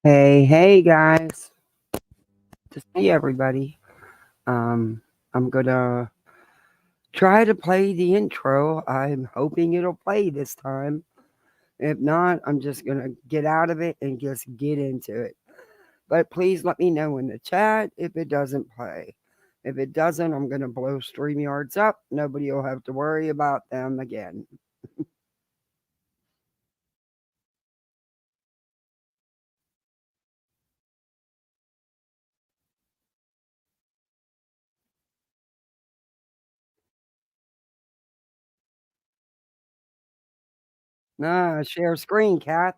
Hey guys, to see everybody. I'm gonna try to play the intro. I'm hoping it'll play this time. If not, I'm just gonna get out of it and just get into it. But please let me know in the chat if it doesn't play. If it doesn't, I'm gonna blow StreamYards up. Nobody will have to worry about them again. Nah, share screen, Kath.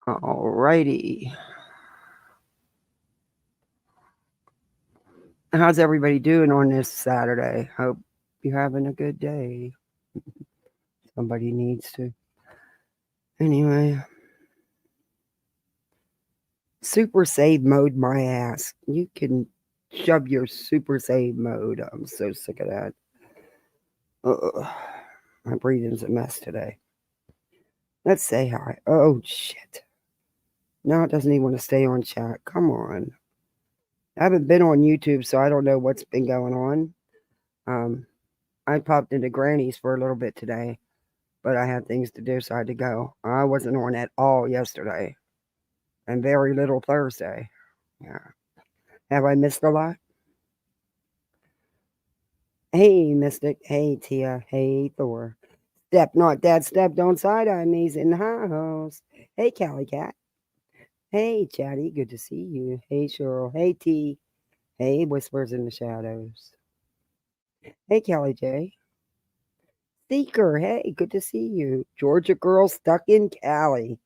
Alrighty. How's everybody doing on this Saturday? Hope you're having a good day. Somebody needs to. Anyway. Super save mode my ass. You can shove your super save mode. I'm so sick of that. Ugh. My breathing's a mess today. Let's say hi. Oh, shit. Now it doesn't even want to stay on chat. Come on. I haven't been on YouTube, so I don't know what's been going on. I popped into Granny's for a little bit today, but I had things to do, so I had to go. I wasn't on at all yesterday. and very little Thursday. Yeah. Have I missed a lot? Hey, Mystic. Hey, Tia. Hey, Thor. Step not dad, step don't side eye me's in the house. Hey, Callie Cat. Hey, Chatty. Good to see you. Hey, Cheryl. Hey, T. Hey, Whispers in the Shadows. Hey, Callie J. Seeker. Hey, good to see you. Georgia girl stuck in Cali.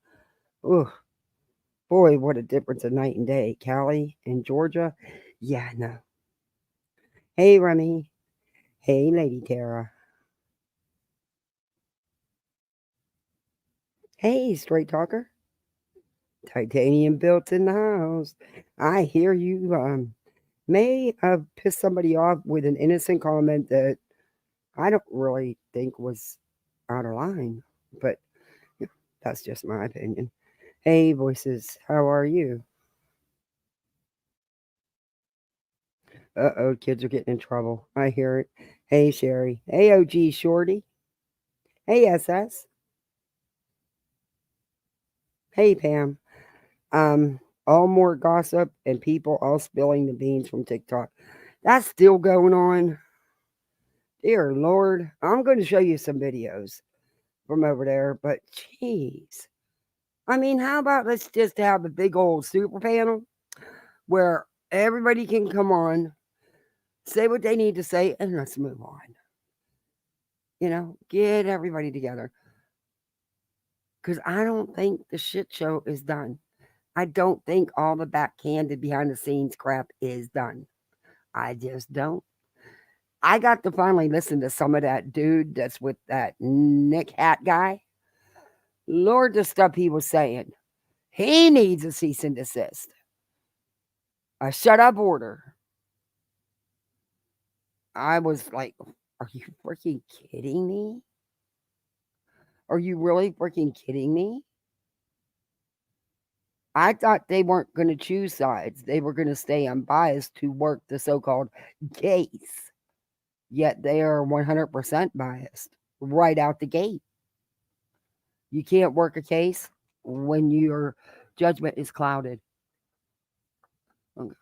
Ugh. Boy, what a difference of night and day. Cali and Georgia. Yeah, no. Hey, Remy. Hey, Lady Tara. Hey, Straight Talker. Titanium built in the house. I hear you may have pissed somebody off with an innocent comment that I don't really think was out of line, but yeah, that's just my opinion. Hey, voices, how are you? Uh oh, kids are getting in trouble. I hear it. Hey, Sherry. Hey, OG Shorty. Hey, SS. Hey, Pam. All more gossip and people all spilling the beans from TikTok. That's still going on. Dear Lord, I'm going to show you some videos from over there, but jeez. I mean, how about let's just have a big old super panel where everybody can come on, say what they need to say, and let's move on. Get everybody together. Because I don't think the shit show is done. I don't think all the backhanded behind the scenes crap is done. I just don't. I got to finally listen to some of that dude that's with that Nick Hat guy. Lord, the stuff he was saying. He needs a cease and desist, a shut up order. I was like, are you freaking kidding me? Are you really freaking kidding me? I thought they weren't going to choose sides. They were going to stay unbiased to work the so called case. Yet they are 100% biased right out the gate. You can't work a case when your judgment is clouded. Okay.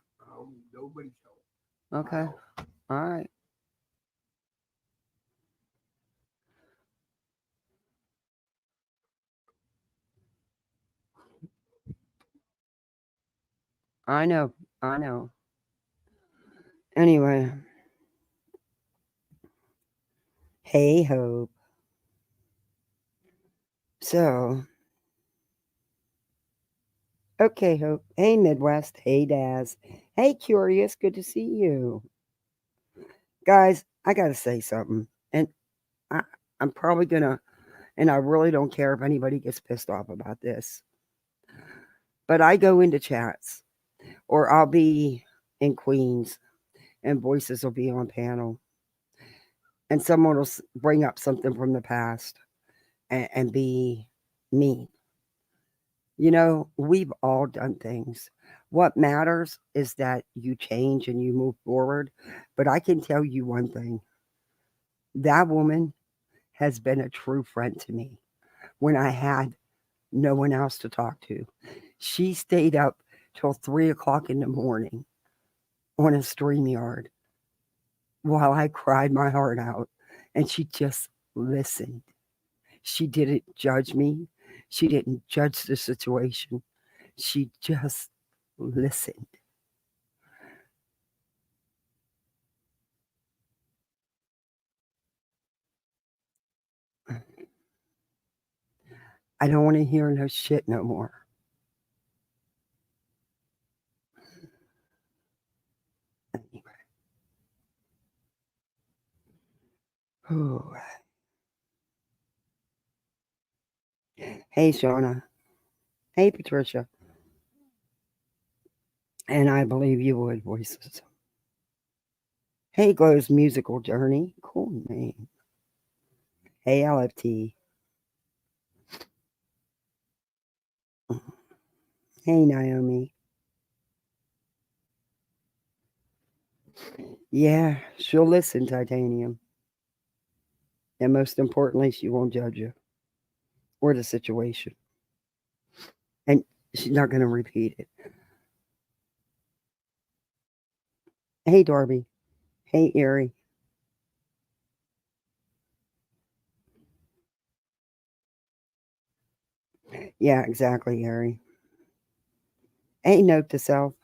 Okay. All right. I know. I know. Anyway, hey, Hope. So, okay, Hope. Hey, Midwest. Hey, Daz. Hey, Curious. Good to see you. Guys, I got to say something. And I, I'm probably going to, and I really don't care if anybody gets pissed off about this. But I go into chats, or I'll be in Queens, and voices will be on panel. And someone will bring up something from the past and be mean. We've all done things. What matters is that you change and you move forward. But I can tell you one thing, that woman has been a true friend to me when I had no one else to talk to. She stayed up till 3 o'clock in the morning on a stream yard while I cried my heart out, and she just listened. She didn't judge me, she didn't judge the situation. She just listened. I don't want to hear no shit no more. Anyway. Hey, Shauna. Hey, Patricia. And I believe you would, voices. Hey, Glow's musical journey. Cool name. Hey, LFT. Hey, Naomi. Yeah, she'll listen, Titanium. And most importantly, she won't judge you or the situation. And She's not going to repeat it. Hey, Darby. Hey, Erie. Yeah, exactly, Erie. Hey, note to self.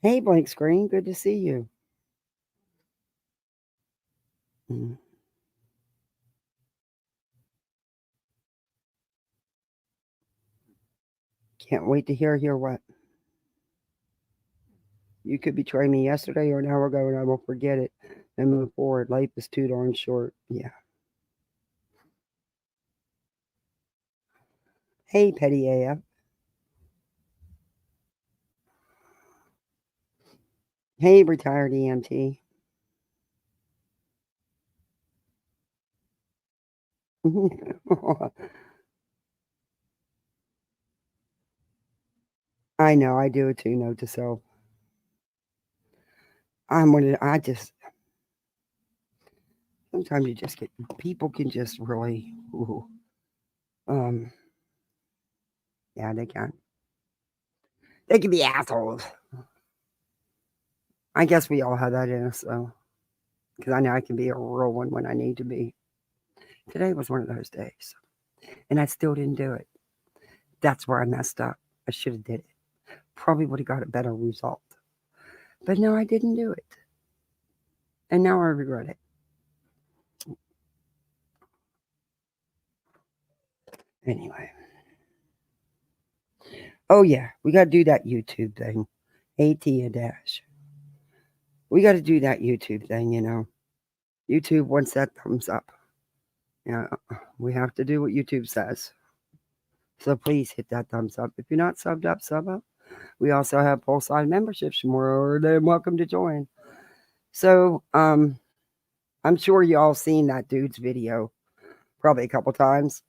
Hey, blank screen. Good to see you. Mm, Can't wait to hear what. You could betray me yesterday or an hour ago, and I will forget it and move forward. Life is too darn short. Yeah. Hey, Petty AF. Hey, retired EMT. I know, I do it too, note to self. I just, sometimes you just get, people can just really, ooh, um, yeah, they can. They can be assholes. I guess we all have that in us, though. Because I know I can be a real one when I need to be. Today was one of those days. And I still didn't do it. That's where I messed up. I should have did it. Probably would have got a better result. But no, I didn't do it. And now I regret it. Anyway. Oh, yeah. We got to do that YouTube thing. AT a dash. We got to do that YouTube thing, you know. YouTube wants that thumbs up. Yeah, we have to do what YouTube says. So please hit that thumbs up. If you're not subbed up, sub up. We also have Pulside memberships. You're more than welcome to join. So, I'm sure y'all seen that dude's video probably a couple times.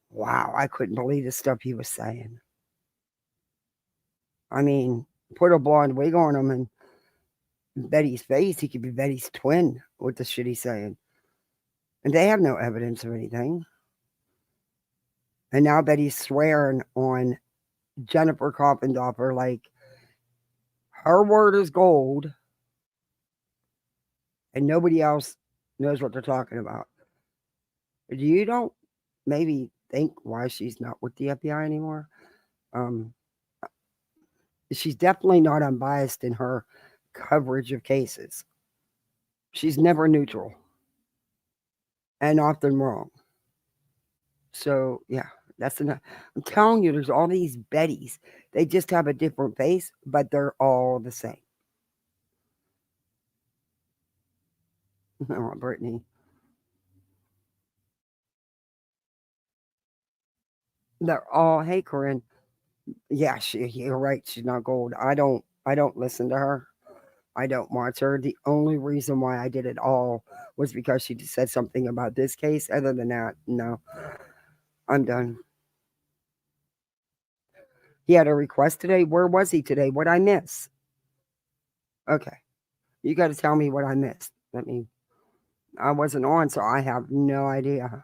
Wow, I couldn't believe the stuff he was saying. I mean, put a blonde wig on him and Betty's face, he could be Betty's twin with the shit he's saying. And they have no evidence of anything. And now Betty's swearing on Jennifer Koppendorfer like her word is gold and nobody else knows what they're talking about. You don't maybe think why she's not with the FBI anymore? Um, she's definitely not unbiased in her coverage of cases. She's never neutral and often wrong. So, yeah, that's enough. I'm telling you, there's all these Bettys. They just have a different face, but they're all the same. Oh, Brittany. They're all, hey, Corinne. Yeah, you're right. She's not gold. I don't listen to her. I don't watch her. The only reason why I did it all was because she said something about this case. Other than that, no, I'm done. He had a request today. Where was he today? What I miss? Okay, you got to tell me what I missed. I wasn't on, so I have no idea.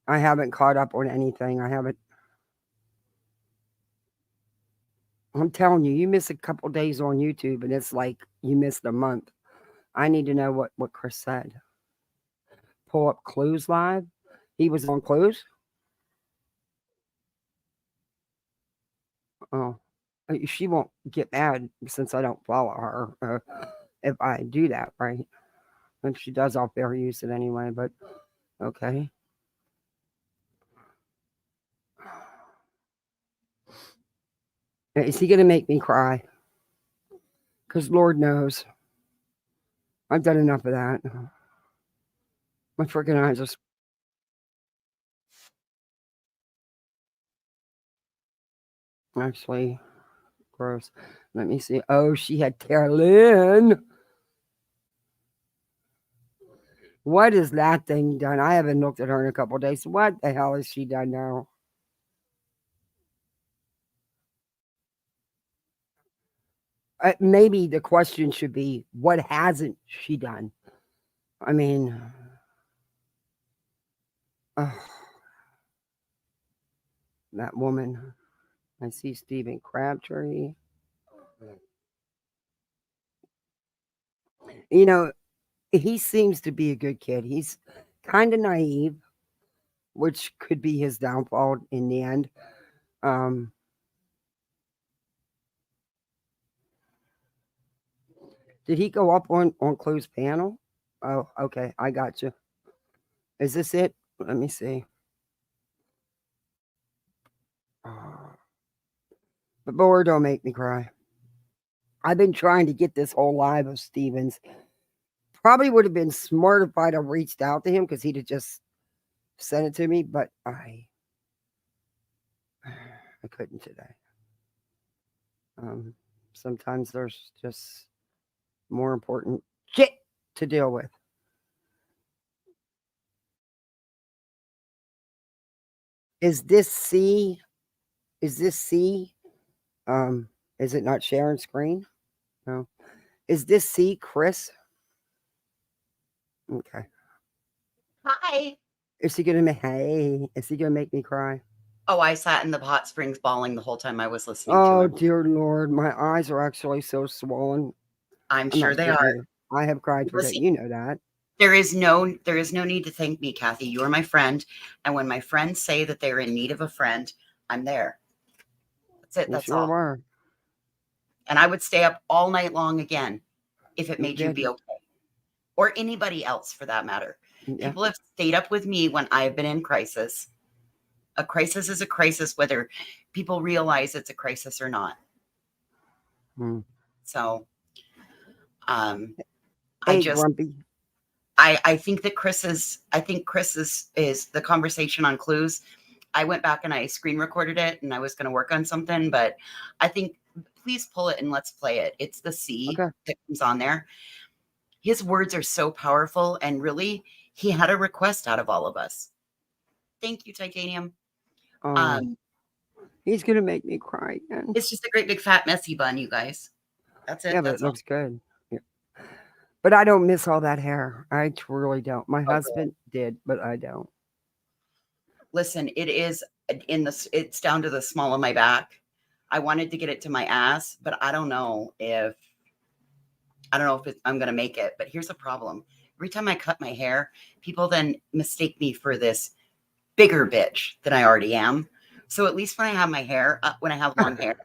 I haven't caught up on anything. I haven't. I'm telling you, you miss a couple days on YouTube, and it's like you missed a month. I need to know what Chris said. Pull up Clues Live. He was on Clues. Oh, she won't get mad since I don't follow her. If I do that, right? If she does, I'll fair use it anyway. But okay. Is he gonna make me cry? Because Lord knows, I've done enough of that. My freaking eyes are actually gross. Let me see. Oh, she had Carolyn. What is that thing done? I haven't looked at her in a couple days. What the hell has she done now? Maybe the question should be, what hasn't she done? I mean, uh, that woman. I see Stephen Crabtree. You know, he seems to be a good kid. He's kind of naive, which could be his downfall in the end. Um, did he go up on Clue's panel? Oh, okay, I got you. Is this it? Let me see. But Lord, don't make me cry. I've been trying to get this whole live of Stevens. Probably would have been smart if I'd have reached out to him because he'd have just sent it to me, but I couldn't today. Sometimes there's just more important shit to deal with. Is this C? Is this C? Um, is it not sharing screen? No. Is this C, Chris? Okay. Hi. Is he gonna make? Hey, is he gonna make me cry? Oh, I sat in the hot springs bawling the whole time I was listening to Oh him. dear Lord, my eyes are actually so swollen. I'm I'm sure not they kidding are. you. I have cried for that. Listen, You know that. there is no need to thank me, Kathy. You are my friend, and when my friends say that they're in need of a friend, I'm there. That's it. You That's sure all. were. And I would stay up all night long again if it You made you did. be okay, or anybody else for that matter. Yeah. People have stayed up with me when I've been in crisis. A crisis is a crisis, whether people realize it's a crisis or not. Hmm. So, um, I Hey, just Grumpy. I think that Chris is the conversation on clues. I went back and I screen recorded it and I was going to work on something, but I think please pull it and let's play it. It's the C Okay. that comes on there. His words are so powerful and really he had a request out of all of us. Thank you, Titanium. Oh, Um, he's gonna make me cry again. it's just a great big fat messy bun, you guys. That's it. Yeah, but it That's all. looks good. Yeah. But I don't miss all that hair. I truly don't. My Oh, girl. husband did, but I don't. Listen, it is it's down to the small of my back. I wanted to get it to my ass, but I don't know if I'm going to make it. But here's a problem. Every time I cut my hair, people then mistake me for this bigger bitch than I already am. So at least when I have my hair, when I have long hair,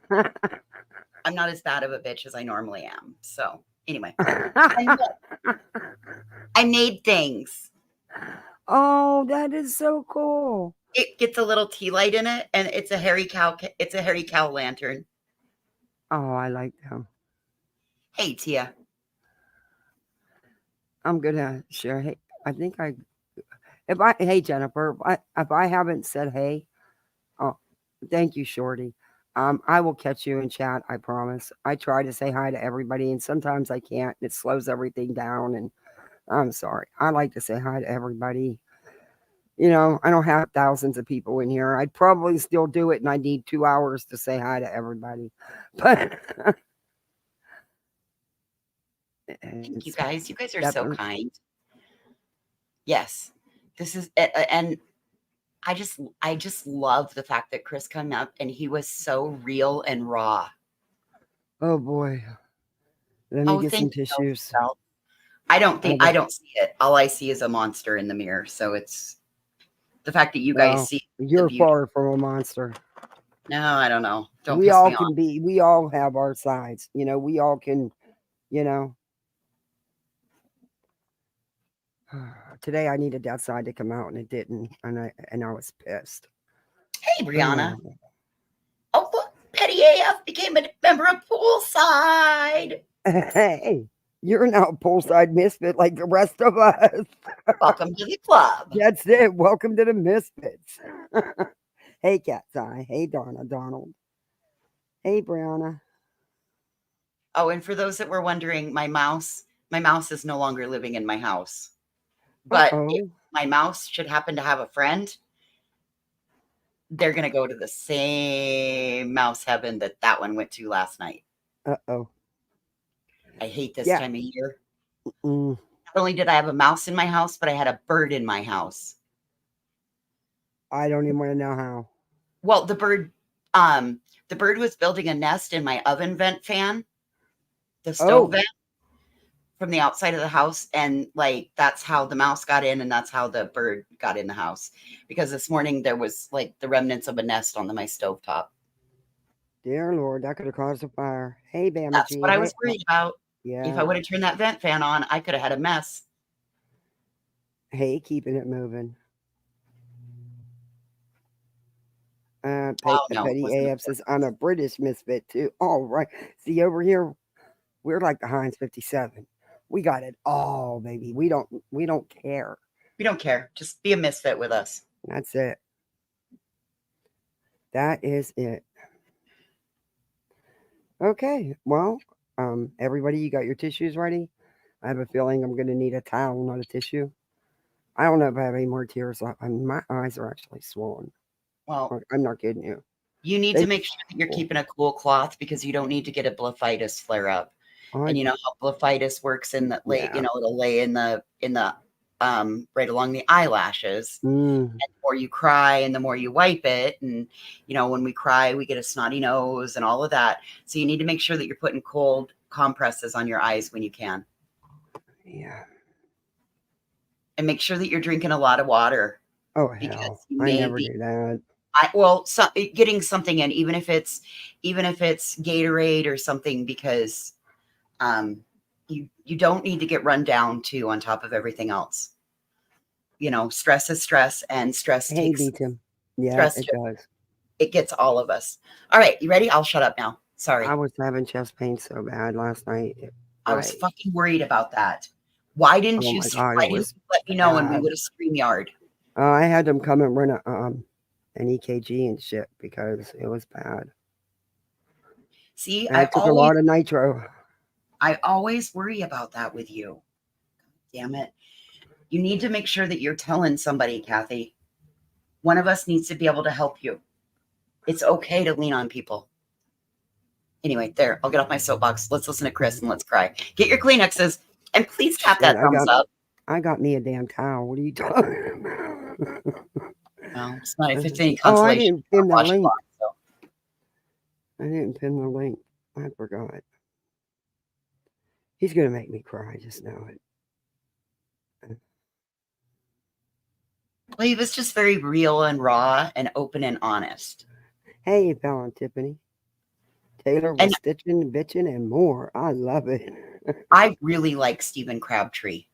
I'm not as bad of a bitch as I normally am. So anyway, I, I made things. Oh, that is so cool. It gets a little tea light in it, and it's a hairy cow. It's a hairy cow lantern. Oh, I like them. Hey, Tia. I'm gonna share. Hey, I think I. If I hey Jennifer, if I haven't said hey, oh, thank you, Shorty. I will catch you in chat. I promise. I try to say hi to everybody, and sometimes I can't. It slows everything down, and I'm sorry. I like to say hi to everybody. I don't have thousands of people in here. I'd probably still do it, and I need 2 hours to say hi to everybody. But Thank you it's guys. You guys are so definitely. kind. Yes. This is and I just love the fact that Chris came up and he was so real and raw. Oh boy, let me Oh, get thank some you, Belle. tissues. Belle. I I got don't see it. All I see is a monster in the mirror. So it's the fact that you guys well. see the You're beauty. far from a monster. No, I don't know. Don't We piss all me off. can be. We all have our sides. We all can. You know. Today I needed that side to come out and it didn't, and I was pissed. Hey, Brianna. Oh. Oh, look. Petty AF became a member of Poolside. Hey, you're now a poolside misfit like the rest of us. Welcome to the club. That's it. Welcome to the misfits. Hey, Cat's Eye. Hey, Donna Donald. Hey, Brianna. Oh, and for those that were wondering, my mouse is no longer living in my house. Uh But if oh. my mouse should happen to have a friend, they're going to go to the same mouse heaven that that one went to last night. Uh oh. I hate this Yeah. time of year. Mm, Not only did I have a mouse in my house, but I had a bird in my house. I don't even want to know how. Well, the bird was building a nest in my oven vent fan, the stove Oh, vent from the outside of the house, and like that's how the mouse got in, and that's how the bird got in the house. Because this morning there was like the remnants of a nest on my stovetop. dear Lord, that could have caused a fire. Hey, Bama That's G. what I Hey, was worried about. If I yeah. would have turned that vent fan on, I could have had a mess. Hey, keeping it moving. Oh no, it Petty wasn't AF says, I'm a British misfit too. All right. See, over here, we're like the Heinz 57. We got it all, baby. We don't care. we don't care. Just be a misfit with us. That's it. That is it. Okay. Well, everybody, you got your tissues ready? I have a feeling I'm gonna need a towel, not a tissue. I don't know if I have any more tears left. My eyes are actually swollen. Well, I'm not kidding you. you need They to make sure that you're keeping a cool cloth because you don't need to get a blephitis flare up. I, And you know how blephitis works in that lay, yeah. it'll lay in the right along the eyelashes. Mm, And the more you cry and the more you wipe it, and when we cry, we get a snotty nose and all of that. So you need to make sure that you're putting cold compresses on your eyes when you can. yeah. And make sure that you're drinking a lot of water Oh because hell. you I may never be do that. getting something in, even if it's Gatorade or something, because you don't need to get run down too on top of everything else. Stress is stress, and stress Hey, takes Beatum. Yeah, stress. it does. It gets all of us. All right, you ready? I'll shut up now. I Sorry, was having chest pain so bad last night. I was Right. fucking worried about that. Why didn't Oh you? my God, Why it didn't was you let me know and we bad. would have stream yard? I had them come and run an EKG and shit because it was bad. See, And I took a lot of nitro. I always worry about that with you. Damn it! You need to make sure that you're telling somebody, Kathy. One of us needs to be able to help you. It's okay to lean on people. Anyway, there, I'll get off my soapbox. Let's listen to Chris and let's cry. Get your Kleenexes and please tap Shit, that thumbs up. I got me a damn towel. What are you talking about? Well, it's not if it's any Oh, I consolation. didn't pin the link. Washcloth, so. I didn't pin the link. I forgot. He's gonna make me cry. Just know it. Well, he was just very real and raw and open and honest. Hey, pal and Tiffany. Taylor And was stitching, bitching, and more. I love it. I really like Stephen Crabtree.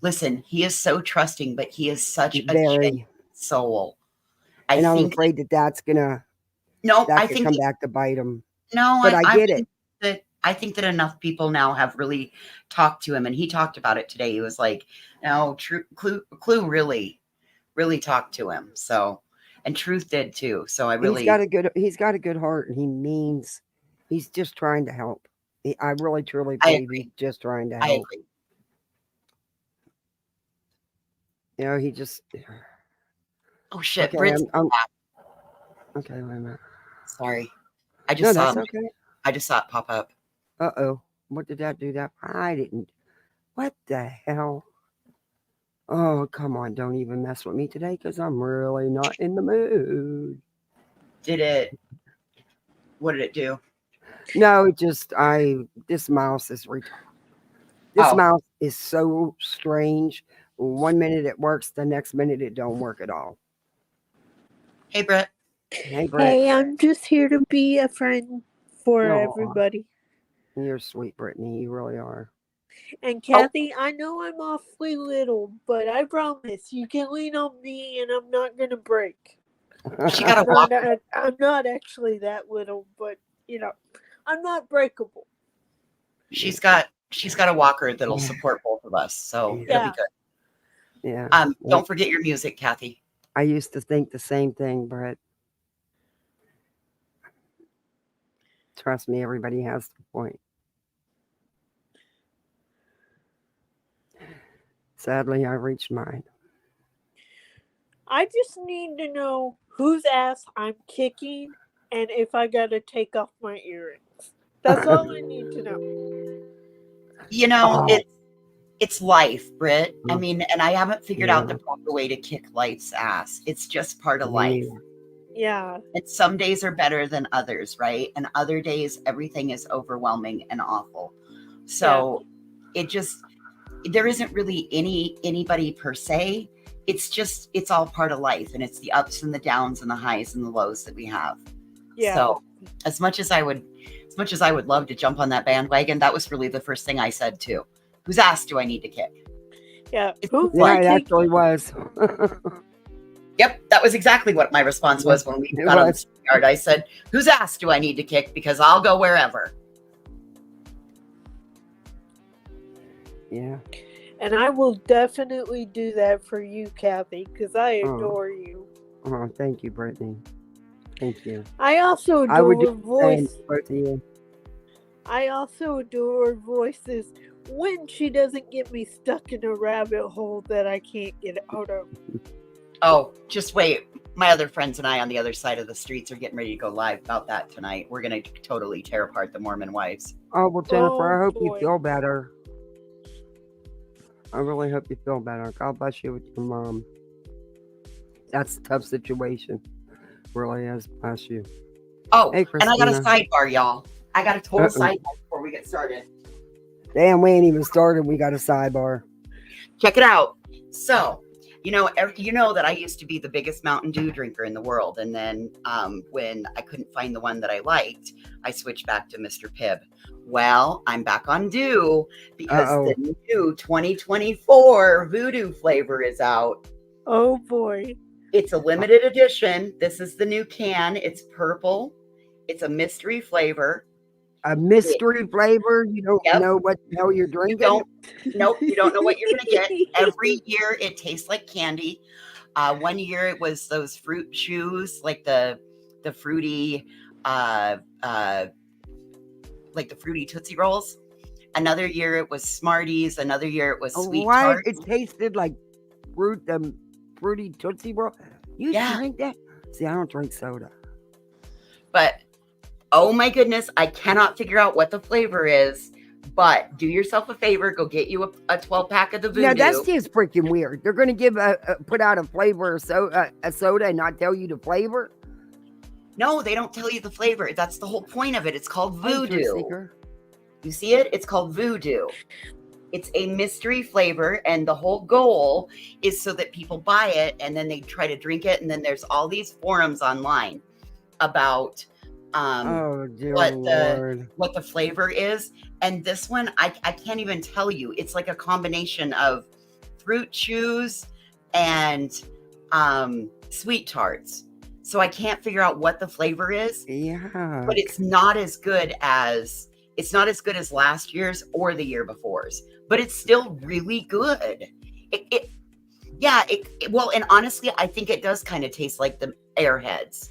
Listen, he is so trusting, but he is such a genuine Very. soul. I And I'm think afraid no, that I could think come back to bite him. no, But I I get it. think that enough people now have really talked to him, and he talked about it today. He was like, "No, Clue really, really talked to him." So, and Truth did too. So He's got a good heart, and he's just trying to help. I really truly I believe he's agree. just trying to I help. agree. He just Oh shit, okay. Brit's I'm back. okay. Wait a minute. Sorry, No, that's okay. I just saw it pop up. Oh, what did that do? That I didn't. What the hell? Oh, come on! Don't even mess with me today, because I'm really not in the mood. Did it? What did it do? No, it just this mouse is retarded. This Oh, mouse is so strange. One minute it works, the next minute it don't work at all. hey Brit. Hey, Brett. Hey, I'm just here to be a friend for Oh, everybody. you're sweet, Brittany. You really are. And Oh, Kathy, I know I'm awfully little, but I promise you can lean on me and I'm not going to break. she got a walker. I'm not actually that little, but, I'm not breakable. She's got a walker that'll support both of us, so it'll be Yeah. good. Yeah. Don't forget your music, Kathy. I used to think the same thing, Brett. Trust me, everybody has the point. Sadly, I reached mine. I just need to know whose ass I'm kicking and if I got to take off my earrings. That's all I need to know. It's life, Britt. I Oh, mean, and I haven't figured yeah, out the proper way to kick life's ass. It's just part of me life. neither. Yeah. And some days are better than others, right? And other days, everything is overwhelming and awful. So there isn't really anybody per se. It's all part of life, and it's the ups and the downs and the highs and the lows that we have. Yeah. So as much as I would love to jump on that bandwagon, that was really the first thing I said too. Whose ass do I need to kick? Yeah. It's Who's Yeah, like it actually was. Yep, that was exactly what my response was when we It got on the was. yard. I said, whose ass do I need to kick? Because I'll go wherever. Yeah. And I will definitely do that for you, Kathy, because I Oh. adore you. Oh, thank you, Brittany. Thank you. I also I would adore do the same voice. for both of you. I also adore voices when she doesn't get me stuck in a rabbit hole that I can't get out of. Oh, just wait. My other friends and I on the other side of the streets are getting ready to go live about that tonight. We're going to totally tear apart the Mormon wives. Oh, well, Jennifer, Oh, I hope you boy. feel better. I really hope you feel better. God bless you with your mom. That's a tough situation. Really is. Bless you. Oh, Hey, and I got a Christina. sidebar, y'all. I got a total Uh-oh. sidebar before we get started. Damn, we ain't even started. We got a sidebar. Check it out. So, you know that I used to be the biggest Mountain Dew drinker in the world. And then when I couldn't find the one that I liked, I switched back to Mr. Pibb. Well, I'm back on Dew because Uh-oh. the new 2024 Voodoo flavor is out. Oh boy. It's a limited edition. This is the new can. It's purple. It's a mystery flavor. A mystery flavor? You don't Yep. know what the hell you're You drinking? don't you don't know what you're gonna get. Every year it tastes like candy. One year it was those fruit chews, like the fruity like the fruity Tootsie Rolls. Another year it was Smarties. Another year it was Sweet What? Tarts. It tasted like fruity Tootsie Roll. You Yeah. drink that? See, I don't drink soda. But oh my goodness, I cannot figure out what the flavor is. But do yourself a favor, go get you a 12-pack of the Voodoo. Now that's just freaking weird. They're gonna put out a flavor of a soda and not tell you the flavor. No, they don't tell you the flavor. That's the whole point of it. It's called Hey, truth Voodoo. seeker. You see it? It's called Voodoo. It's a mystery flavor, and the whole goal is so that people buy it and then they try to drink it. And then there's all these forums online about Oh dear what Lord. the flavor is. And this one, I can't even tell you. It's like a combination of fruit chews and sweet tarts. So I can't figure out what the flavor is. Yeah. But it's not as good as last year's or the year before's, but it's still really good. Well, and honestly, I think it does kind of taste like the Airheads.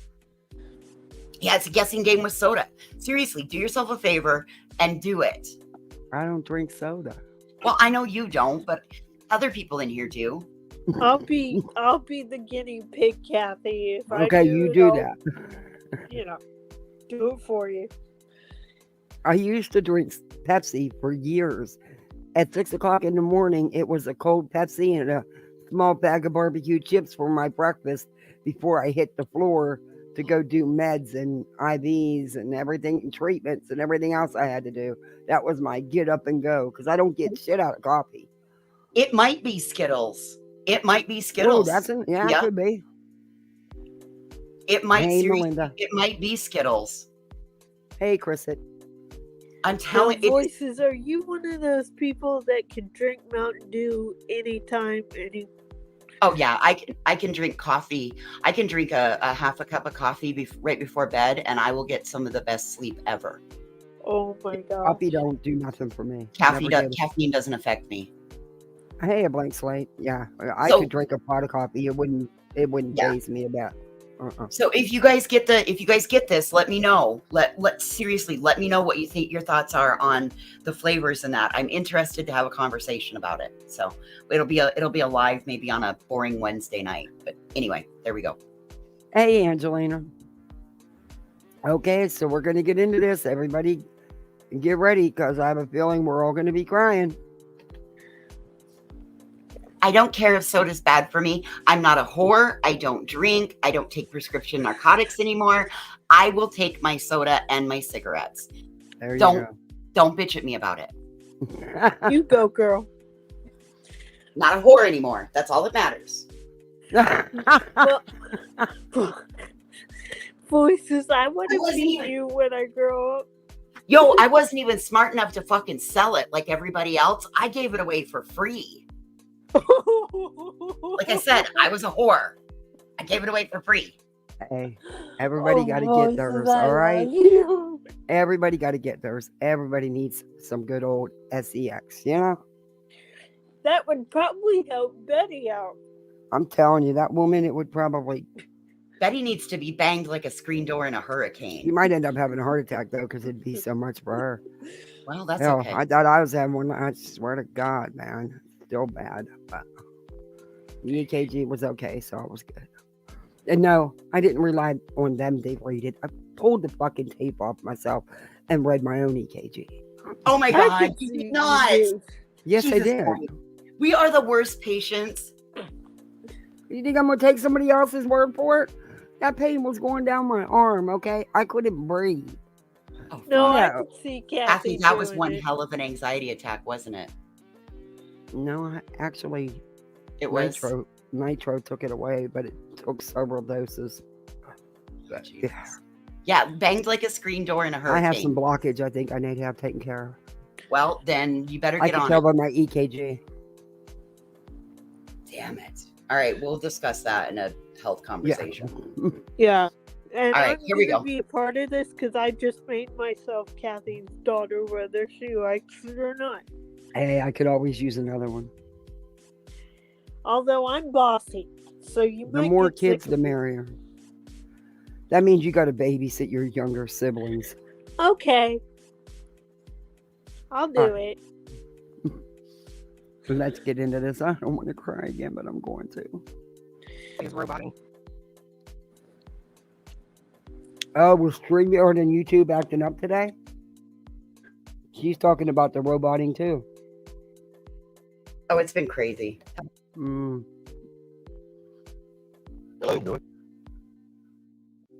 Yeah, it's a guessing game with soda. Seriously, do yourself a favor and do it. I don't drink soda. Well, I know you don't, but other people in here do. I'll be the guinea pig, Kathy. If Okay, I you do I'll, that. Do it for you. I used to drink Pepsi for years. At 6 o'clock in the morning, it was a cold Pepsi and a small bag of barbecue chips for my breakfast before I hit the floor to go do meds and IVs and everything, and treatments and everything else I had to do. That was my get up and go because I don't get shit out of coffee. It might be Skittles. It might be Oh, Skittles. it could be. It might Hey, seriously, Melinda. it might be Skittles. Hey, Chrisit. I'm Now, telling you. voices, are you one of those people that can drink Mountain Dew anytime, Oh yeah, I can drink coffee. I can drink a half a cup of coffee right before bed, and I will get some of the best sleep ever. Oh my god. Coffee don't do nothing for me. Caffeine Never did. caffeine doesn't affect me. Hey, a blank slate. Yeah, I So- could drink a pot of coffee. It wouldn't Yeah. phase me about. So if you guys get this, let me know. Seriously, let me know what you think your thoughts are on the flavors and that. I'm interested to have a conversation about it. So it'll be a live maybe on a boring Wednesday night. But anyway, there we go. Hey, Angelina. Okay, so we're gonna get into this. Everybody, get ready because I have a feeling we're all gonna be crying. I don't care if soda's bad for me. I'm not a whore. I don't drink. I don't take prescription narcotics anymore. I will take my soda and my cigarettes. There you Don't bitch at me about it. go. You go, girl. Not a whore anymore. That's all that matters. Well, voices, I want I to wasn't be even- you when I grow up. Yo, I wasn't even smart enough to fucking sell it like everybody else. I gave it away for free. Like I said, I was a whore. I gave it away for free. Hey, everybody got to get theirs, all right? Everybody got to get theirs. Everybody needs some good old sex, you know? That would probably help Betty out. I'm telling you, that woman, it would probably, Betty needs to be banged like a screen door in a she hurricane. might end up having a heart attack, though, because it'd be so much for her. Well, that's Hell, okay. I thought I was having one. I swear to God, man. Still bad. But the EKG was okay, so it was good. And no, I didn't rely on them to read it. I pulled the fucking tape off myself and read my own EKG. Oh my I God, could you see did not. you. Yes, I Jesus did. Christ. We are the worst patients. You think I'm going to take somebody else's word for it? That pain was going down my arm, okay? I couldn't breathe. Oh, No, fuck. I No. could see Kathy, Kathy. that was doing one it. hell of an anxiety attack, wasn't it? No, actually, It was. Nitro took it away, but it took several doses. But, yeah. Jesus. Yeah, banged like a screen door in a I hurricane. have some blockage I think I need to have taken care of. Well, then you better I get can on tell it. by my EKG. Damn it. All right, we'll discuss that in a health conversation. Yeah. And All right, I'm here we gonna go. be a part of this because I just made myself Kathy's daughter, whether she likes it or not. Hey, I could always use another one. Although I'm bossy, so you The might more get kids, sick the of me. merrier. That means you got to babysit your younger siblings. Okay. I'll do Alright. it. Let's get into this. I don't want to cry again, but I'm going to. Is roboting. Oh, was StreamYard and YouTube acting up today? She's talking about the roboting too. Oh, it's been crazy. Mm. Hello.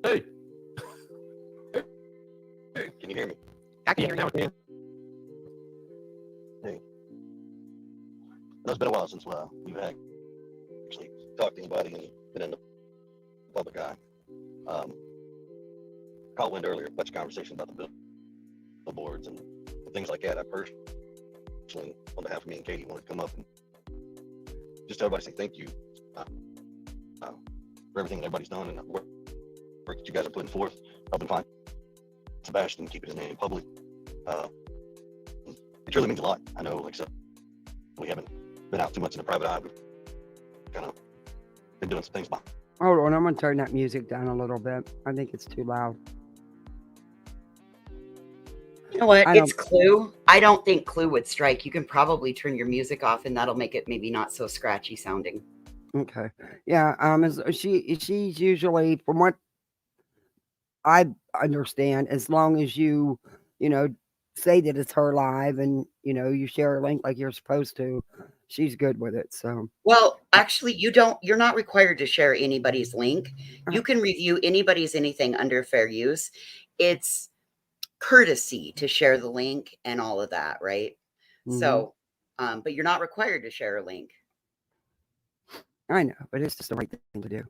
Hey. Hey, can you hear me? I can hear you now, man. Hey. It's been a while since we've actually talked to anybody and been in the public eye. Caught wind earlier, a bunch of conversation about the billboards and things like that. I personally, on behalf of me and Katie, wanted to come up and just everybody say thank you for everything that everybody's done and the work that you guys are putting forth, helping find Sebastian, keeping his name public. It really means a lot. I know, like I said, we haven't been out too much in the private eye. We've kind of been doing some things behind. Hold on, I'm going to turn that music down a little bit. I think it's too loud. You know what? I It's Clue. I don't think Clue would strike. You can probably turn your music off and that'll make it maybe not so scratchy sounding. Okay. Yeah, she's usually, from what I understand, as long as you say that it's her live and, you share a link like you're supposed to, she's good with it. So, Well, actually, you're not required to share anybody's link. You can review anybody's anything under fair use. It's courtesy to share the link and all of that, right? mhm. So, but you're not required to share a link. I know, but it's just the right thing to do.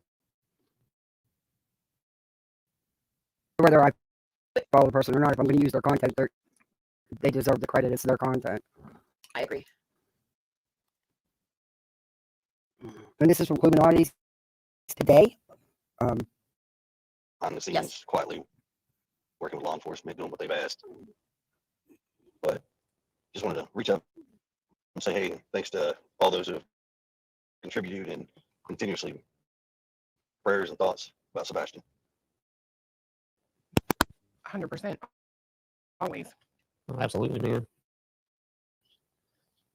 Whether I follow the person or not, if I'm going to use their content, they deserve the credit. It's their content. I agree. And this is from Illuminati's today. behind the scenes, Yes. quietly working with law enforcement, doing what they've asked. But just wanted to reach out and say, hey, thanks to all those who have contributed and continuously prayers and thoughts about Sebastian. 100%. Always. Absolutely, man.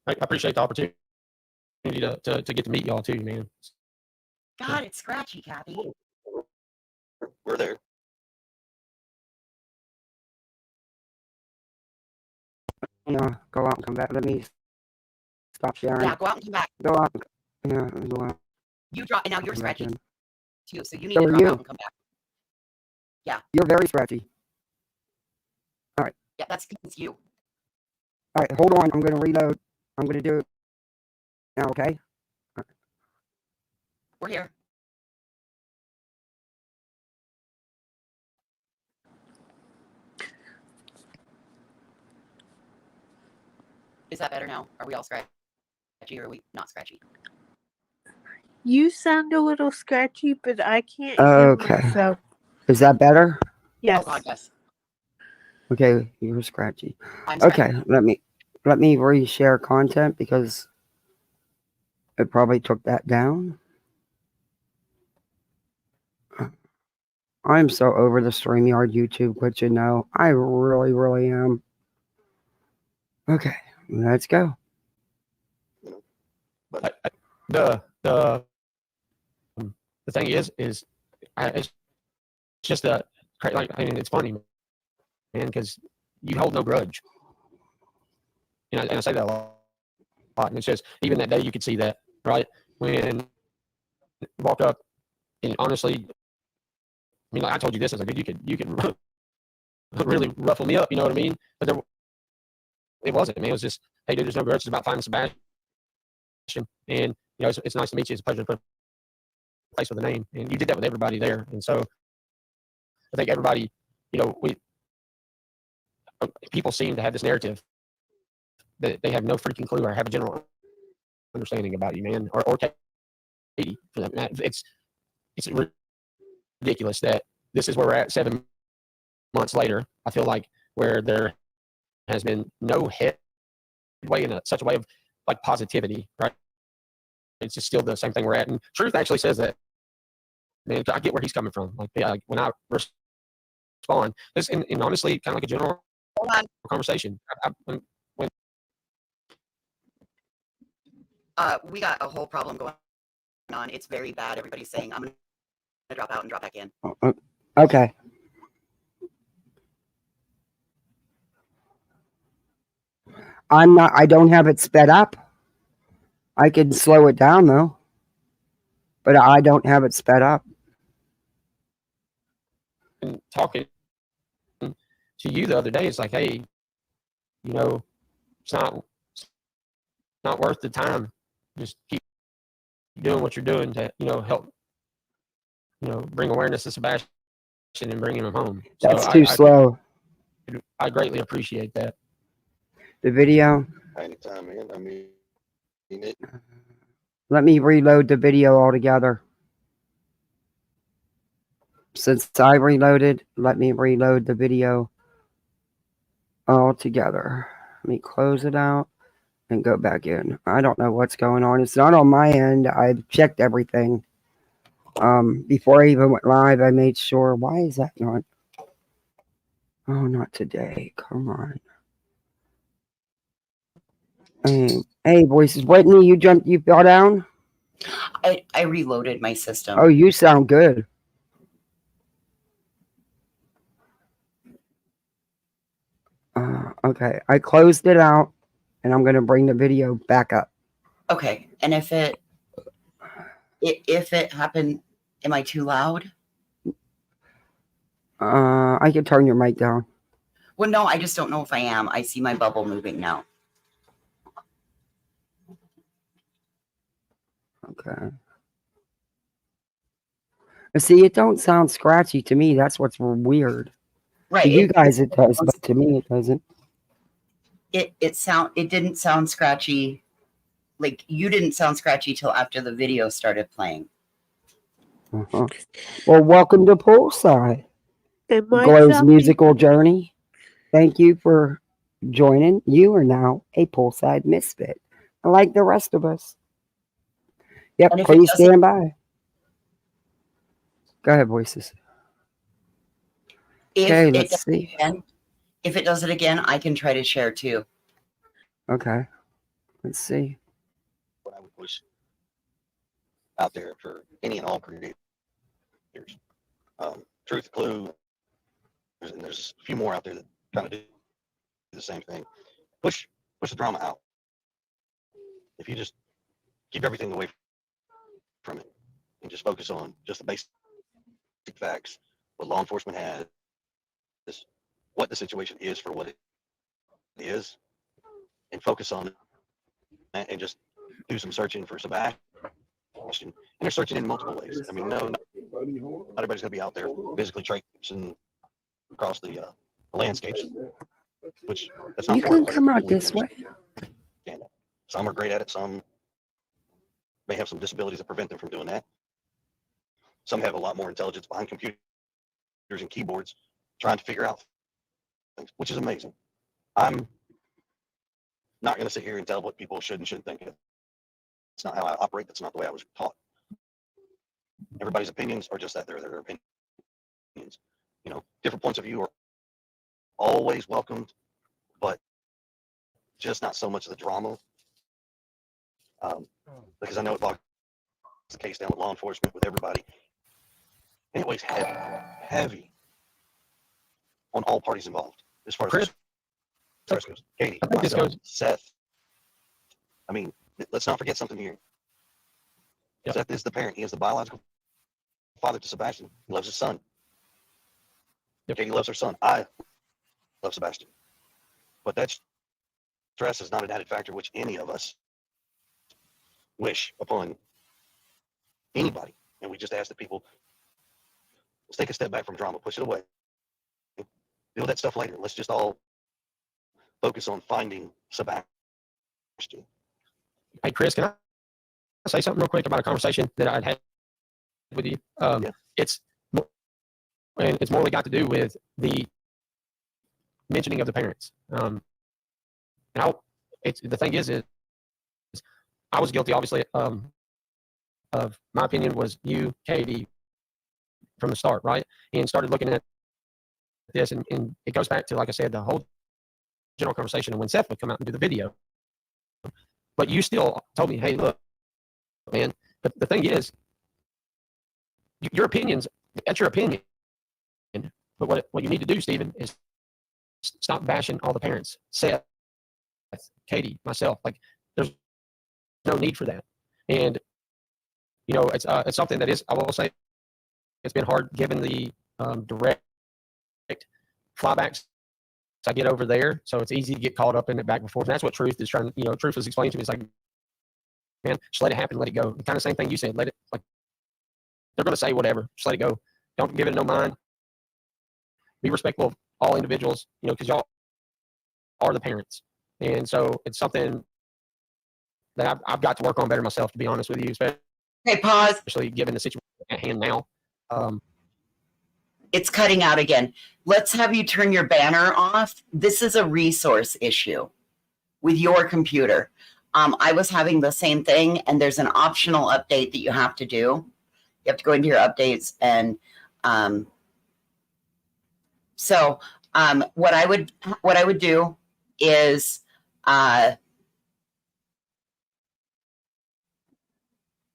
I appreciate the opportunity to get to meet y'all too, man. God, it's scratchy, Kathy. We're there. Go out and come back. Let me stop sharing. Yeah, go out and come back. Go out. Yeah, it was a lot. You drop, and now you're Come back scratchy in. too. So you need So to are drop you. out and come back. You're very scratchy. Yeah, that's you. All right, hold on. I'm going to reload. I'm going to do it now, okay? We're here. Is that better now? Are we all scratchy or are we not scratchy? You sound a little scratchy, but I can't hear Okay. myself. Is that better? Yes. Oh God, yes. Okay, you're scratchy. I'm scratchy. Okay, let me reshare content because it probably took that down. I'm so over the StreamYard YouTube glitch, you know. I really, really am. Okay, let's go. But The thing is it's just like, I mean, it's funny, man, because you hold no grudge. You know, and I say that a lot. And it's just, even that day you could see that, right? When you walk up, and honestly, I mean, like I told you this, I was like, dude, you could really ruffle me up, you know what I mean? But it wasn't, man. It was just, hey, dude, there's no grudge. It's about finding Sebastian. And, you know, it's nice to meet you. It's a pleasure to put a face with a name. And you did that with everybody there. And so I think everybody, you know, people seem to have this narrative that they have no freaking clue or have a general understanding about you, man, or Katie for that matter. It's ridiculous that this is where we're at 7 months later. I feel like where there has been no headway in such a way of like positivity, right? It's just still the same thing we're at. And Truth actually says that, man, I get where he's coming from. Like, yeah, like when I respond, this and honestly, kind of like a general Hold on. conversation. We got a whole problem going on. It's very bad. Everybody's saying I'm gonna drop out and drop back in. Okay. I don't have it sped up. I can slow it down though. But I don't have it sped up. And talking to you the other day, it's like, hey, you know, it's not worth the time. Just keep doing what you're doing to, you know, help, you know, bring awareness to Sebastian and bringing him home. So That's too slow. I greatly appreciate that. The video. anytime, man. I mean it. Let me reload the video altogether. Since I reloaded, let me reload the video altogether. Let me close it out and go back in. I don't know what's going on. It's not on my end. I've checked everything. Before I even went live, I made sure. Why is that not? Oh, not today. Come on. Hey, voices. Whitney, you fell down? I reloaded my system. Oh, you sound good. Okay. I closed it out and I'm going to bring the video back up. Okay. And if it happened, am I too loud? I can turn your mic down. Well, no, I just don't know if I am. I see my bubble moving now. Okay. See, it don't sound scratchy to me. That's what's weird. Right. To you guys it does, but to me it doesn't. It didn't sound scratchy. Like you didn't sound scratchy till after the video started playing. Uh-huh. Well, welcome to Poolside. Glow's musical journey. Thank you for joining. You are now a Poolside misfit, like the rest of us. Yep, please stand by. Go ahead, voices. Okay, let's see. If it does it again, I can try to share too. Okay, let's see. What I would push out there for any and all creators. Truth, Clue, and there's a few more out there that kind of do the same thing. Push the drama out. If you just keep everything the way from it and just focus on just the basic facts, what law enforcement has, what the situation is for what it is, and focus on that and just do some searching for some action. And they're searching in multiple ways. I mean, no, not everybody's going to be out there physically traipsing across the landscapes, which that's not You for can everybody. come out We this way. understand that. Some are great at it. Some may have some disabilities that prevent them from doing that. Some have a lot more intelligence behind computers and keyboards trying to figure out things, which is amazing. I'm not going to sit here and tell what people should and shouldn't think. It's not how I operate. That's not the way I was taught. Everybody's opinions are just that. They're their opinions. You know, different points of view are always welcomed, but just not so much of the drama. Because I know it bogs the case down with law enforcement, with everybody. And it weighs heavy on all parties involved as far as stress goes. Katie, I think this myself, goes. Seth. I mean, let's not forget something here. Yep. Seth is the parent. He is the biological father to Sebastian. He loves his son. Yep. Katie loves her son. I love Sebastian. But that stress is not an added factor which any of us wish upon anybody. And we just ask that people, let's take a step back from drama, push it away. Deal with that stuff later. Let's just all focus on finding Sebastian. Hey, Chris, can I say something real quick about a conversation that I'd had with you? Yeah. It's more got to do with the mentioning of the parents. Now, the thing is I was guilty, obviously, of my opinion was you, Katie, from the start, right? And started looking at this, and it goes back to, like I said, the whole general conversation, and when Seth would come out and do the video. But you still told me, hey, look, man, the thing is, your opinions, that's your opinion. But what you need to do, Stephen, is stop bashing all the parents. Seth, Katie, myself. Like, there's no need for that. And, you know, it's something that is, I will say, it's been hard given the direct flybacks I get over there. So it's easy to get caught up in it back and forth. And that's what Truth is trying, you know, Truth was explaining to me. It's like, man, just let it happen, let it go. The kind of same thing you said, let it, like, they're going to say whatever, just let it go. Don't give it no mind. Be respectful of all individuals, you know, because y'all are the parents. And so it's something that I've got to work on better myself, to be honest with you, Okay, pause. especially given the situation at hand now. It's cutting out again. Let's have you turn your banner off. This is a resource issue with your computer. I was having the same thing, and there's an optional update that you have to do. You have to go into your updates, and what I would do is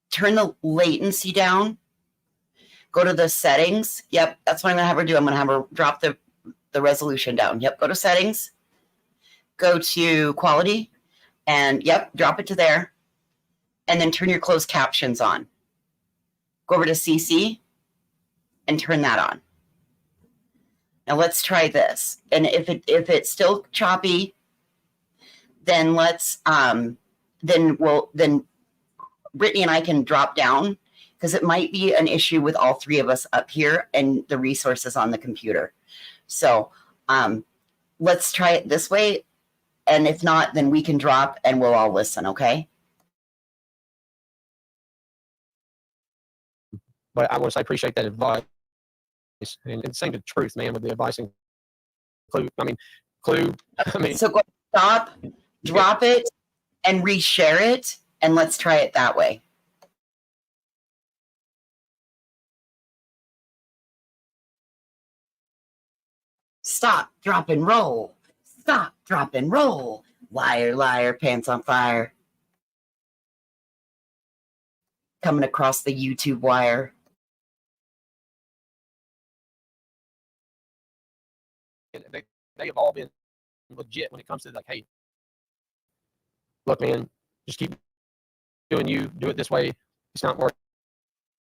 turn the latency down. Go to the settings. Yep, that's what I'm going to have her do. I'm going to have her drop the resolution down. Yep, go to settings. Go to quality. And, yep, drop it to there. And then turn your closed captions on. Go over to CC and turn that on. Now let's try this. And if it's still choppy, then then Brittany and I can drop down, because it might be an issue with all three of us up here and the resources on the computer. So let's try it this way. And if not, then we can drop and we'll all listen, okay? But I want to say, I appreciate that advice. And saying the truth, man, with the advice and Clue. So go stop, drop it, and reshare it, and let's try it that way. Stop, drop, and roll. Stop, drop, and roll. Liar, liar, pants on fire. Coming across the YouTube wire. They have all been legit when it comes to, like, hey, look, man, just keep doing you. Do it this way. It's not working.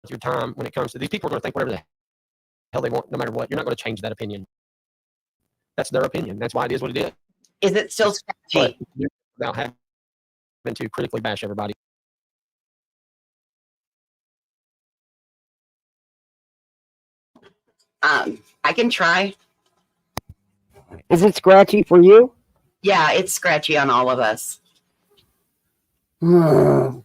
your time when it comes to these people are going to think whatever the hell they want, no matter what. You're not going to change that opinion. That's their opinion. That's why it is what it is. Is it still But scratchy? without having to critically bash everybody. I can try. Is it scratchy for you? Yeah, it's scratchy on all of us. Do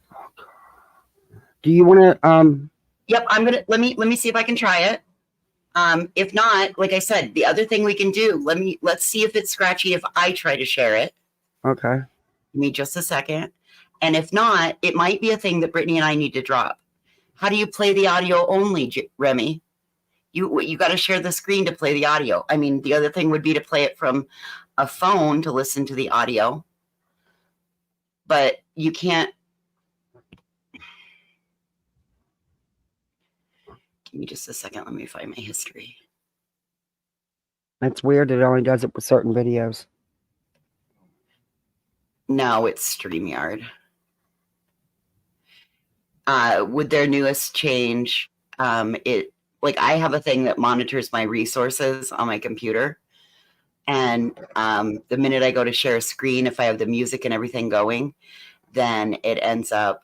you want to Yep, I'm gonna let me see if I can try it. If not, like I said, the other thing we can do, let's see if it's scratchy if I try to share it. Okay. Give me just a second. And if not, it might be a thing that Brittany and I need to drop. How do you play the audio only, Remy? You got to share the screen to play the audio. I mean, the other thing would be to play it from a phone to listen to the audio. But you can't. Give me just a second. Let me find my history. That's weird. It only does it with certain videos. No, it's StreamYard. With their newest change, it like I have a thing that monitors my resources on my computer. And the minute I go to share a screen, if I have the music and everything going, then it ends up,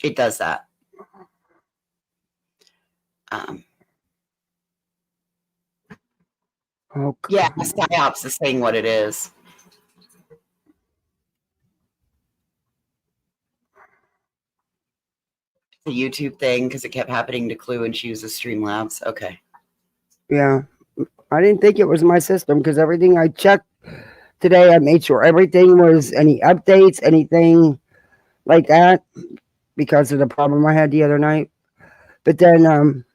it does that. Okay. Yeah, PsyOps is saying what it is. The YouTube thing, because it kept happening to Clue and she uses Streamlabs. Okay. Yeah. I didn't think it was my system because everything I checked today, I made sure everything was any updates, anything like that, because of the problem I had the other night. But then,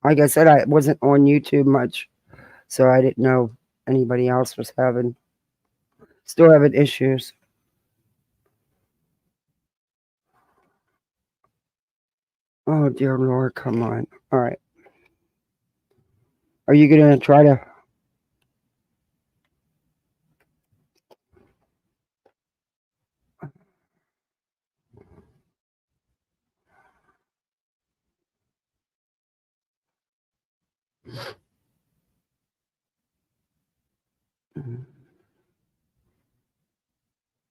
like I said, I wasn't on YouTube much, so I didn't know anybody else was still having issues. Oh dear Lord, come on! All right, are you gonna try to?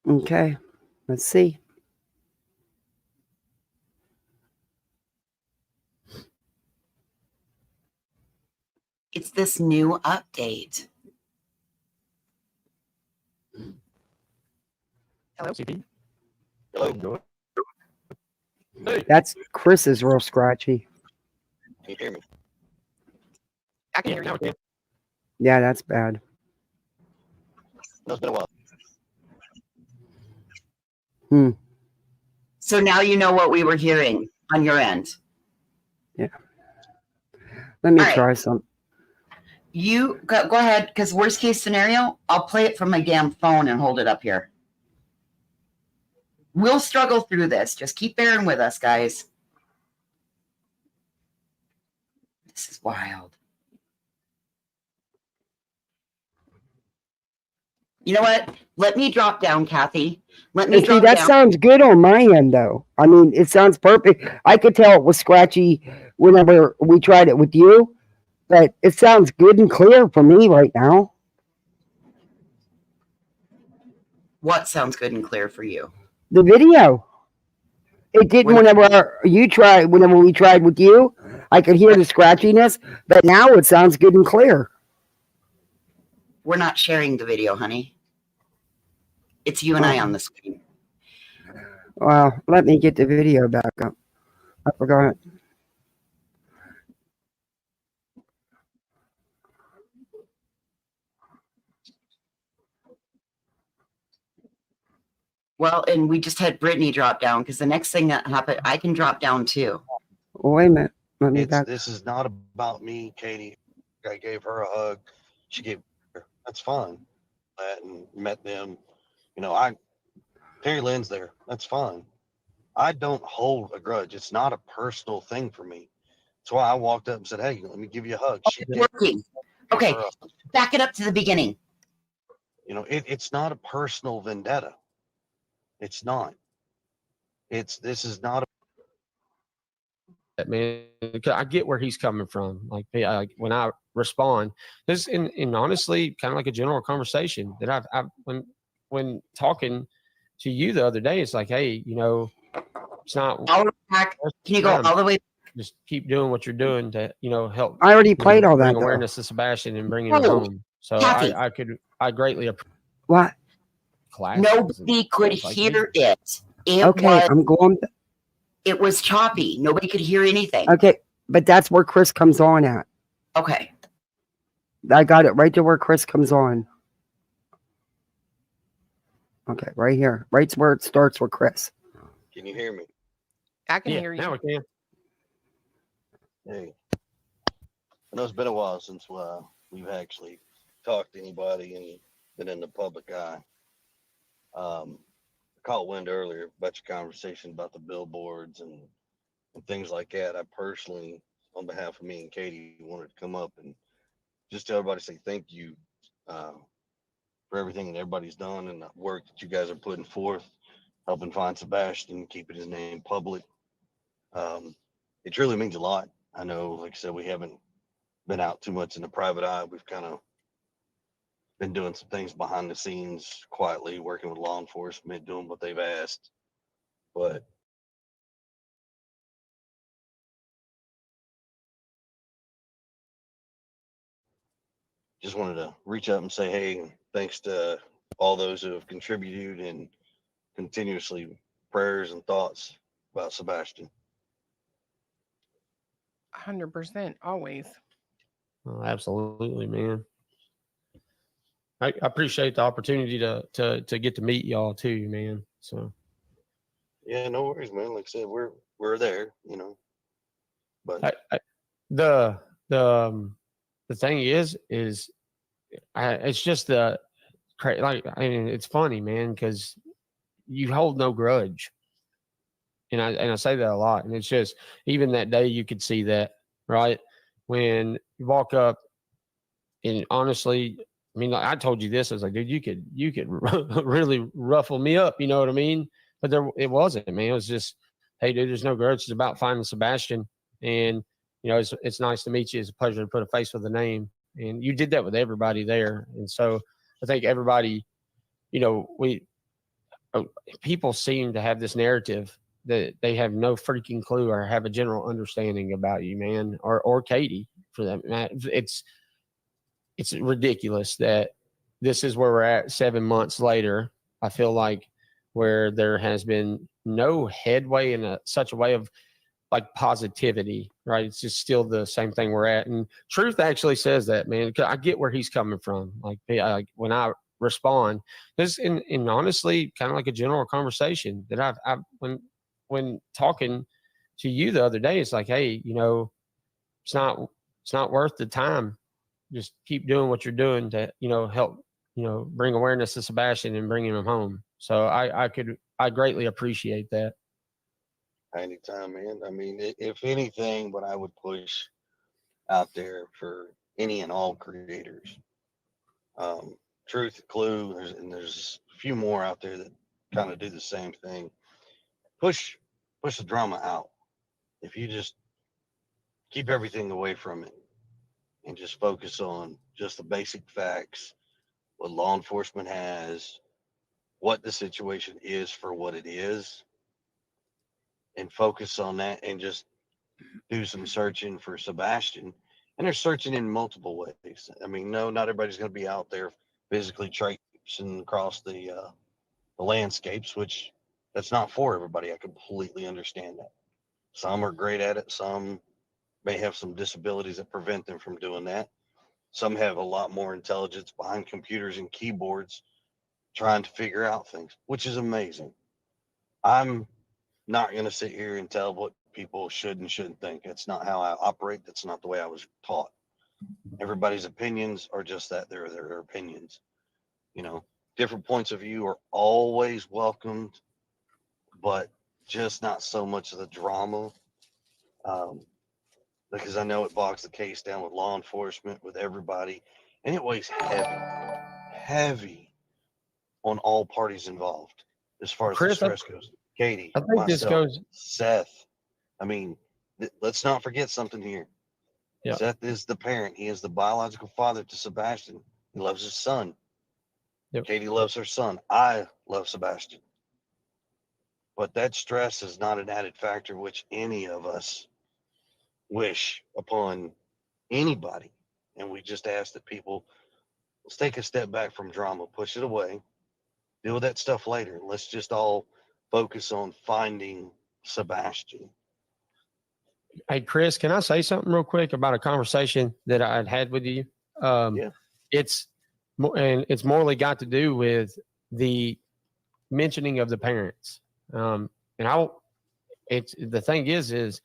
Okay, let's see. It's this new update. Hello, CP. Hello. Hey, That's Chris's real scratchy. Can you hear me? I can hear you now. Okay. Yeah, that's bad. No, it's been a while. So now you know what we were hearing on your end. Let me All right. try some. You go ahead, because worst case scenario, I'll play it from my damn phone and hold it up here. We'll struggle through this. Just keep bearing with us, guys. This is wild. You know what? Let me drop down, Kathy. Let me And see, drop that down. sounds good on my end, though. I mean, it sounds perfect. I could tell it was scratchy whenever we tried it with you, but it sounds good and clear for me right now. What sounds good and clear for you? The video. It didn't whenever we tried with you. I could hear the scratchiness, but now it sounds good and clear. We're not sharing the video, honey. It's you and I on the screen. Well, let me get the video back up. I forgot. Well, and we just had Brittany drop down because the next thing that happened, I can drop down too. Wait a minute. Let me back. This is not about me, Katie. I gave her a hug. She gave her. That's fine. And met them. You know, Terry Lynn's there. That's fine. I don't hold a grudge. It's not a personal thing for me. That's why I walked up and said, "Hey, let me give you a hug." She did. Working. Okay, back it up to the beginning. You know, it's not a personal vendetta. It's not. This is not That man, 'cause I get where he's coming from. Like, when I respond, this in honestly kind of like a general conversation that I've when talking to you the other day, it's like, hey, it's not All the way back. worth Can you the go time. all the way? Just keep doing what you're doing to help I already played all bring that though. awareness to Sebastian and bringing him No, home. So Kathy. I greatly appreciate What? classes. Nobody could stuff like hear these. it. Okay, I'm going. It was choppy. Nobody could hear anything. Okay, but that's where Chris comes on at. Okay. I got it right to where Chris comes on. Okay, right here. Right where it starts with Chris. Can you hear me? I can Yeah, hear you. now we can. Hey, I know it's been a while since we've actually talked to anybody and been in the public eye. I caught wind earlier about your conversation about the billboards and things like that. I personally, on behalf of me and Katie, wanted to come up and just tell everybody, say thank you for everything that everybody's done and the work that you guys are putting forth, helping find Sebastian, keeping his name public. It truly means a lot. I know, like I said, we haven't been out too much in the private eye. We've kind of been doing some things behind the scenes, quietly working with law enforcement, doing what they've asked. But just wanted to reach out and say, hey, thanks to all those who have contributed and continuously prayers and thoughts about Sebastian. 100%, always. Oh, absolutely, man. I appreciate the opportunity to get to meet y'all too, man. So Yeah, no worries, man. Like I said, we're there, But the thing is it's just like, I mean, it's funny, man, because you hold no grudge, and I say that a lot, and it's just even that day you could see that, right, when you walk up, and honestly, I mean, like I told you this, I was like, dude, you could really ruffle me up, you know what I mean? But it wasn't, man. It was just, hey, dude, there's no grudge. It's about finding Sebastian, and it's nice to meet you. It's a pleasure to put a face with a name, and you did that with everybody there, and so I think everybody, people seem to have this narrative that they have no freaking clue or have a general understanding about you, man, or Katie for that matter. It's ridiculous that this is where we're at 7 months later. I feel like where there has been no headway in such a way of like positivity, right? It's just still the same thing we're at. And Truth actually says that, man. I get where he's coming from. Like when I respond, this in honestly kind of like a general conversation that I've when talking to you the other day, it's like, hey, it's not worth the time. Just keep doing what you're doing to help bring awareness to Sebastian and bringing him home. So I greatly appreciate that. anytime, man. I mean, if anything, what I would push out there for any and all creators, Truth, Clue, there's a few more out there that kind of do the same thing. Push the drama out. If you just keep everything away from it and just focus on just the basic facts, what law enforcement has, what the situation is for what it is, and focus on that and just do some searching for Sebastian. And they're searching in multiple ways. I mean, no, not everybody's going to be out there physically traipsing across the landscapes, which that's not for everybody. I completely understand that. Some are great at it. Some may have some disabilities that prevent them from doing that. Some have a lot more intelligence behind computers and keyboards trying to figure out things, which is amazing. I'm not going to sit here and tell what people should and shouldn't think. That's not how I operate. That's not the way I was taught. Everybody's opinions are just that. They're their opinions. Different points of view are always welcomed, but just not so much of the drama. Because I know it bogs the case down with law enforcement, with everybody, and it weighs heavy, heavy on all parties involved as far as the Chris, stress goes. Katie, I think this myself, goes. Seth. I mean, let's not forget something here. Yeah. Seth is the parent. He is the biological father to Sebastian. He loves his son. Yep. Katie loves her son. I love Sebastian. But that stress is not an added factor which any of us wish upon anybody. And we just ask that people, let's take a step back from drama, push it away, deal with that stuff later. Let's just all focus on finding Sebastian. Hey, Chris, can I say something real quick about a conversation that I had with you? Yeah. It's morally got to do with the mentioning of the parents. It's the thing is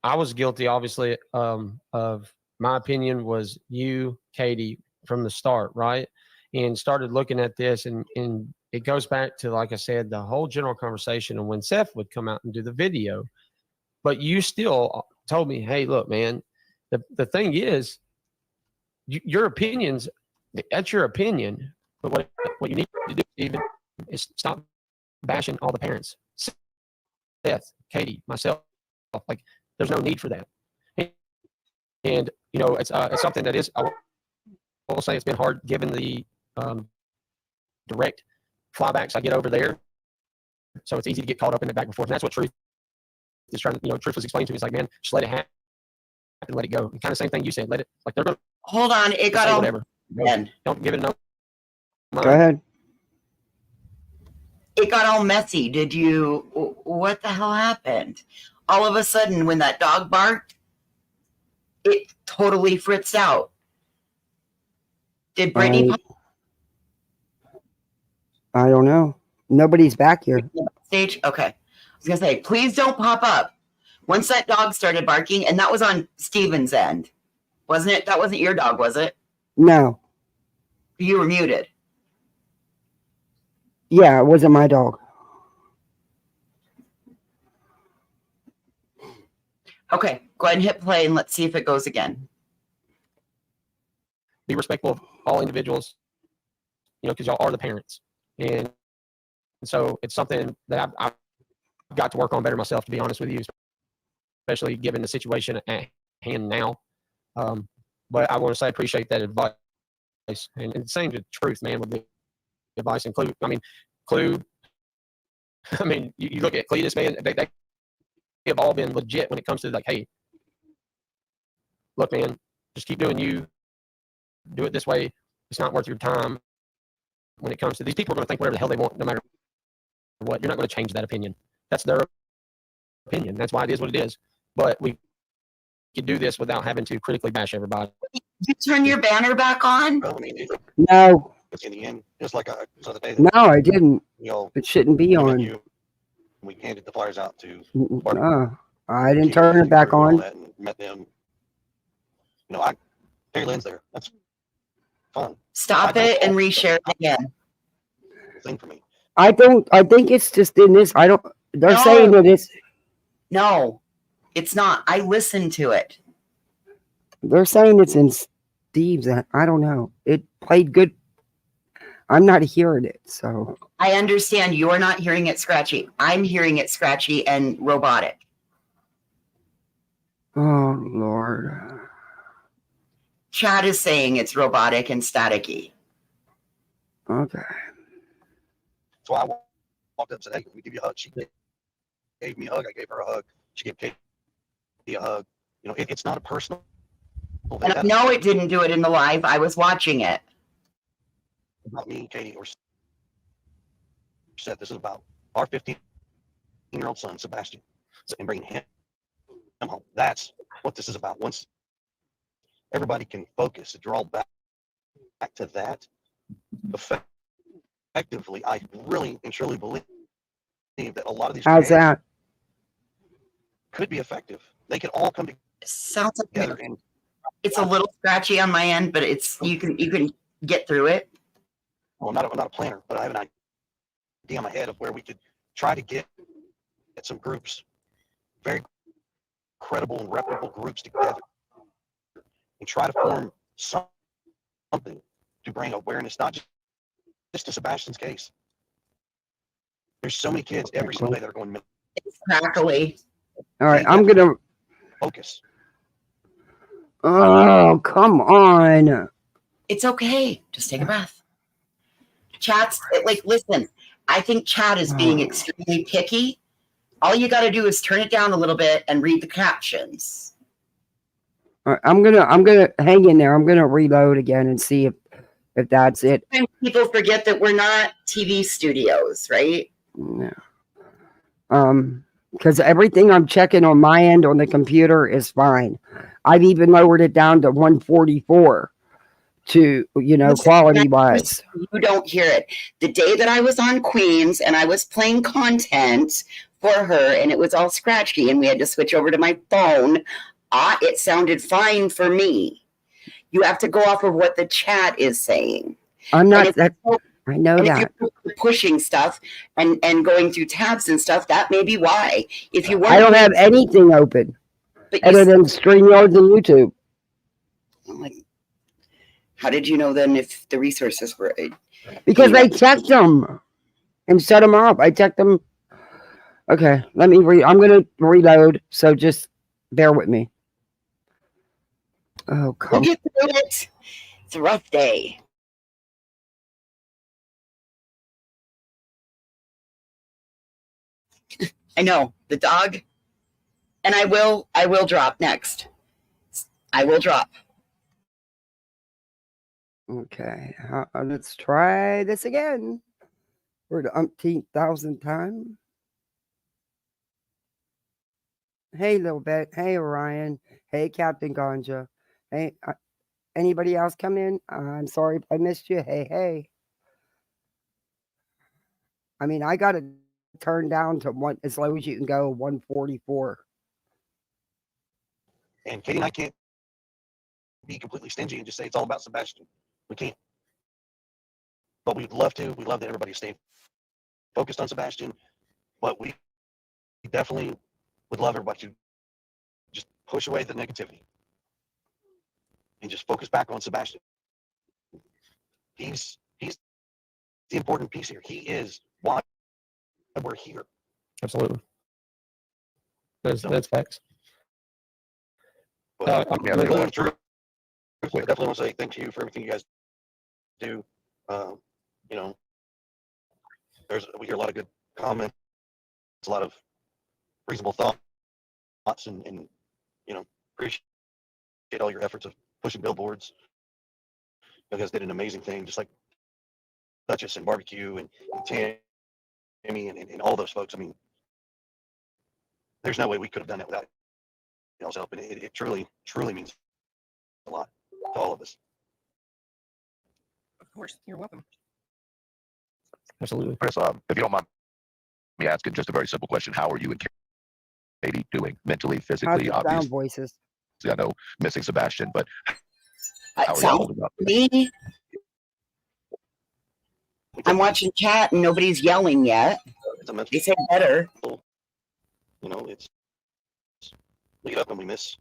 I was guilty, obviously, of my opinion was you, Katie, from the start, right? And started looking at this, and it goes back to, like I said, the whole general conversation, and when Seth would come out and do the video. But you still told me, hey, look, man, the thing is, your opinions, that's your opinion. But what you need to do even is stop bashing all the parents. Seth, Katie, myself, like, there's no need for that. And you know, it's something that is, I will say, it's been hard given the direct flybacks I get over there. So it's easy to get caught up in the back and forth. And that's what Truth is trying to, Truth was explaining to me. It's like, man, just let it happen and let it go. And kind of same thing you said. Let it, like, they're going to Hold on, it got say all whatever. Don't give it no mind. Go ahead. it got all messy. Did you? What the hell happened? All of a sudden, when that dog barked, it totally fritzed out. Did Brittany pop I don't know. Nobody's back here. on stage? Okay. I was gonna say, please don't pop up. Once that dog started barking, and that was on Steven's end, wasn't it? That wasn't your dog, was it? No. You were muted. Yeah, it wasn't my dog. Okay, go ahead and hit play, and let's see if it goes again. Be respectful of all individuals, because y'all are the parents. And so it's something that I've got to work on better myself, to be honest with you, especially given the situation at hand now. But I want to say I appreciate that advice. And same to Truth, man, with the advice and Clue. You look at Cletus, man, they have all been legit when it comes to, like, hey, look, man, just keep doing you. Do it this way. It's not worth your time. When it comes to these people, are going to think whatever the hell they want, no matter what. You're not going to change that opinion. That's their opinion. That's why it is what it is. But we can do this without having to critically bash everybody. You turn your banner back on? Well, I mean, No. in the end, just like I saw the day that No, I didn't. it It shouldn't be on. we handed the flyers out to I didn't turn it back on. And met them. Harry Lynn's there. That's fun. Stop it and reshare it again. Thing for me. I think it's just in this. They're No. saying that it's. No, it's not. I listened to it. They're saying it's in Steve's. I don't know. It played good. I'm not hearing it, so. I understand you're not hearing it scratchy. I'm hearing it scratchy and robotic. Oh, Lord. Chad is saying it's robotic and staticky. Okay. So I walked up and said, hey, we give you a hug. She gave me a hug. I gave her a hug. She gave Katie a hug. It's not a personal thing. And no, it didn't do it in the live. I was watching it. About me, Katie, or Seth. This is about our 15-year-old son, Sebastian, and bringing him home. That's what this is about. Once everybody can focus and draw back to that effectively, I really and truly believe that a lot of these How's that? could be effective. They can all come Sounds together. like And it's a little scratchy on my end, but you can get through it. well, I'm not a planner, but I have an idea in my head of where we could try to get some groups, very credible and reputable groups together, and try to form something to bring awareness, not just to Sebastian's case. There's so many kids every single day that are going missing. It's crackly. All right, I'm gonna. Focus. Oh, come on. It's okay. Just take a breath. Listen, I think chat is being extremely picky. All you got to do is turn it down a little bit and read the captions. All right, I'm gonna hang in there. I'm gonna reload again and see if that's it. People forget that we're not TV studios, right? No. Because everything I'm checking on my end on the computer is fine. I've even lowered it down to 144 to, quality wise. You don't hear it. The day that I was on Queens and I was playing content for her and it was all scratchy and we had to switch over to my phone, it sounded fine for me. You have to go off of what the chat is saying. I'm not that. I know and that. If you're pushing stuff and going through tabs and stuff, that may be why. If you weren't, I don't have anything open other than StreamYards and YouTube. Like, how did you know then if the resources were? Because I checked them and set them up. I checked them. Okay, let me I'm going to reload. So just bear with me. Oh, come on. We'll get through it. It's a rough day. I know the dog, and I will drop next. I will drop. Okay, let's try this again for the umpteenth thousandth time. Hey, Little Bit. Hey, Orion. Hey, Captain Ganja. Hey, anybody else come in? I'm sorry if I missed you. Hey. I mean, I got to turn down to one as low as you can go, 144. And Katie and I can't be completely stingy and just say it's all about Sebastian. We can't. But we'd love to. We'd love that everybody stay focused on Sebastian. But we definitely would love everybody to just push away the negativity and just focus back on Sebastian. He's the important piece here. He is why we're here. Absolutely. That's facts. But I definitely want to say thank you for everything you guys do. We hear a lot of good comments, a lot of reasonable thoughts, and appreciate all your efforts of pushing billboards. You guys did an amazing thing, just like Duchess and Barbecue and Tammy and all those folks. I mean, there's no way we could have done that without y'all's help, and it truly means a lot to all of us. Of course, you're welcome. Absolutely. Chris, if you don't mind me asking just a very simple question, how are you and Katie doing mentally, How's physically? the Obviously, sound voices? I know missing Sebastian, but how are you Sounds holding up? me. I'm watching chat and nobody's yelling yet. They said better. It's we get up and we miss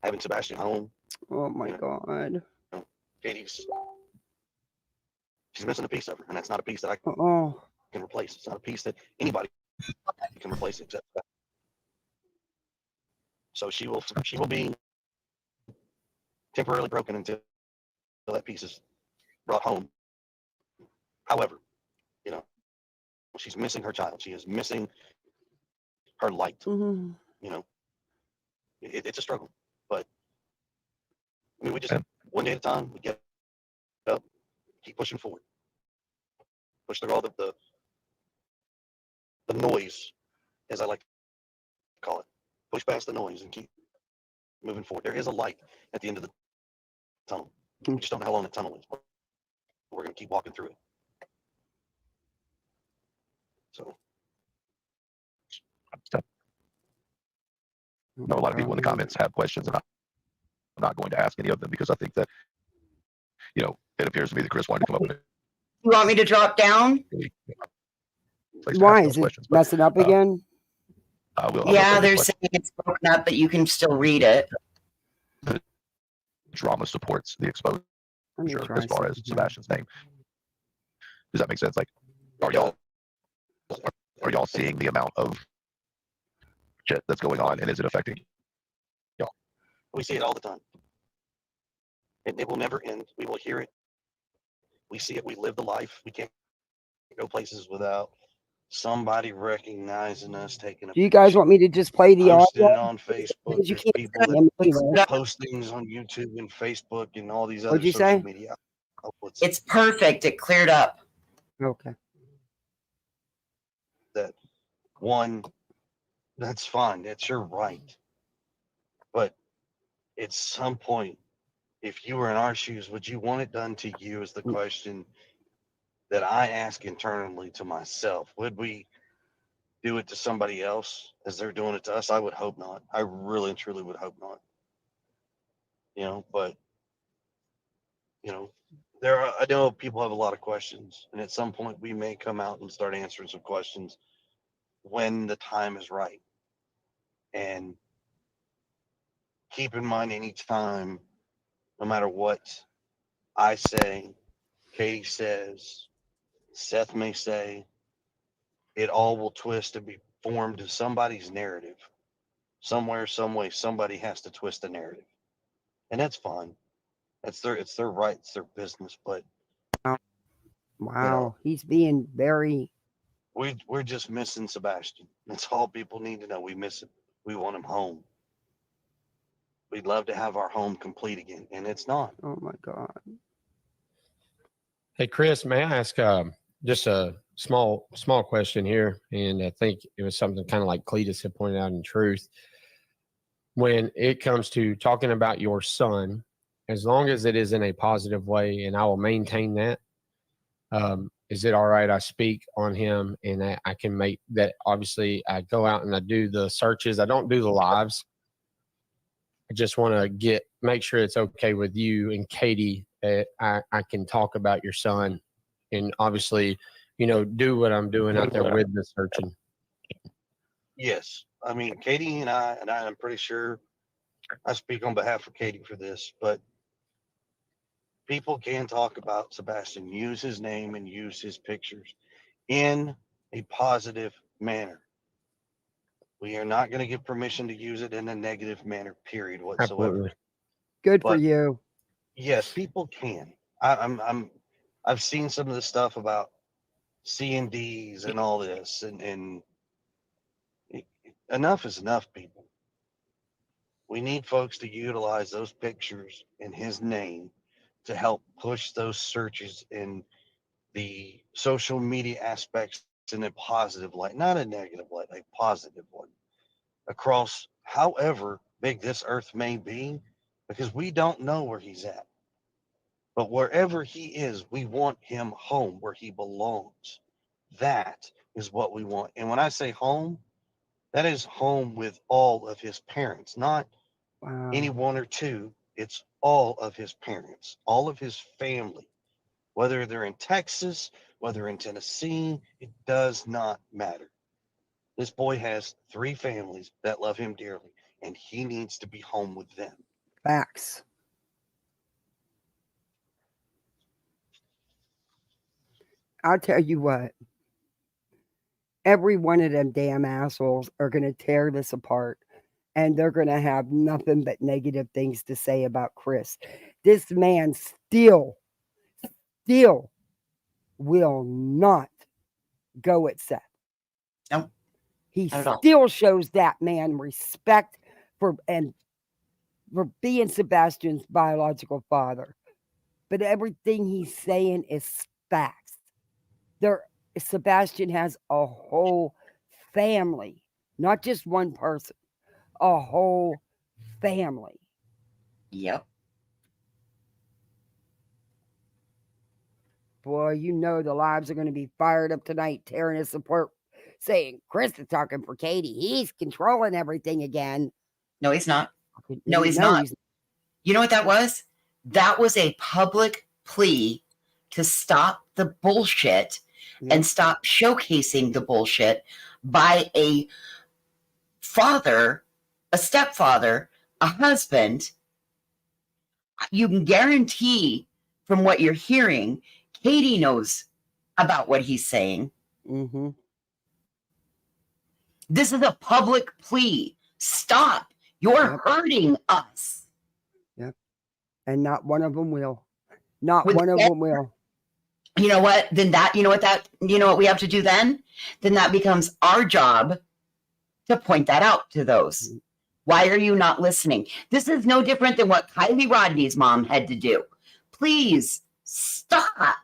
having Sebastian home. Oh my God. Katie's she's missing a piece of her, and that's not a piece that I can replace. It's not a piece that anybody can replace except that. So she will be temporarily broken until that piece is brought home. However, she's missing her child. She is missing her light. Mm-hmm. It's a struggle, but I mean, we just one day at a time. We get up, keep pushing forward, push through all the noise, as I like to call it. Push past the noise and keep moving forward. There is a light at the end of the tunnel. We just don't know how long the tunnel is. But we're going to keep walking through it. So. I know a lot of people in the comments have questions, and I'm not going to ask any of them because I think that, it appears to me that Chris wanted to come up with it. You want me to drop down? Why is it messing up again? Yeah, they're saying it's broken up, but you can still read it. Drama supports the exposure as far as Sebastian's name. Does that make sense? Like, are y'all seeing the amount of shit that's going on, and is it affecting y'all? We see it all the time. It will never end. We will hear it. We see it. We live the life. We can't go places without somebody recognizing us, taking a Do you guys picture, want me to just play the posting it audio? on Facebook. Because you There's can't people see him that anyway. post things on YouTube and Facebook and all these other What'd you social say? media outlets It's perfect. It cleared up. Okay. that one, that's fine. That's your right. But at some point, if you were in our shoes, would you want it done to you is the question that I ask internally to myself. Would we do it to somebody else as they're doing it to us? I would hope not. I really and truly would hope not. But I know people have a lot of questions, and at some point we may come out and start answering some questions when the time is right. And keep in mind, anytime, no matter what I say, Katie says, Seth may say, it all will twist and be formed to somebody's narrative. Somewhere, some way, somebody has to twist the narrative, and that's fine. It's their right, it's their business. But Wow. He's being very. we're just missing Sebastian. That's all people need to know. We miss him. We want him home. We'd love to have our home complete again, and it's not. Oh my God. Hey, Chris, may I ask just a small question here? And I think it was something kind of like Cletus had pointed out in truth. When it comes to talking about your son, as long as it is in a positive way, and I will maintain that, is it all right I speak on him and I can make that? Obviously, I go out and I do the searches. I don't do the lives. I just want to make sure it's okay with you and Katie that I can talk about your son and obviously, do what I'm doing out there with the searching. Yes. I mean, Katie and I'm pretty sure I speak on behalf of Katie for this, but people can talk about Sebastian, use his name and use his pictures in a positive manner. We are not going to give permission to use it in a negative manner, period, whatsoever. Absolutely. Good for But you. yes, people can. I've seen some of the stuff about C&Ds and all this, and enough is enough, people. We need folks to utilize those pictures in his name to help push those searches in the social media aspects in a positive light, not a negative light, a positive one, across however big this earth may be, because we don't know where he's at. But wherever he is, we want him home where he belongs. That is what we want. And when I say home, that is home with all of his parents, not any Wow. one or two. It's all of his parents, all of his family, whether they're in Texas, whether in Tennessee, it does not matter. This boy has 3 families that love him dearly, and he needs to be home with them. Facts. I'll tell you what. Every one of them damn assholes are going to tear this apart. And they're going to have nothing but negative things to say about Chris. This man still will not go at Seth. Nope. He Not at all. still shows that man respect for being Sebastian's biological father. But everything he's saying is facts. Sebastian has a whole family, not just one person, a whole family. Yep. Boy, the lives are going to be fired up tonight, tearing his support, saying Chris is talking for Katie. He's controlling everything again. No, he's not. No, he's not. You know what that was? That was a public plea to stop the bullshit and stop showcasing the bullshit by a father, a stepfather, a husband. You can guarantee from what you're hearing, Katie knows about what he's saying. Mm-hmm. This is a public plea. Stop. You're Yep. hurting us. Yep. And not one of them will. Not With one of that- them will. You know what? Then you know what we have to do then? Then that becomes our job to point that out to those. Why are you not listening? This is no different than what Kylie Rodney's mom had to do. Please stop.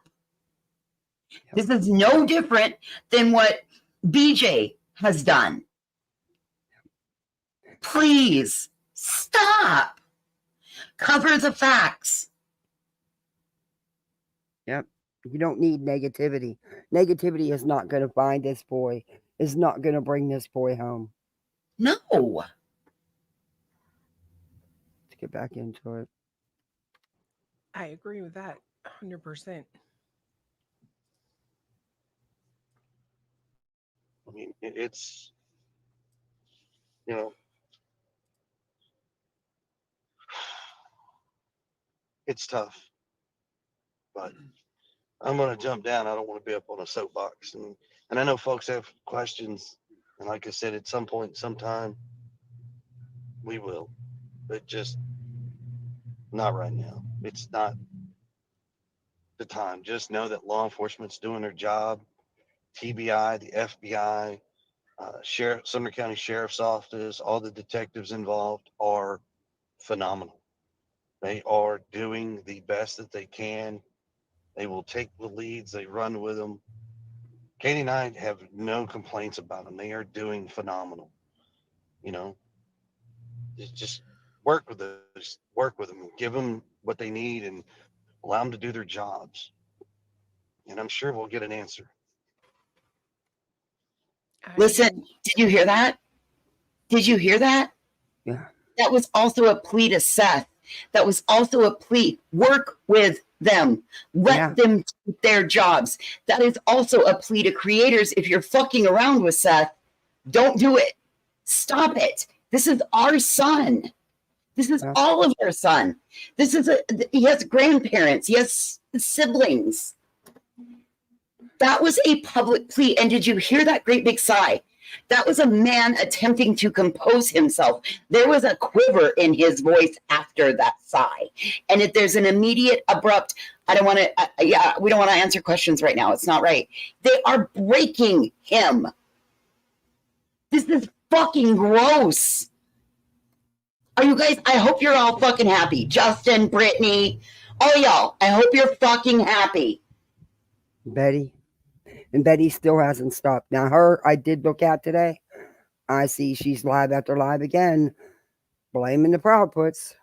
This is no different than what BJ has done. Please stop. Cover the facts. Yep. You don't need negativity. Negativity is not going to find this boy. Is not going to bring this boy home. No. Let's get back into it. I agree with that 100%. I mean, it's, you know, it's tough, but I'm going to jump down. I don't want to be up on a soapbox. And I know folks have questions. And like I said, at some point, sometime, we will. But just not right now. It's not the time. Just know that law enforcement's doing their job. TBI, the FBI, Sheriff, Sumner County Sheriff's Office, all the detectives involved are phenomenal. They are doing the best that they can. They will take the leads, they run with them. Katie and I have no complaints about them. They are doing phenomenal. You know, just work with us, work with them, give them what they need, and allow them to do their jobs. And I'm sure we'll get an answer. I Listen, agree. did you hear that? Did you hear that? Yeah. That was also a plea to Seth. That was also a plea. Work with them. Let them do their jobs. That is also a plea to creators. If you're fucking around with Seth, don't do it. Stop it. This is our son. This is all of our son. He has grandparents. He has siblings. That was a public plea. And did you hear that great big sigh? That was a man attempting to compose himself. There was a quiver in his voice after that sigh. And if there's an immediate, abrupt, we don't want to answer questions right now. It's not right. They are breaking him. This is fucking gross. Are you guys, I hope you're all fucking happy. Justin, Brittany, all y'all, I hope you're fucking happy. Betty. And Betty still hasn't stopped. Now, her, I did look at today. I see she's live after live again, blaming the Proudputs.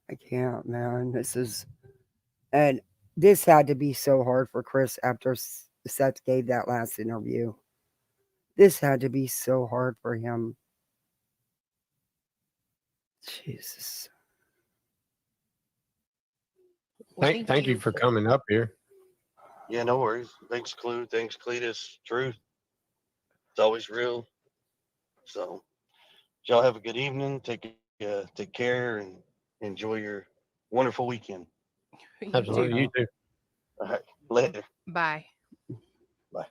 I can't, man. And this had to be so hard for Chris after Seth gave that last interview. This had to be so hard for him. Jesus. Well, Thank you for coming up here. Yeah, no worries. Thanks, Clue. Thanks, Cletus. Truth. It's always real. So, y'all have a good evening. Take care and enjoy your wonderful weekend. You Absolutely, too. you too. All right, later. Bye. Bye.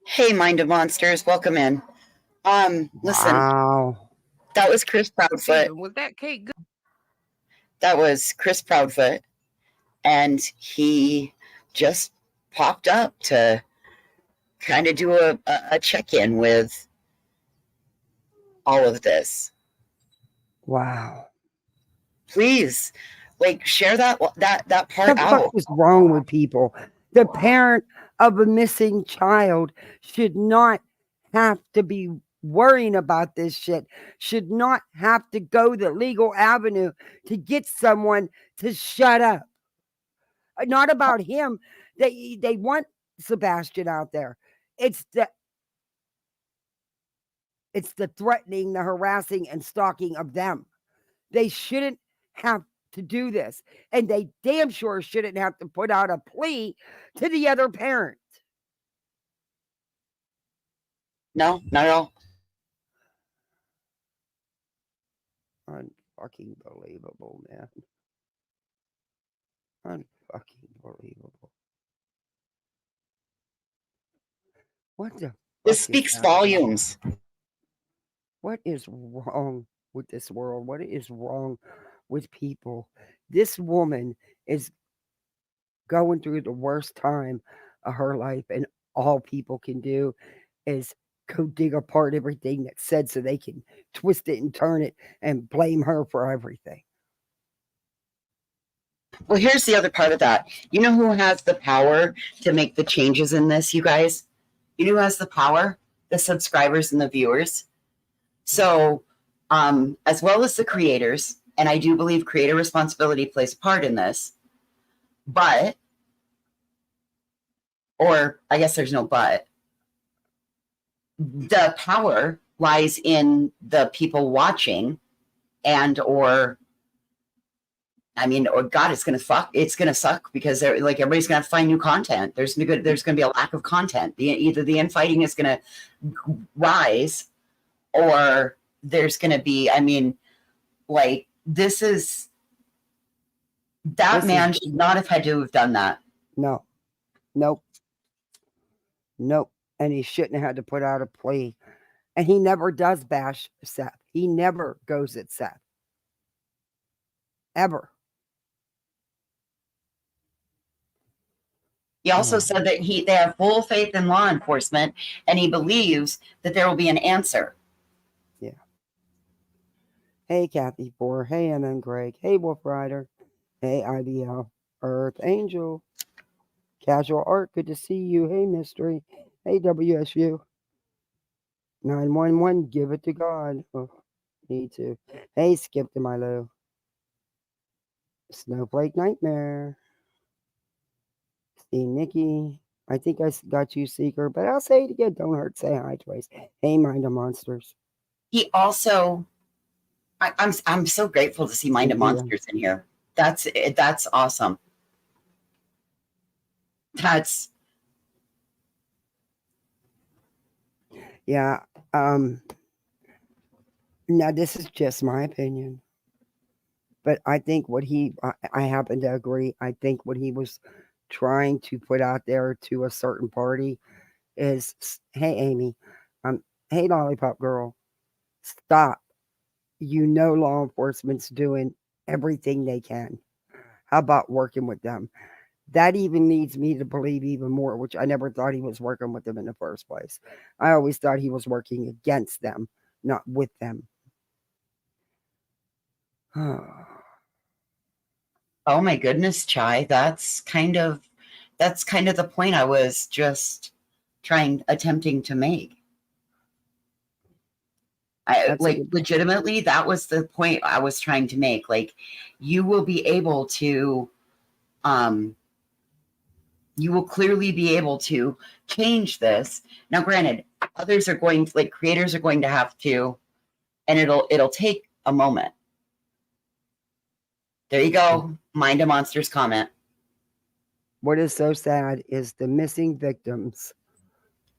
Hey, Mind of Monsters, welcome in. Listen, Wow. that was Chris Proudfoot. Steven, was that cake good? That was Chris Proudfoot. And he just popped up to kind of do a check-in with all of this. Wow. Please, share that part What the out. fuck is wrong with people? The parent of a missing child should not have to be worrying about this shit, should not have to go the legal avenue to get someone to shut up. Not about him. They want Sebastian out there. It's the threatening, the harassing, and stalking of them. They shouldn't have to do this. And they damn sure shouldn't have to put out a plea to the other parent. No, not at all. Unfucking believable, man. Unfucking believable. What the This fuck is speaks happening? volumes. What is wrong with this world? What is wrong with people? This woman is going through the worst time of her life, and all people can do is go dig apart everything that's said so they can twist it and turn it and blame her for everything. Well, here's the other part of that. You know who has the power to make the changes in this, you guys? You know who has the power? The subscribers and the viewers. So, as well as the creators, and I do believe creator responsibility plays a part in this, but, or I guess there's no but, the power lies in the people watching and or God, it's gonna suck because they're like everybody's gonna have to find new content. There's gonna be a lack of content. Either the infighting is gonna rise, or there's gonna be. Like this is that This man is should not have had to have done that. no, nope, nope. And he shouldn't have had to put out a plea. And he never does bash Seth. He never goes at Seth. Ever. He also Oh. said that they have full faith in law enforcement, and he believes that there will be an answer. Yeah. Hey, Kathy Four. Hey, and Greg. Hey, Wolf Rider. Hey, IBL. Earth Angel. Casual Art. Good to see you. Hey, Mystery. Hey, WSU. 911. Give it to God. Oh, need to. Hey, Skip to Milo. Snowflake Nightmare. Steve Nikki. I think I got you, Seeker, but I'll say it again. Don't hurt. Say hi twice. Hey, Mind of Monsters. He also, I'm so grateful to see Mind of Yeah. Monsters in here. That's awesome. That's Yeah. Now this is just my opinion, but I think I happen to agree. I think what he was trying to put out there to a certain party is, hey, Amy, hey, Lollipop Girl, stop. You know, law enforcement's doing everything they can. How about working with them? That even leads me to believe even more, which I never thought he was working with them in the first place. I always thought he was working against them, not with them. oh my goodness, Chai. That's kind of the point I was just attempting to make. Legitimately, that was the point I was trying to make. Like, you will be able to, you will clearly be able to change this. Now, granted, others are going to, like, creators are going to have to, and it'll take a moment. There you go. Mind a Monster's comment. What is so sad is the missing victims'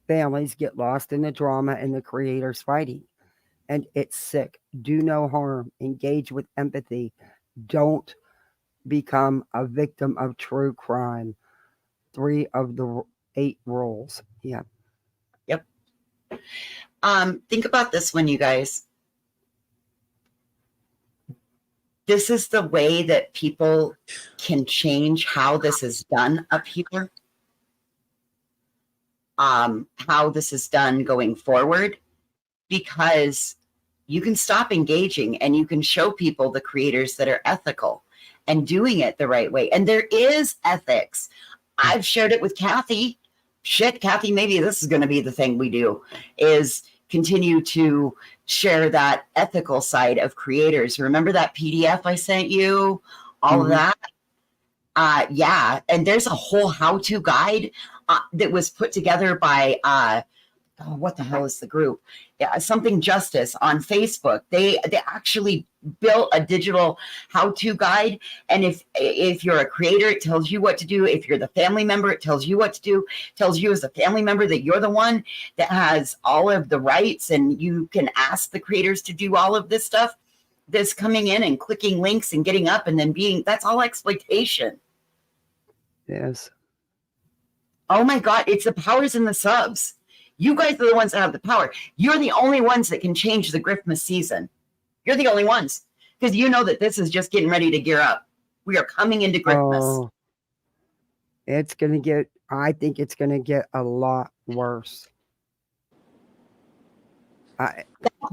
families get lost in the drama and the creators fighting. And it's sick. Do no harm. Engage with empathy. Don't become a victim of true crime. 3 of the 8 rules. Yeah. Yep. Think about this one, you guys. This is the way that people can change how this is done up here. How this is done going forward, because you can stop engaging and you can show people the creators that are ethical and doing it the right way. And there is ethics. I've shared it with Kathy. Shit, Kathy, maybe this is going to be the thing we do, is continue to share that ethical side of creators. Remember that PDF I sent you? All of that? Yeah. And there's a whole how-to guide that was put together by what the hell is the group? Yeah, Something Justice on Facebook. They actually built a digital how-to guide, and if you're a creator, it tells you what to do. If you're the family member, it tells you what to do. It tells you as a family member that you're the one that has all of the rights, and you can ask the creators to do all of this stuff. This coming in and clicking links and getting up and then that's all exploitation. Yes. Oh my God, it's the powers in the subs. You guys are the ones that have the power. You're the only ones that can change the Griftmas season. You're the only ones because you know that this is just getting ready to gear up. We are coming into Griftmas. Oh, it's gonna get. I think it's gonna get a lot worse.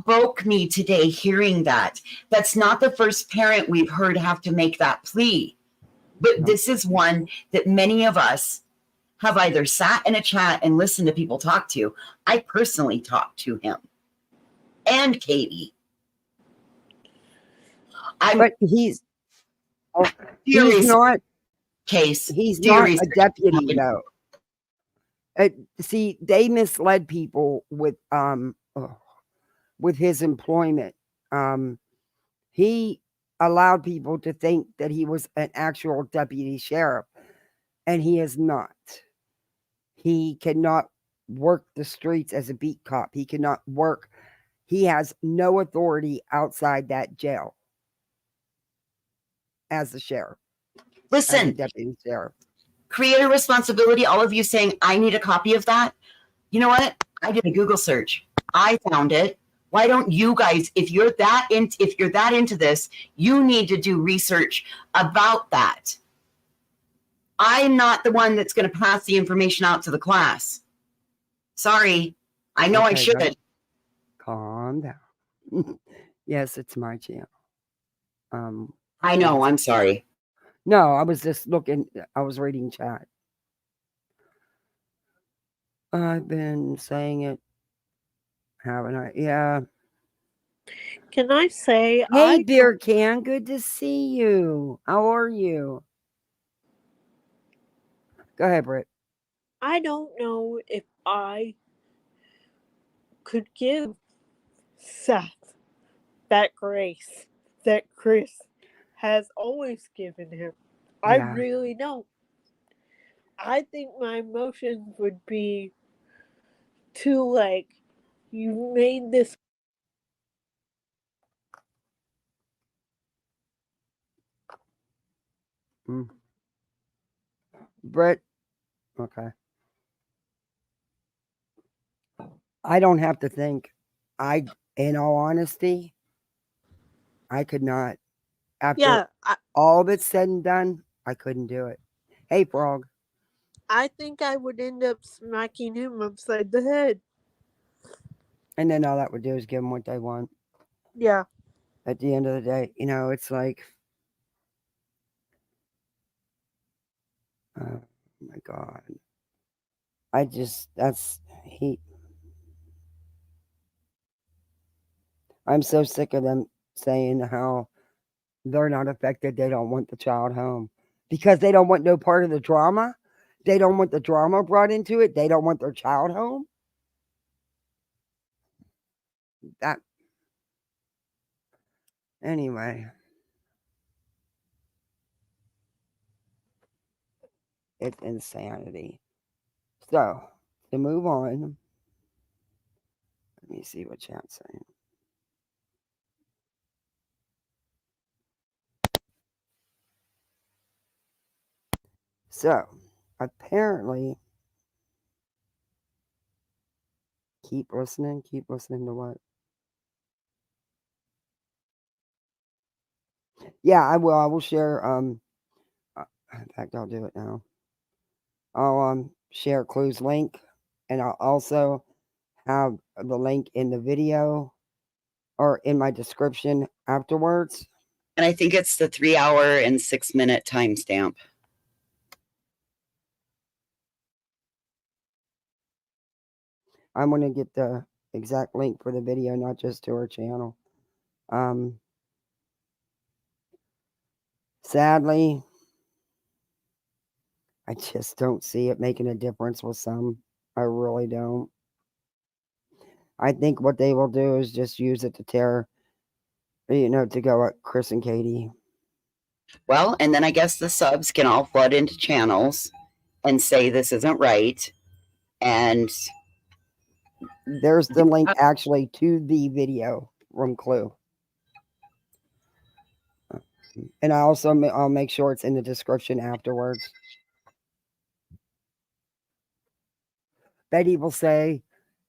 Broke me today hearing that. That's not the first parent we've heard have to make that plea. But No. this is one that many of us have either sat in a chat and listened to people talk to. I personally talked to him and Katie. I'm But he's furious. not. Case. He's not Furious. a deputy though. See, they misled people with his employment. He allowed people to think that he was an actual deputy sheriff, and he is not. He cannot work the streets as a beat cop. He cannot work. He has no authority outside that jail as a sheriff, as a Listen, deputy sheriff. creator responsibility. All of you saying, I need a copy of that. You know what? I did a Google search. I found it. Why don't you guys, if you're that into this, you need to do research about that. I'm not the one that's going to pass the information out to the class. Sorry. I know I Okay, should. guys. Calm down. Yes, it's my channel. I know. I'm sorry. No, I was just looking. I was reading chat. I've been saying it, haven't I? Yeah. Can I say Hey, Beer Can, good to see you. How are you? Go ahead, Britt. I don't know if I could give Seth that grace that Chris has always given him. I Yeah. really don't. I think my emotions would be too like, you made this. Britt. Okay. I don't have to think. In all honesty, I could not. After Yeah, all that's said and done, I couldn't do it. Hey, Frog. I think I would end up smacking him upside the head. And then all that would do is give them what they want. Yeah. At the end of the day, it's like, oh my God. I'm so sick of them saying how they're not affected. They don't want the child home because they don't want no part of the drama. They don't want the drama brought into it. They don't want their child home. Anyway, it's insanity. So, to move on, let me see what chat's saying. So, apparently, keep listening to what? Yeah, I will share, in fact, I'll do it now. I'll share Clue's link, and I'll also have the link in the video or in my description afterwards. And I think it's the 3 hour and 6 minute timestamp. I'm going to get the exact link for the video, not just to our channel. Sadly, I just don't see it making a difference with some. I really don't. I think what they will do is just use it to tear, to go at Chris and Katie. Well, and then I guess the subs can all flood into channels and say this isn't right. And there's the link actually to the video from Clue. And I'll make sure it's in the description afterwards. Betty will say,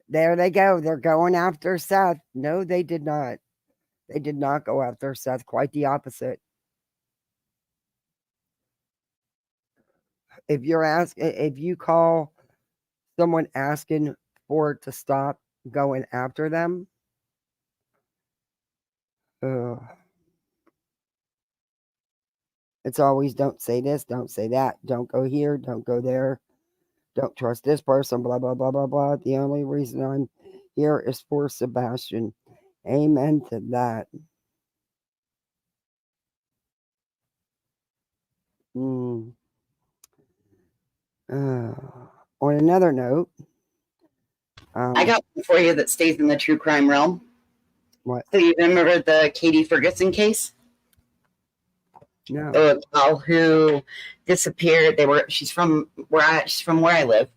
there they go. They're going after Seth. No, they did not. They did not go after Seth. Quite the opposite. If you call someone asking for it to stop going after them, it's always don't say this, don't say that, don't go here, don't go there, don't trust this person, blah, blah, blah, blah, blah. The only reason I'm here is for Sebastian. Amen to that. On another note, I got one for you that stays in the true crime realm. What? So you remember the Katie Ferguson case? No. The gal who disappeared. She's from where I live,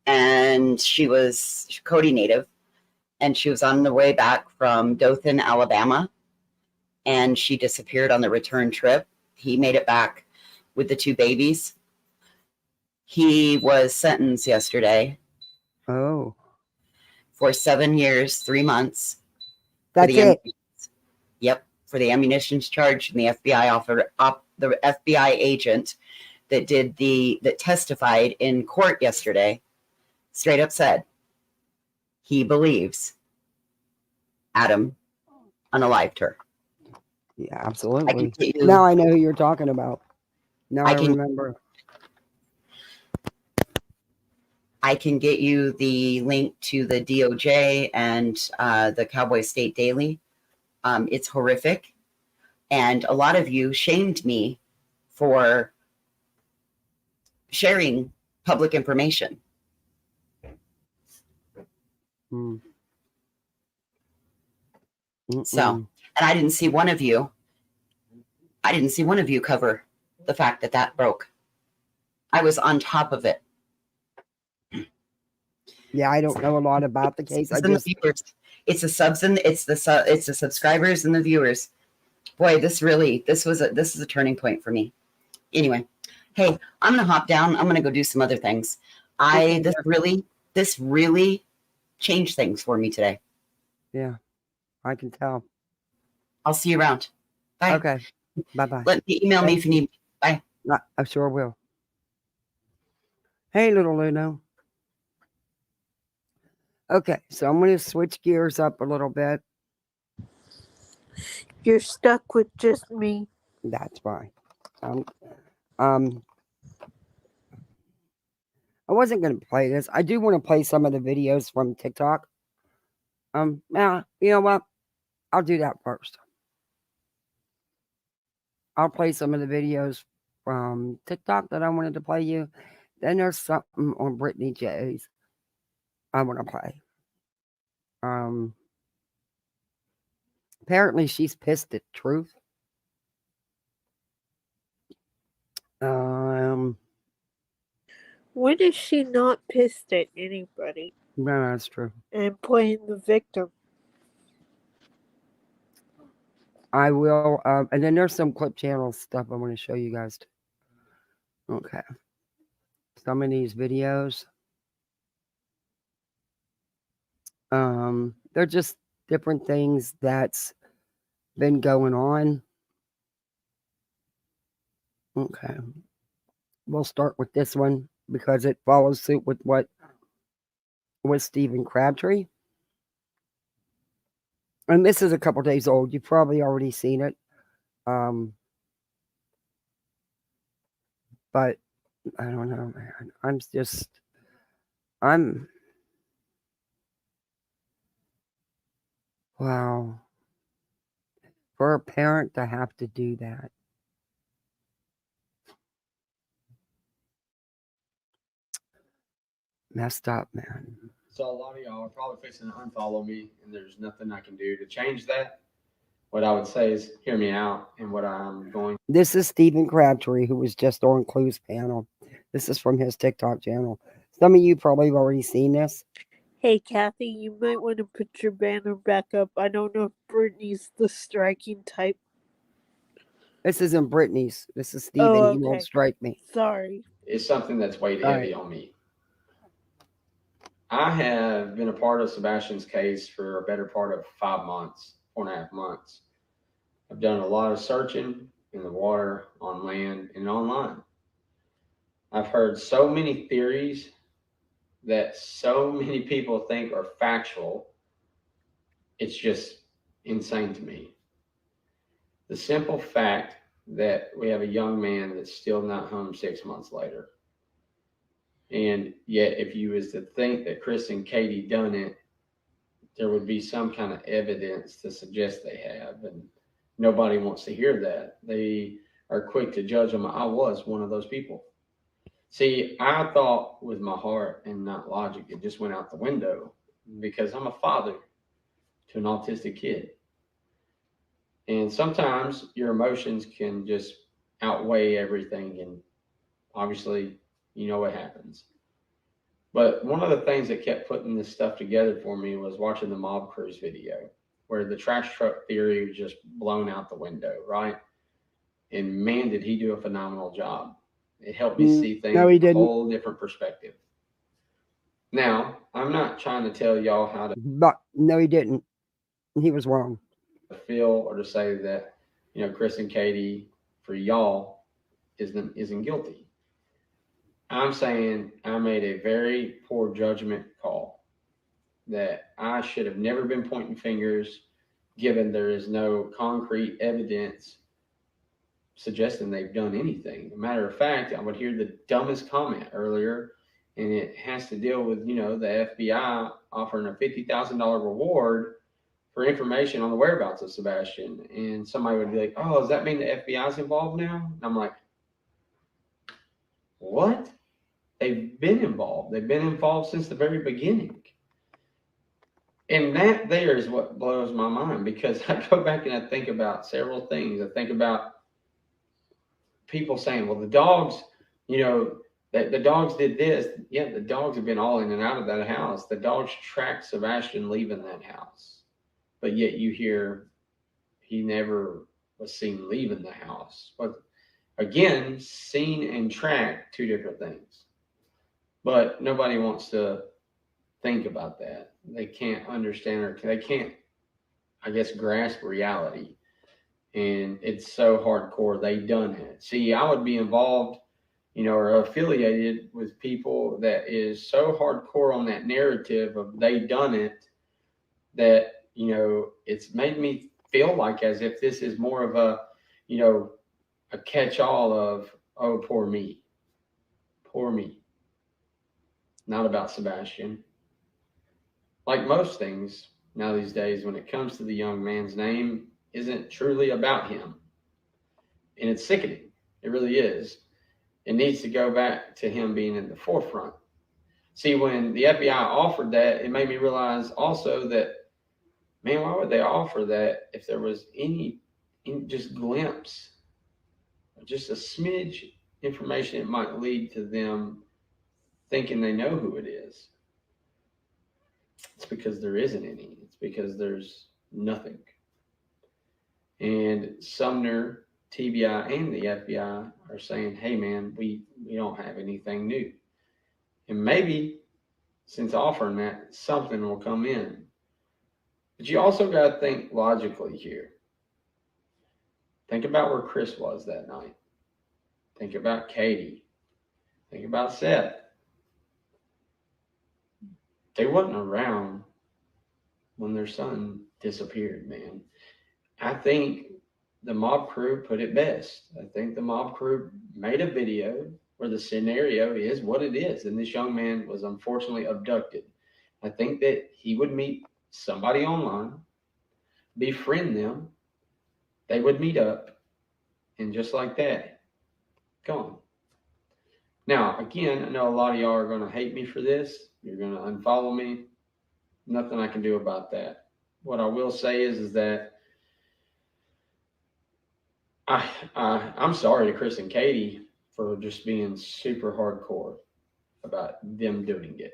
and she was Cody native, and she was on the way back from Dothan, Alabama, and she disappeared on the return trip. He made it back with the 2 babies. He was sentenced yesterday. Oh. For 7 years, 3 months. That's it. Yep, for the ammunitions charge, and the the FBI agent that testified in court yesterday straight up said he believes Adam unalived her. Yeah, absolutely. I now I know who you're talking about. Now I remember. I can get you the link to the DOJ and the Cowboy State Daily. It's horrific. And a lot of you shamed me for sharing public information. So, and I didn't see one of you cover the fact that broke. I was on top of it. Yeah, I don't know a lot about the case. It's the subscribers and the viewers. Boy, this is a turning point for me. Anyway, hey, I'm gonna hop down. I'm gonna go do some other things. This really changed things for me today. Yeah, I can tell. I'll see you around. Bye. Okay. Bye-bye. Email me if you need me. Bye. I sure will. Hey, little Luno. Okay, so I'm going to switch gears up a little bit. You're stuck with just me. That's fine. I wasn't going to play this. I do want to play some of the videos from TikTok. Now, you know what? I'll do that first. I'll play some of the videos from TikTok that I wanted to play you. Then there's something on Brittany J's I want to play. Apparently she's pissed at Truth. When is she not pissed at anybody? No, that's true. And playing the victim. I will, and then there's some clip channel stuff I want to show you guys too. Okay. Some of these videos. They're just different things that's been going on. Okay. We'll start with this one because it follows suit with what was Stephen Crabtree. And this is a couple days old. You've probably already seen it. But I don't know, man. Wow. For a parent to have to do that. Messed up, man. So a lot of y'all are probably fixing to unfollow me, and there's nothing I can do to change that. What I would say is hear me out and what I'm going. This is Stephen Crabtree, who was just on Clue's panel. This is from his TikTok channel. Some of you probably have already seen this. Hey, Kathy, you might want to put your banner back up. I don't know if Brittany's the striking type. This isn't Brittany's. This is Stephen. Oh, He won't strike me. Sorry. It's something that's weighed heavy on me. I have been a part of Sebastian's case for a better part of 5 months, 4.5 months. I've done a lot of searching in the water, on land, and online. I've heard so many theories that so many people think are factual. It's just insane to me. The simple fact that we have a young man that's still not home 6 months later. And yet, if you was to think that Chris and Katie done it, there would be some kind of evidence to suggest they have. And nobody wants to hear that. They are quick to judge them. I was one of those people. See, I thought with my heart and not logic. It just went out the window because I'm a father to an autistic kid. And sometimes your emotions can just outweigh everything. And obviously, you know what happens. But one of the things that kept putting this stuff together for me was watching the Mob Cruise video, where the trash truck theory was just blown out the window, right? And man, did he do a phenomenal job. It helped me see things No, he from a didn't. whole different perspective. Now, I'm not trying to tell y'all how to But no, he didn't. He was wrong. feel or to say that, Chris and Katie, for y'all, isn't guilty. I'm saying I made a very poor judgment call that I should have never been pointing fingers, given there is no concrete evidence suggesting they've done anything. A matter of fact, I would hear the dumbest comment earlier, and it has to deal with, the FBI offering a $50,000 reward for information on the whereabouts of Sebastian. And somebody would be like, oh, does that mean the FBI is involved now? And I'm like, what? They've been involved. They've been involved since the very beginning. And that there is what blows my mind, because I go back and I think about several things. I think about people saying, well, the dogs, that the dogs did this. Yeah, the dogs have been all in and out of that house. The dogs tracked Sebastian leaving that house. But yet you hear he never was seen leaving the house. But again, seen and tracked, two different things. But nobody wants to think about that. They can't understand, or they can't, I guess, grasp reality. And it's so hardcore. They done it. See, I would be involved, or affiliated with people that is so hardcore on that narrative of they done it, that, it's made me feel like as if this is more of a, a catch-all of, oh, poor me. Poor me. Not about Sebastian. Like most things now these days, when it comes to the young man's name, isn't truly about him. And it's sickening. It really is. It needs to go back to him being in the forefront. See, when the FBI offered that, it made me realize also that, man, why would they offer that if there was any just glimpse, just a smidge information it might lead to them thinking they know who it is? It's because there isn't any. It's because there's nothing. And Sumner, TBI, and the FBI are saying, hey, man, we don't have anything new. And maybe since offering that, something will come in. But you also got to think logically here. Think about where Chris was that night. Think about Katie. Think about Seth. They wasn't around when their son disappeared, man. I think the mob crew put it best. I think the mob crew made a video where the scenario is what it is. And this young man was unfortunately abducted. I think that he would meet somebody online, befriend them, they would meet up, and just like that, gone. Now, again, I know a lot of y'all are going to hate me for this. You're going to unfollow me. Nothing I can do about that. What I will say is that I'm sorry to Chris and Katie for just being super hardcore about them doing it.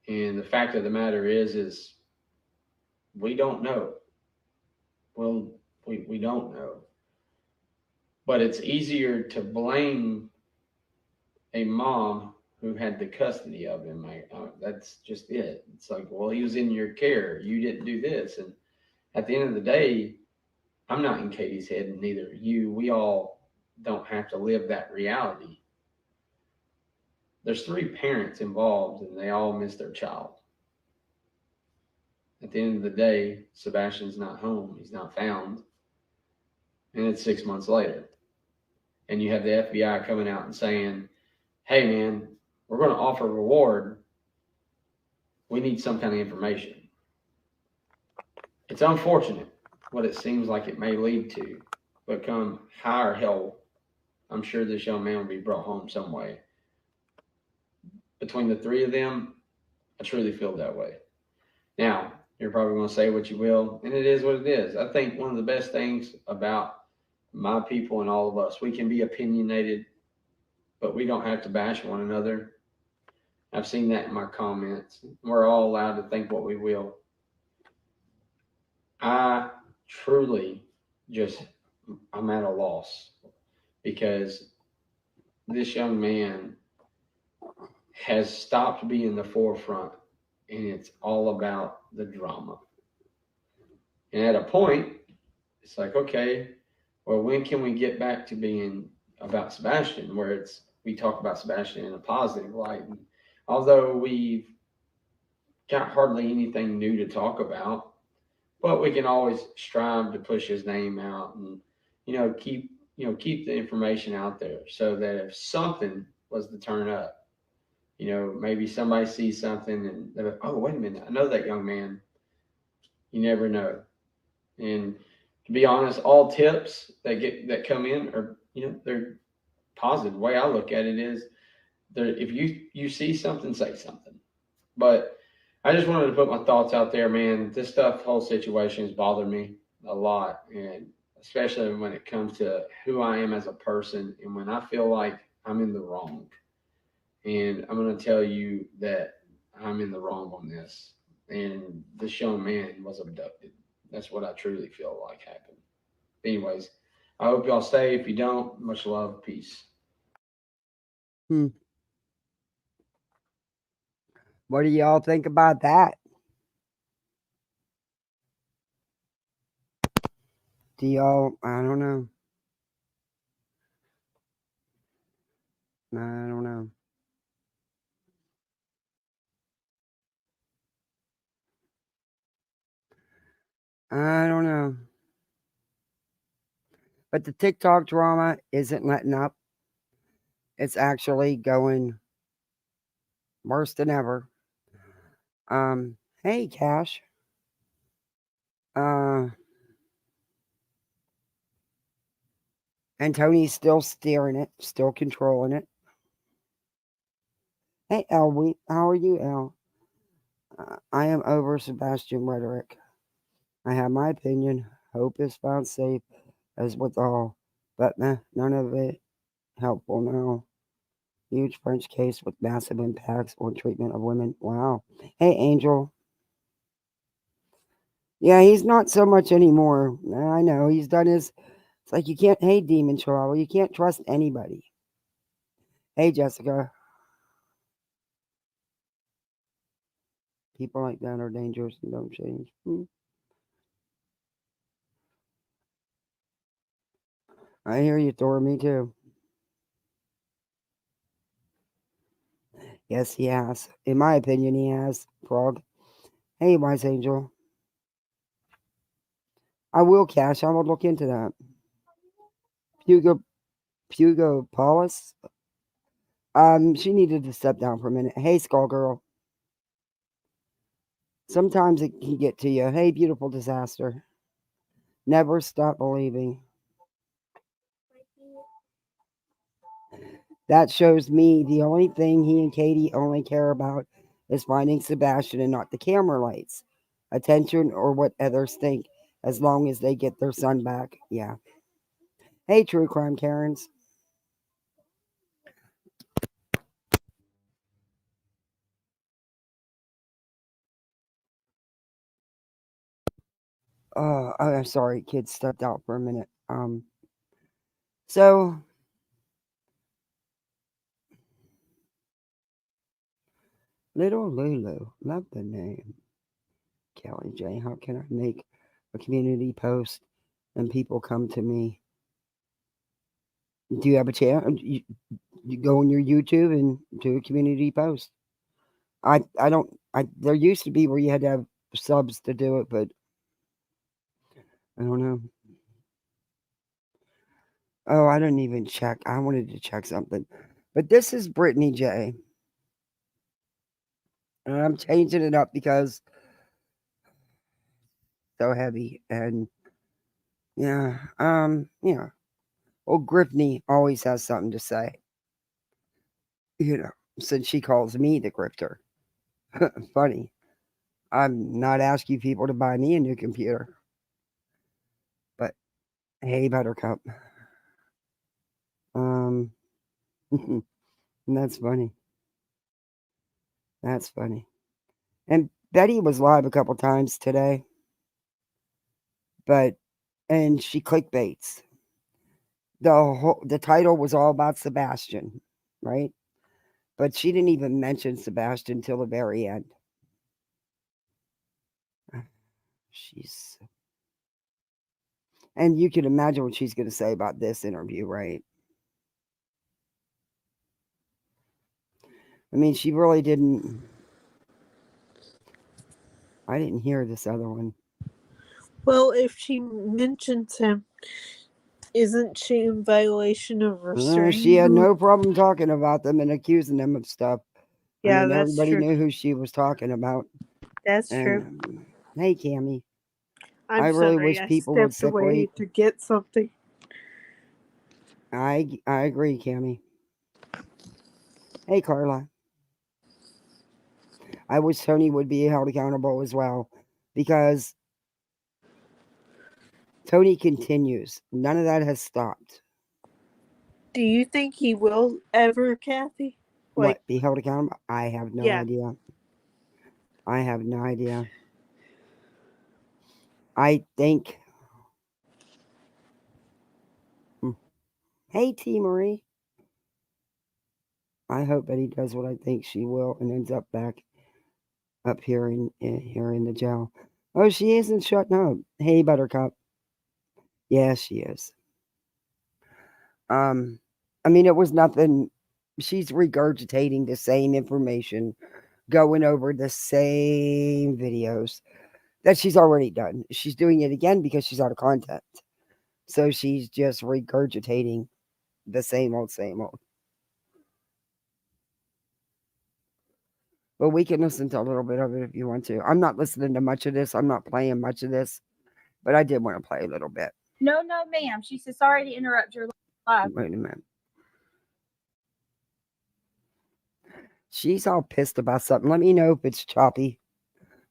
And the fact of the matter is we don't know. Well, we don't know. But it's easier to blame a mom who had the custody of him. That's just it. It's like, well, he was in your care. You didn't do this. And at the end of the day, I'm not in Katie's head, and neither are you. We all don't have to live that reality. There's 3 parents involved, and they all miss their child. At the end of the day, Sebastian's not home. He's not found. And it's 6 months later. And you have the FBI coming out and saying, hey, man, we're going to offer a reward. We need some kind of information. It's unfortunate what it seems like it may lead to, but come high or hell, I'm sure this young man will be brought home some way. Between the 3 of them, I truly feel that way. Now, you're probably going to say what you will, and it is what it is. I think one of the best things about my people and all of us, we can be opinionated, but we don't have to bash one another. I've seen that in my comments. We're all allowed to think what we will. I truly I'm at a loss because this young man has stopped being the forefront, and it's all about the drama. And at a point, it's like, okay, well, when can we get back to being about Sebastian, where we talk about Sebastian in a positive light? And although we've got hardly anything new to talk about, but we can always strive to push his name out and keep the information out there so that if something was to turn up, maybe somebody sees something and they're like, oh, wait a minute, I know that young man. You never know. And to be honest, all tips that come in are, they're positive. The way I look at it is, if you see something, say something. But I just wanted to put my thoughts out there, man. This whole situation has bothered me a lot, and especially when it comes to who I am as a person, and when I feel like I'm in the wrong. And I'm going to tell you that I'm in the wrong on this. And this young man was abducted. That's what I truly feel like happened. Anyways, I hope y'all stay. If you don't, much love. Peace. What do y'all think about that? Do y'all, I don't know. I don't know. I don't know. But the TikTok drama isn't letting up. It's actually going worse than ever. Hey, Cash. And Tony's still steering it, still controlling it. Hey, El, how are you, El? I am over Sebastian rhetoric. I have my opinion. Hope is found safe, as with all, but none of it helpful now. Huge French case with massive impacts on treatment of women. Wow. Hey, Angel. Yeah, he's not so much anymore. I know he's done his. It's like you can't. Hey, Demon Chihuahua, you can't trust anybody. Hey, Jessica. People like that are dangerous and don't change. I hear you, Thor. Me too. Yes, he has. In my opinion, he has. Frog. Hey, Wise Angel. I will, Cash. I will look into that. Pugo Paulus. She needed to step down for a minute. Hey, Skull Girl. Sometimes it can get to you. Hey, beautiful disaster. Never stop believing. That shows me the only thing he and Katie only care about is finding Sebastian and not the camera lights, attention, or what others think, as long as they get their son back. Yeah. Hey, True Crime Karens. Oh, I'm sorry, kids stepped out for a minute. So Little Lulu. Love the name. Kelly J. How can I make a community post and people come to me? Do you have a channel? You go on your YouTube and do a community post. I don't. There used to be where you had to have subs to do it, but I don't know. Oh, I didn't even check. I wanted to check something. But this is Brittany J. And I'm changing it up because so heavy and yeah, old Griffney always has something to say. Since she calls me the grifter. Funny. I'm not asking people to buy me a new computer. But hey, Buttercup. That's funny. That's funny. And Betty was live a couple times today. And she clickbaits. The title was all about Sebastian, right? But she didn't even mention Sebastian till the very end. And you can imagine what she's going to say about this interview, right? I mean, she really didn't. I didn't hear this other one. Well, if she mentions him, isn't she in violation of restraining? She had no problem talking about them and accusing them of stuff. Yeah, I mean, that's everybody true. knew who she was talking about. That's true. Hey, Cammie. I'm I really sorry, wish I people would stepped away separate. to get something. I agree, Cammie. Hey, Carla. I wish Tony would be held accountable as well, because Tony continues. None of that has stopped. Do you think he will ever, Kathy? What, be held accountable? I have no Yeah. idea. I have no idea. I think. Hey, T. Marie. I hope Betty does what I think she will and ends up back up here in the jail. Oh, she isn't shutting up. Hey, Buttercup. Yeah, she is. I mean, it was nothing. She's regurgitating the same information, going over the same videos that she's already done. She's doing it again because she's out of content. So she's just regurgitating the same old, same old. But we can listen to a little bit of it if you want to. I'm not listening to much of this. I'm not playing much of this. But I did want to play a little bit. No, ma'am. She said, sorry to interrupt your live. Wait a minute. She's all pissed about something. Let me know if it's choppy.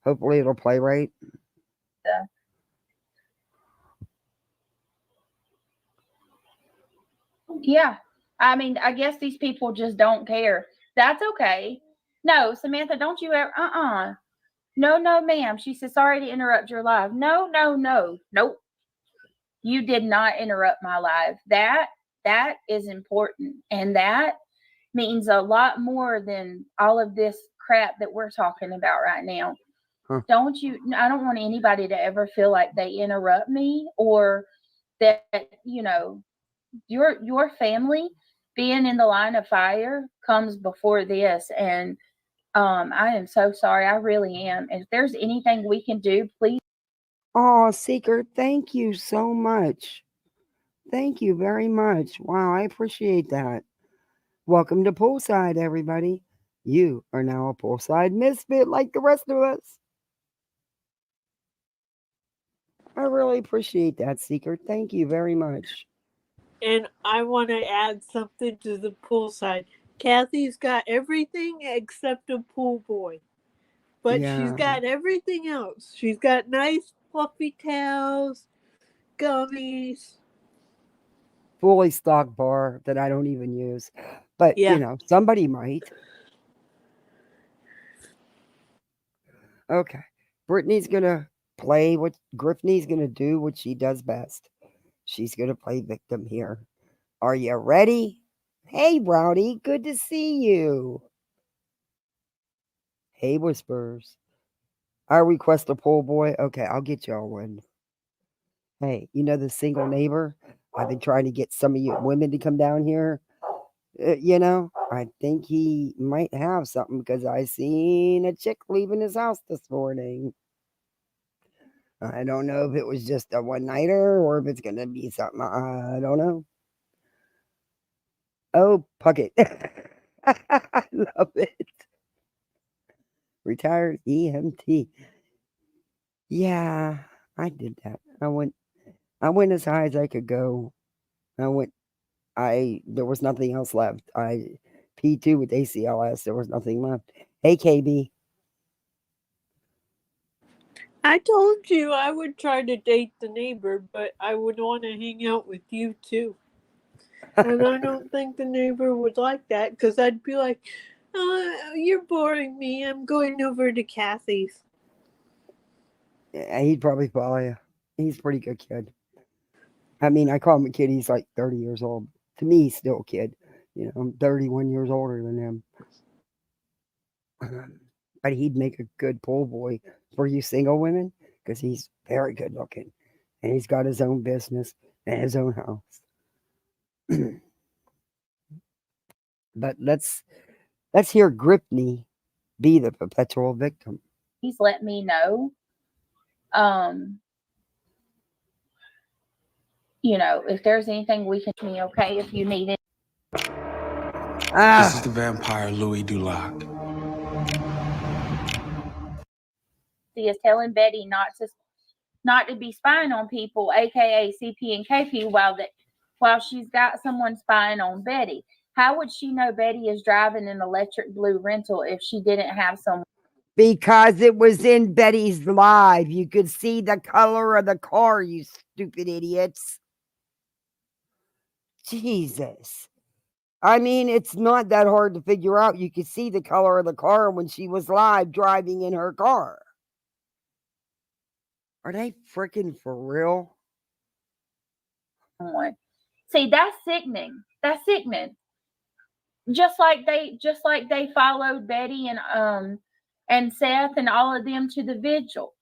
Hopefully it'll play right. Yeah. I mean, I guess these people just don't care. That's okay. No, Samantha, don't you ever, No, ma'am. She said, sorry to interrupt your live. No. Nope. You did not interrupt my live. That is important. And that means a lot more than all of this crap that we're talking about right now. Huh. I don't want anybody to ever feel like they interrupt me, or that, your family being in the line of fire comes before this. And I am so sorry. I really am. If there's anything we can do, please. Oh, Seeker, thank you so much. Thank you very much. Wow, I appreciate that. Welcome to Poolside, everybody. You are now a Poolside misfit like the rest of us. I really appreciate that, Seeker. Thank you very much. And I want to add something to the poolside. Kathy's got everything except a pool boy. But she's got everything else. She's got nice fluffy towels, gummies. Fully stocked bar that I don't even use. But, somebody might. Okay. Brittany's going to play what Griffney's going to do, what she does best. She's going to play victim here. Are you ready? Hey, Brownie. Good to see you. Hey, Whispers. I request a pool boy. Okay, I'll get y'all one. Hey, you know the single neighbor? I've been trying to get some of you women to come down here. I think he might have something because I seen a chick leaving his house this morning. I don't know if it was just a one nighter or if it's gonna be something. I don't know. Oh, Puckett. I love it. Retired EMT. Yeah, I did that. I went as high as I could go. There was nothing else left. I P2 with ACLS, there was nothing left. Hey KB. I told you I would try to date the neighbor, but I would want to hang out with you too. And I don't think the neighbor would like that because I'd be like, you're boring me. I'm going over to Kathy's. Yeah, he'd probably follow you. He's a pretty good kid. I mean, I call him a kid. He's like 30 years old. To me, he's still a kid. I'm 31 years older than him. But he'd make a good pool boy for you single women because he's very good looking. And he's got his own business and his own house. But let's hear Gripney be the perpetual victim. Please let me know. If there's anything we can me, okay, if you need it. This is the vampire Louis Dulac. He is telling Betty not to be spying on people, aka CP and KP, while she's got someone spying on Betty. How would she know Betty is driving an electric blue rental if she didn't have someone? Because it was in Betty's live. You could see the color of the car, you stupid idiots. Jesus. I mean, it's not that hard to figure out. You could see the color of the car when she was live driving in her car. Are they freaking for real? See, that's sickening. That's sickening. Just like they followed Betty and Seth and all of them to the vigil.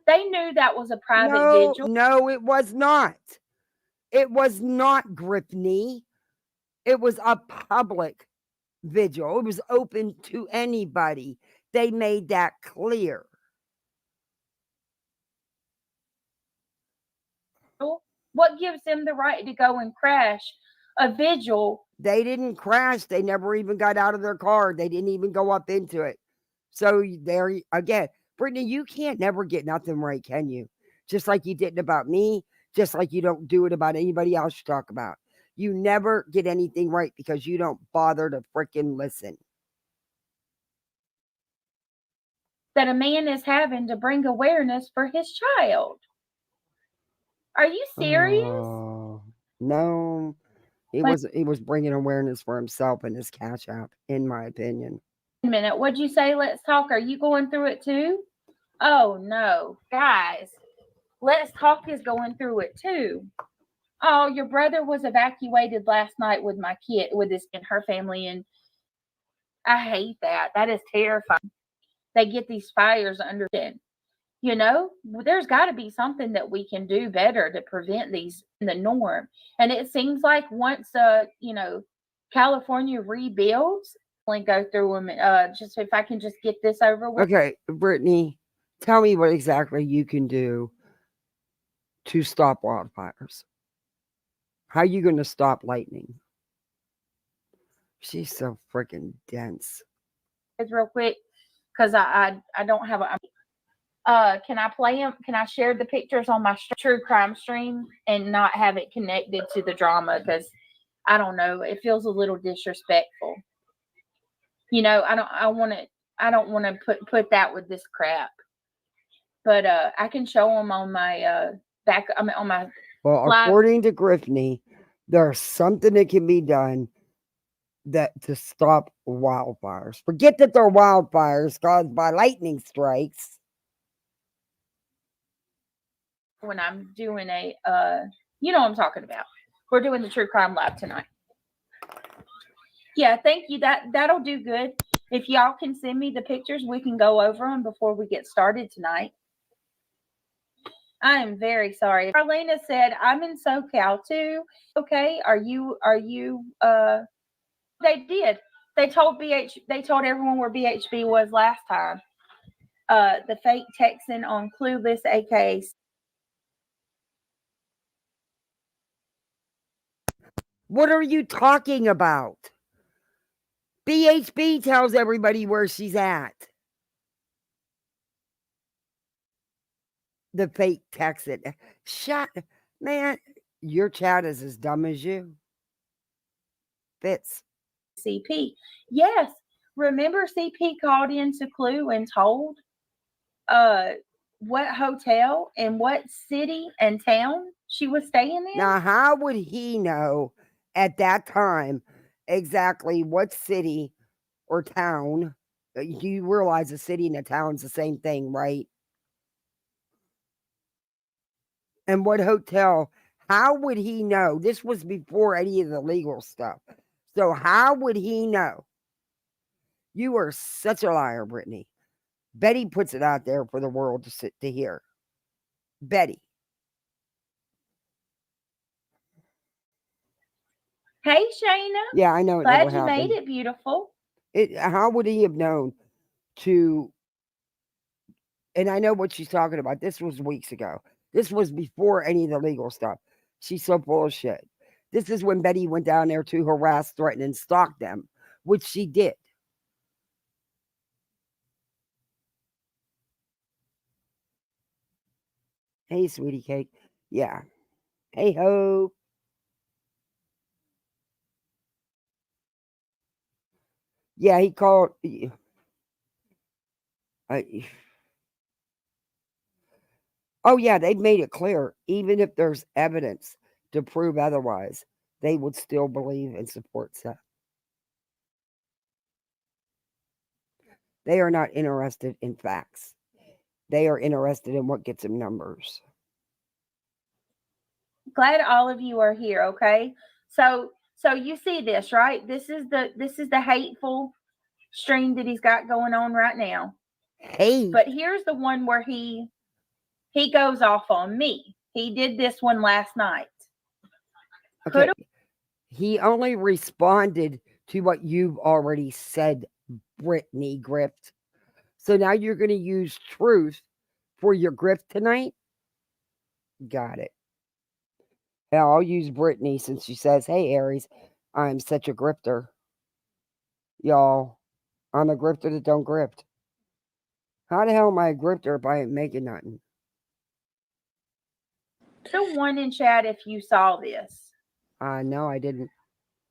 They knew that was a private vigil. No, it was not. It was not Gripney. It was a public vigil. It was open to anybody. They made that clear. What gives them the right to go and crash a vigil? They didn't crash. They never even got out of their car. They didn't even go up into it. So there again, Brittany, you can't never get nothing right, can you? Just like you didn't about me, just like you don't do it about anybody else you talk about. You never get anything right because you don't bother to freaking listen. That a man is having to bring awareness for his child. Are you serious? No. He was bringing awareness for himself and his cash app, in my opinion. A minute, what'd you say? Let's talk. Are you going through it too? Oh no, guys. Let's Talk is going through it too. Oh, your brother was evacuated last night with my kid, with his and her family, and I hate that. That is terrifying. They get these fires under them. There's got to be something that we can do better to prevent these in the norm. And it seems like once, California rebuilds, and go through them. Just if I can just get this over with. Okay, Brittany, tell me what exactly you can do to stop wildfires. How are you going to stop lightning? She's so freaking dense. It's real quick because I don't have a. Can I play them? Can I share the pictures on my true crime stream and not have it connected to the drama? Because I don't know, it feels a little disrespectful. I don't want to put that with this crap. But I can show them on my on my. Well, live. According to Griffney, there's something that can be done to stop wildfires. Forget that they're wildfires caused by lightning strikes. When I'm doing you know what I'm talking about. We're doing the True Crime Live tonight. Yeah, thank you. That'll do good. If y'all can send me the pictures, we can go over them before we get started tonight. I am very sorry. Arlena said, I'm in SoCal too. Okay. Are you, they did. They told everyone where BHB was last time. The fake Texan on Clueless, aka. What are you talking about? BHB tells everybody where she's at. The fake Texan. Man, your chat is as dumb as you. Fits. CP. Yes. Remember CP called into Clue and told what hotel and what city and town she was staying in? Now, how would he know at that time exactly what city or town? You realize a city and a town's the same thing, right? And what hotel? How would he know? This was before any of the legal stuff. So how would he know? You are such a liar, Brittany. Betty puts it out there for the world to hear. Betty. Hey, Shayna. Yeah, I know. Glad you made it, beautiful. How would he have known to? And I know what she's talking about. This was weeks ago. This was before any of the legal stuff. She's so full of shit. This is when Betty went down there to harass, threaten, and stalk them, which she did. Hey, sweetie cake. Yeah. Hey, ho. Yeah, he called. Oh, yeah, they've made it clear. Even if there's evidence to prove otherwise, they would still believe and support Seth. They are not interested in facts. They are interested in what gets them numbers. Glad all of you are here. Okay, so you see this, right? This is the hateful stream that he's got going on right now. Hey, but here's the one where he goes off on me. He did this one last night. Okay. He only responded to what you've already said, Brittany Grift. So now you're going to use truth for your grift tonight? Got it. Now I'll use Brittany since she says, hey, Aries, I'm such a grifter. Y'all, I'm a grifter that don't grift. How the hell am I a grifter if I ain't making nothing? The one in chat if you saw this. No, I didn't.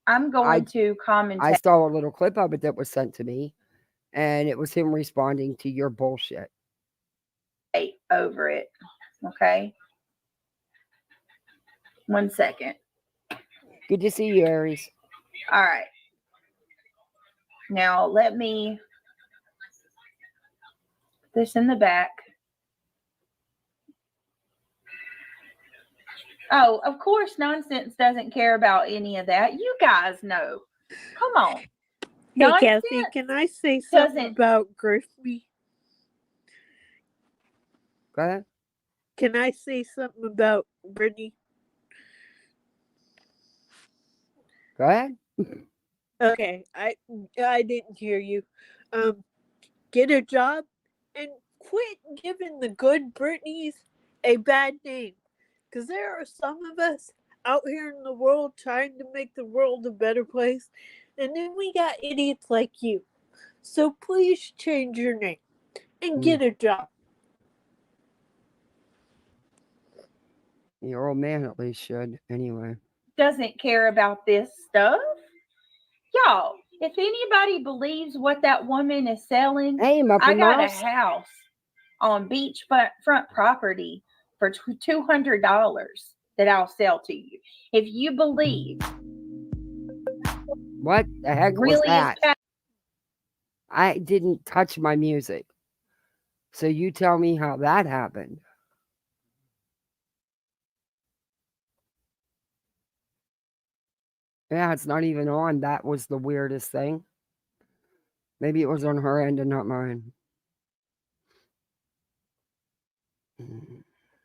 I'm going to commentate. I saw a little clip of it that was sent to me, and it was him responding to your bullshit. Over it. Okay. 1 second. Good to see you, Aries. All right. Now let me put this in the back. Oh, of course, Nonsense doesn't care about any of that. You guys know. Come on. Hey, Nonsense Kathy, can I say something about Griffey? Go ahead. Can I say something about Brittany? Go ahead. Okay, I didn't hear you. Get a job and quit giving the good Britneys a bad name. Because there are some of us out here in the world trying to make the world a better place. And then we got idiots like you. So please change your name and get a job. Your old man at least should, anyway. Doesn't care about this stuff. Y'all, if anybody believes what that woman is selling, hey, I got a house on beachfront property for $200 that I'll sell to you. If you believe. What the heck was that? I didn't touch my music. So you tell me how that happened. Yeah, it's not even on. That was the weirdest thing. Maybe it was on her end and not mine.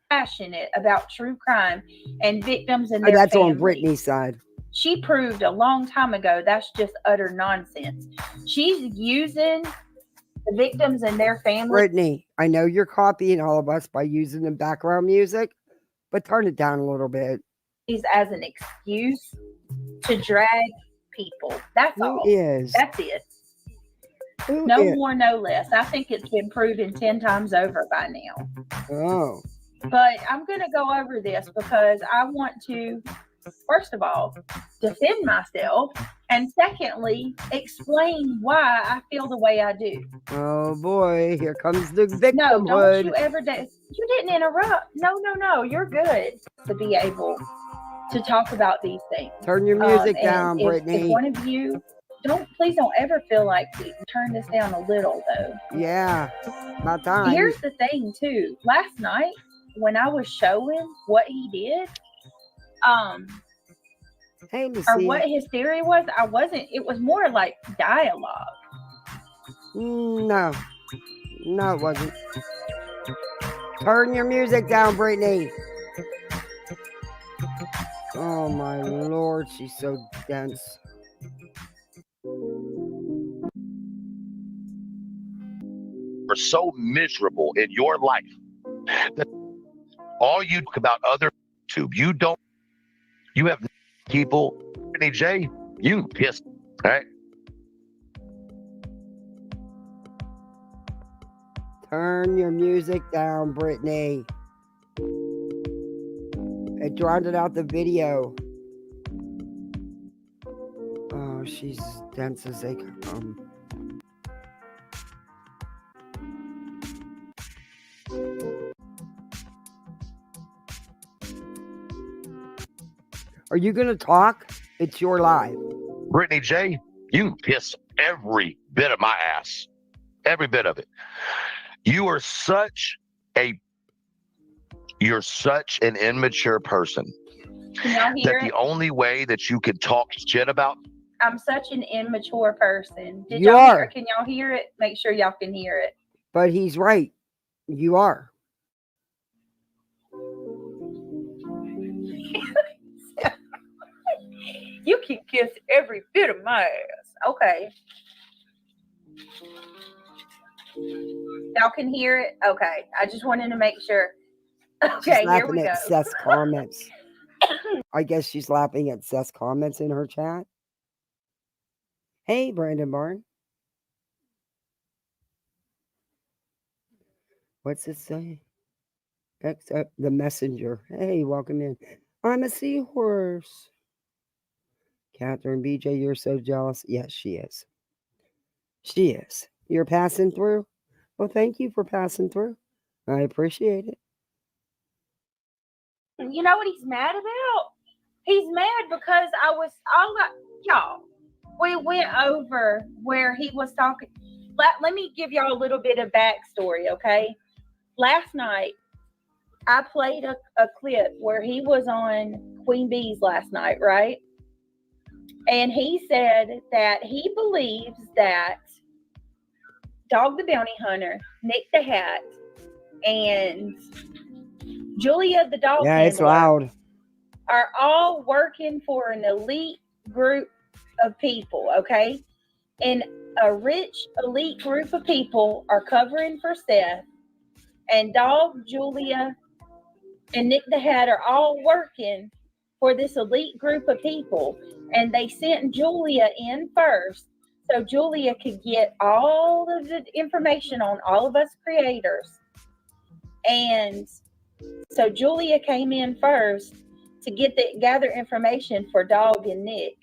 Passionate about true crime and victims and Oh, their that's on families. Brittany's side. She proved a long time ago that's just utter nonsense. She's using the victims and their families Brittany, I know you're copying all of us by using the background music, but turn it down a little bit. as an excuse to drag people. That's Who all. is? That's it. Who No is? more, no less. I think it's been proven 10 times over by now. Oh, But I'm going to go over this because I want to, first of all, defend myself, and secondly, explain why I feel the way I do. oh boy, here comes the No, don't victimhood. you ever you didn't interrupt. No, you're good to be able to talk about these things. Turn your music And down, if Brittany. one of you please don't ever feel like we turn this down a little though. Yeah, about time. Here's the thing too. Last night when I was showing what he did, Hey, or Lucia. what his theory was, it was more like dialogue. No, it wasn't. Turn your music down, Brittany. Oh my lord, she's so dense. Are so miserable in your life that all you talk about other tube. You have people, Brittany J, you pissed, right? Turn your music down, Brittany. It drowned out the video. Oh, she's dense as they come. Are you going to talk? It's your live. Brittany J, you piss every bit of my ass. Every bit of it. You're such an immature person. Can y'all hear That it? the only way that you could talk shit about. I'm such an immature person. You are. Can y'all hear it? Make sure y'all can hear it. But he's right. You are. You can kiss every bit of my ass. Okay. Y'all can hear it? Okay. I just wanted to make sure. Okay, She's here we laughing go. at Seth's comments. I guess she's laughing at Seth's comments in her chat. Hey, Brandon Barn. What's it say? Except the messenger. Hey, welcome in. I'm a seahorse. Catherine BJ, you're so jealous. Yes, she is. She is. You're passing through? Well, thank you for passing through. I appreciate it. You know what he's mad about? He's mad because y'all. We went over where he was talking. Let me give y'all a little bit of backstory, okay? Last night, I played a clip where he was on Queen Bee's last night, right? And he said that he believes that Dog the Bounty Hunter, Nick the Hat, and Julia the Dog Yeah, it's Handler loud. are all working for an elite group of people, okay? And a rich elite group of people are covering for Seth, and Dog, Julia, and Nick the Hat are all working for this elite group of people. And they sent Julia in first so Julia could get all of the information on all of us creators. And so Julia came in first to gather information for Dog and Nick.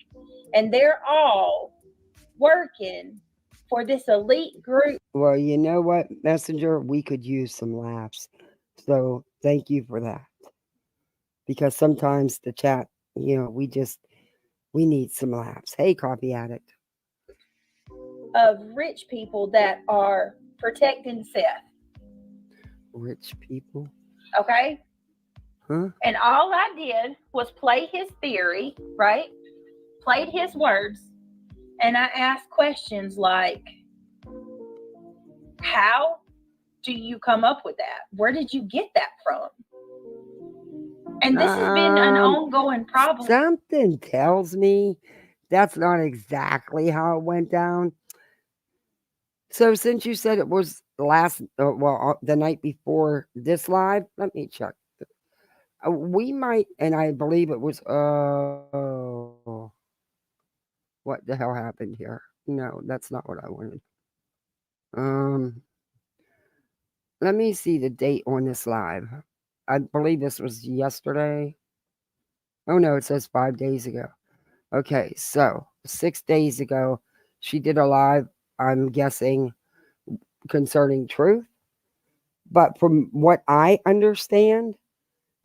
And they're all working for this elite group. Well, you know what, Messenger? We could use some laughs. So thank you for that. Because sometimes the chat, we need some laughs. Hey, Coffee Addict. Of rich people that are protecting Seth. Rich people? Okay? Huh? And all I did was play his theory, right? Played his words. And I asked questions like, How do you come up with that? Where did you get that from? And this has been an ongoing problem. Something tells me that's not exactly how it went down. So since you said it was the night before this live, let me check. We might, and I believe it was. What the hell happened here? No, that's not what I wanted. Let me see the date on this live. I believe this was yesterday. Oh no, it says 5 days ago. Okay, so 6 days ago, she did a live, I'm guessing, concerning truth. But from what I understand,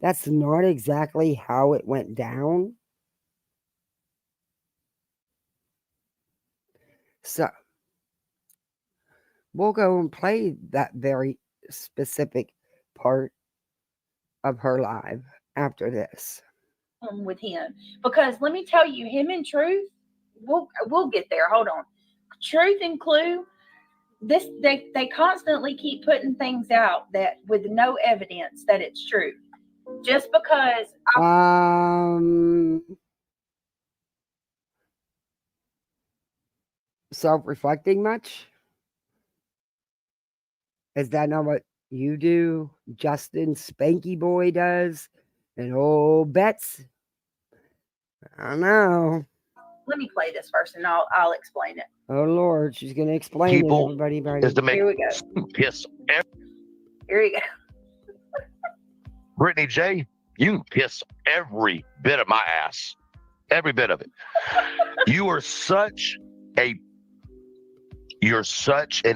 that's not exactly how it went down. So we'll go and play that very specific part of her live after this. With him, because let me tell you, him and Truth, we'll get there. Hold on. Truth and Clue, this they constantly keep putting things out that with no evidence that it's true. Just because self-reflecting much? Is that not what you do? Justin Spanky Boy does? And old Bets? I don't know. Let me play this first and I'll explain it. Oh Lord, she's gonna explain People it, everybody. is to make Here we go. piss. Here we go. Brittany J, you can piss every bit of my ass. Every bit of it. You're such an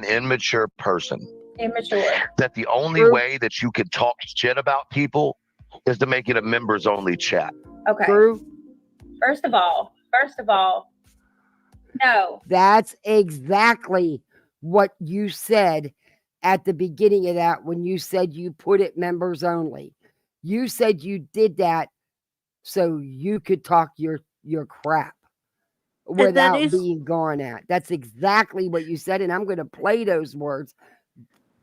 immature person. Immature. That the only way that you can talk shit about people is to make it a members only chat. Okay. True. First of all, no. That's exactly what you said at the beginning of that when you said you put it members only. You said you did that so you could talk your crap without being gone at. That's exactly what you said, and I'm going to play those words,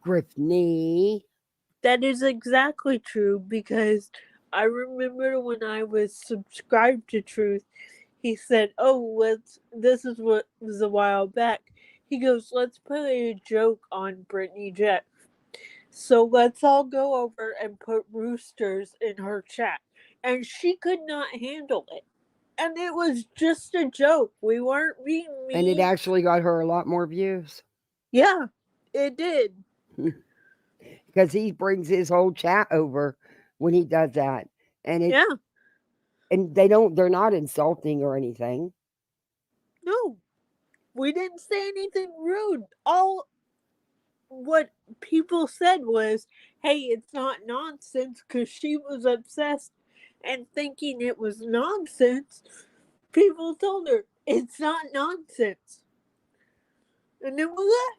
Griffney. That is exactly true, because I remember when I was subscribed to Truth, he said, this is what was a while back. He goes, let's play a joke on Brittany Jet. So let's all go over and put roosters in her chat. And she could not handle it. And it was just a joke. We weren't being mean. And it actually got her a lot more views. Yeah, it did. Because he brings his whole chat over when he does that. And and they're not insulting or anything. No. We didn't say anything rude. All what people said was, hey, it's not nonsense, because she was obsessed and thinking it was nonsense. People told her, it's not nonsense. And then we left.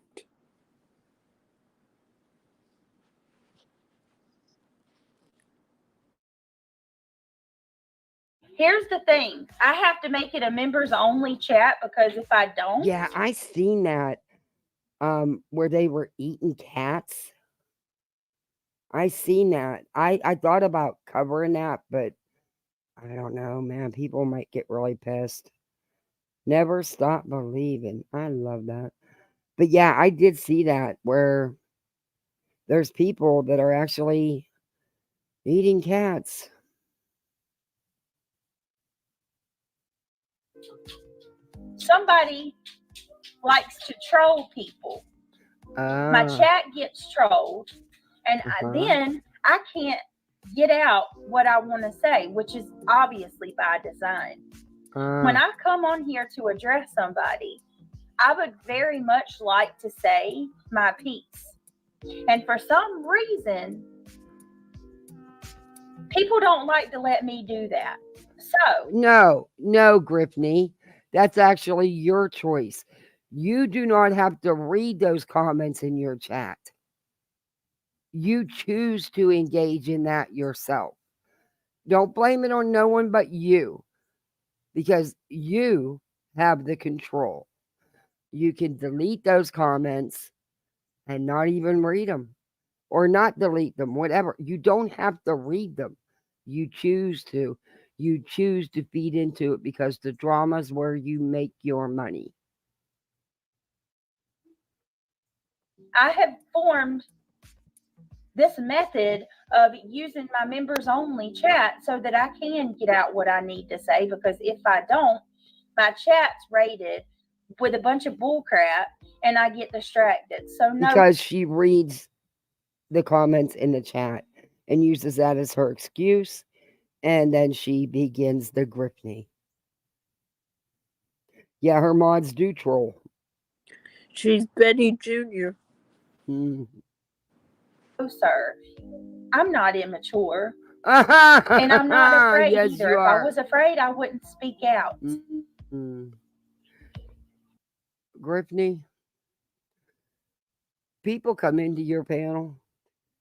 Here's the thing. I have to make it a members only chat, because if I don't. Yeah, I seen that. Where they were eating cats. I seen that. I thought about covering that, but I don't know, man. People might get really pissed. Never stop believing. I love that. But yeah, I did see that where there's people that are actually eating cats. Somebody likes to troll people. My chat gets trolled, and then I can't get out what I want to say, which is obviously by design. When I come on here to address somebody, I would very much like to say my piece. And for some reason, people don't like to let me do that. So no, Griffney, that's actually your choice. You do not have to read those comments in your chat. You choose to engage in that yourself. Don't blame it on no one but you, because you have the control. You can delete those comments and not even read them or not delete them, whatever. You don't have to read them. You choose to. You choose to feed into it because the drama is where you make your money. I have formed this method of using my members only chat so that I can get out what I need to say, because if I don't, my chat's rated with a bunch of bull crap and I get distracted. So no, Because she reads the comments in the chat and uses that as her excuse, and then she begins the griftney. Yeah, her mods do troll. She's Betty Jr. Mm. no, sir, I'm not immature. And I'm not afraid Yes, either. you If are. I was afraid, I wouldn't speak out. Griftney, people come into your panel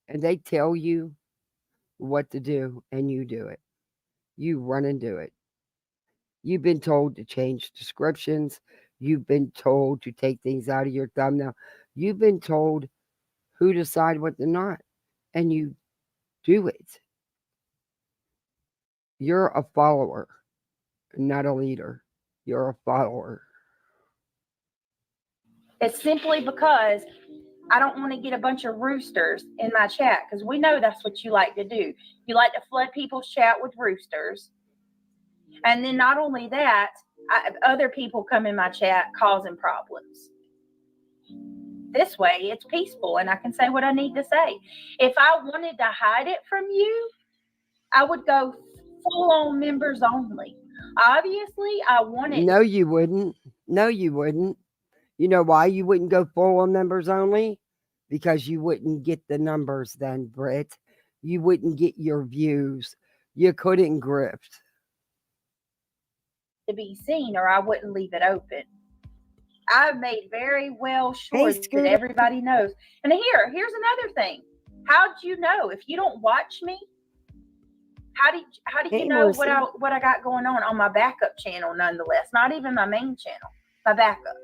and they tell you what to do, and you do it. You run and do it. You've been told to change descriptions. You've been told to take things out of your thumbnail. You've been told who to decide what to not, and you do it. You're a follower, not a leader. You're a follower. It's simply because I don't want to get a bunch of roosters in my chat, because we know that's what you like to do. You like to flood people's chat with roosters. And then not only that, other people come in my chat causing problems. This way, it's peaceful and I can say what I need to say. If I wanted to hide it from you, I would go full on members only. Obviously, I wanted. No, you wouldn't. No, you wouldn't. You know why you wouldn't go full on members only? Because you wouldn't get the numbers then, Britt. You wouldn't get your views. You couldn't grift. To be seen, or I wouldn't leave it open. I've made very well sure that everybody knows. And here's another thing. How'd you know? If you don't watch me, how do you know what I got going on my backup channel? Nonetheless, not even my main channel, my backup.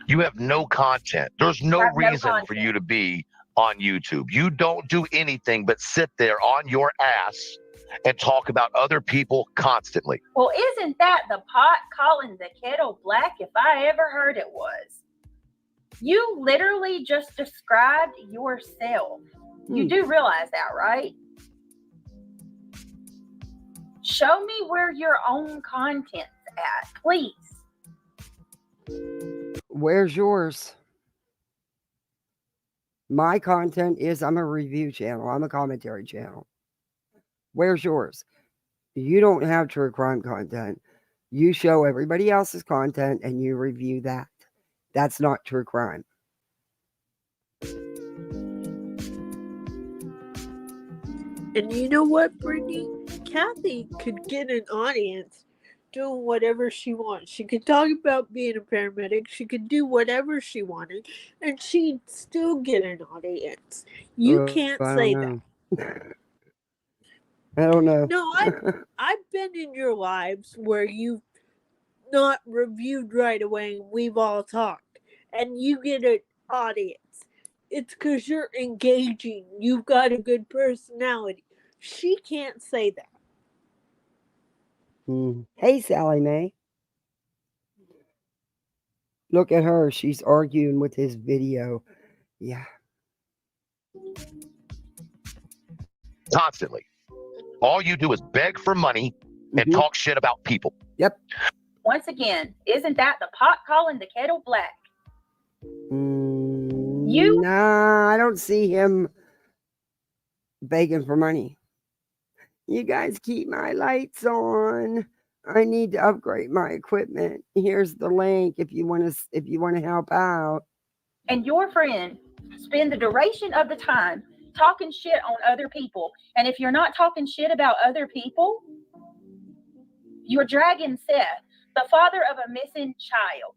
You have no content. There's no reason for you to be on YouTube. You don't do anything but sit there on your ass and talk about other people constantly. Well, isn't that the pot calling the kettle black, if I ever heard it was? You literally just described yourself. You do realize that, right? Show me where your own content's at, please. Where's yours? My content is I'm a review channel. I'm a commentary channel. Where's yours? You don't have true crime content. You show everybody else's content and you review that. That's not true crime. And you know what, Brittany? Kathy could get an audience doing whatever she wants. She could talk about being a paramedic. She could do whatever she wanted, and she'd still get an audience. You can't say that. I don't know. No, I've been in your lives where you've not reviewed right away and we've all talked, and you get an audience. It's because you're engaging. You've got a good personality. She can't say that. Hey, Sally Mae. Look at her. She's arguing with his video. Yeah. Constantly. All you do is beg for money and talk shit about people. Yep. Once again, isn't that the pot calling the kettle black? Nah, I don't see him begging for money. You guys keep my lights on. I need to upgrade my equipment. Here's the link if you want to help out. And your friend spend the duration of the time talking shit on other people. And if you're not talking shit about other people, you're dragging Seth, the father of a missing child.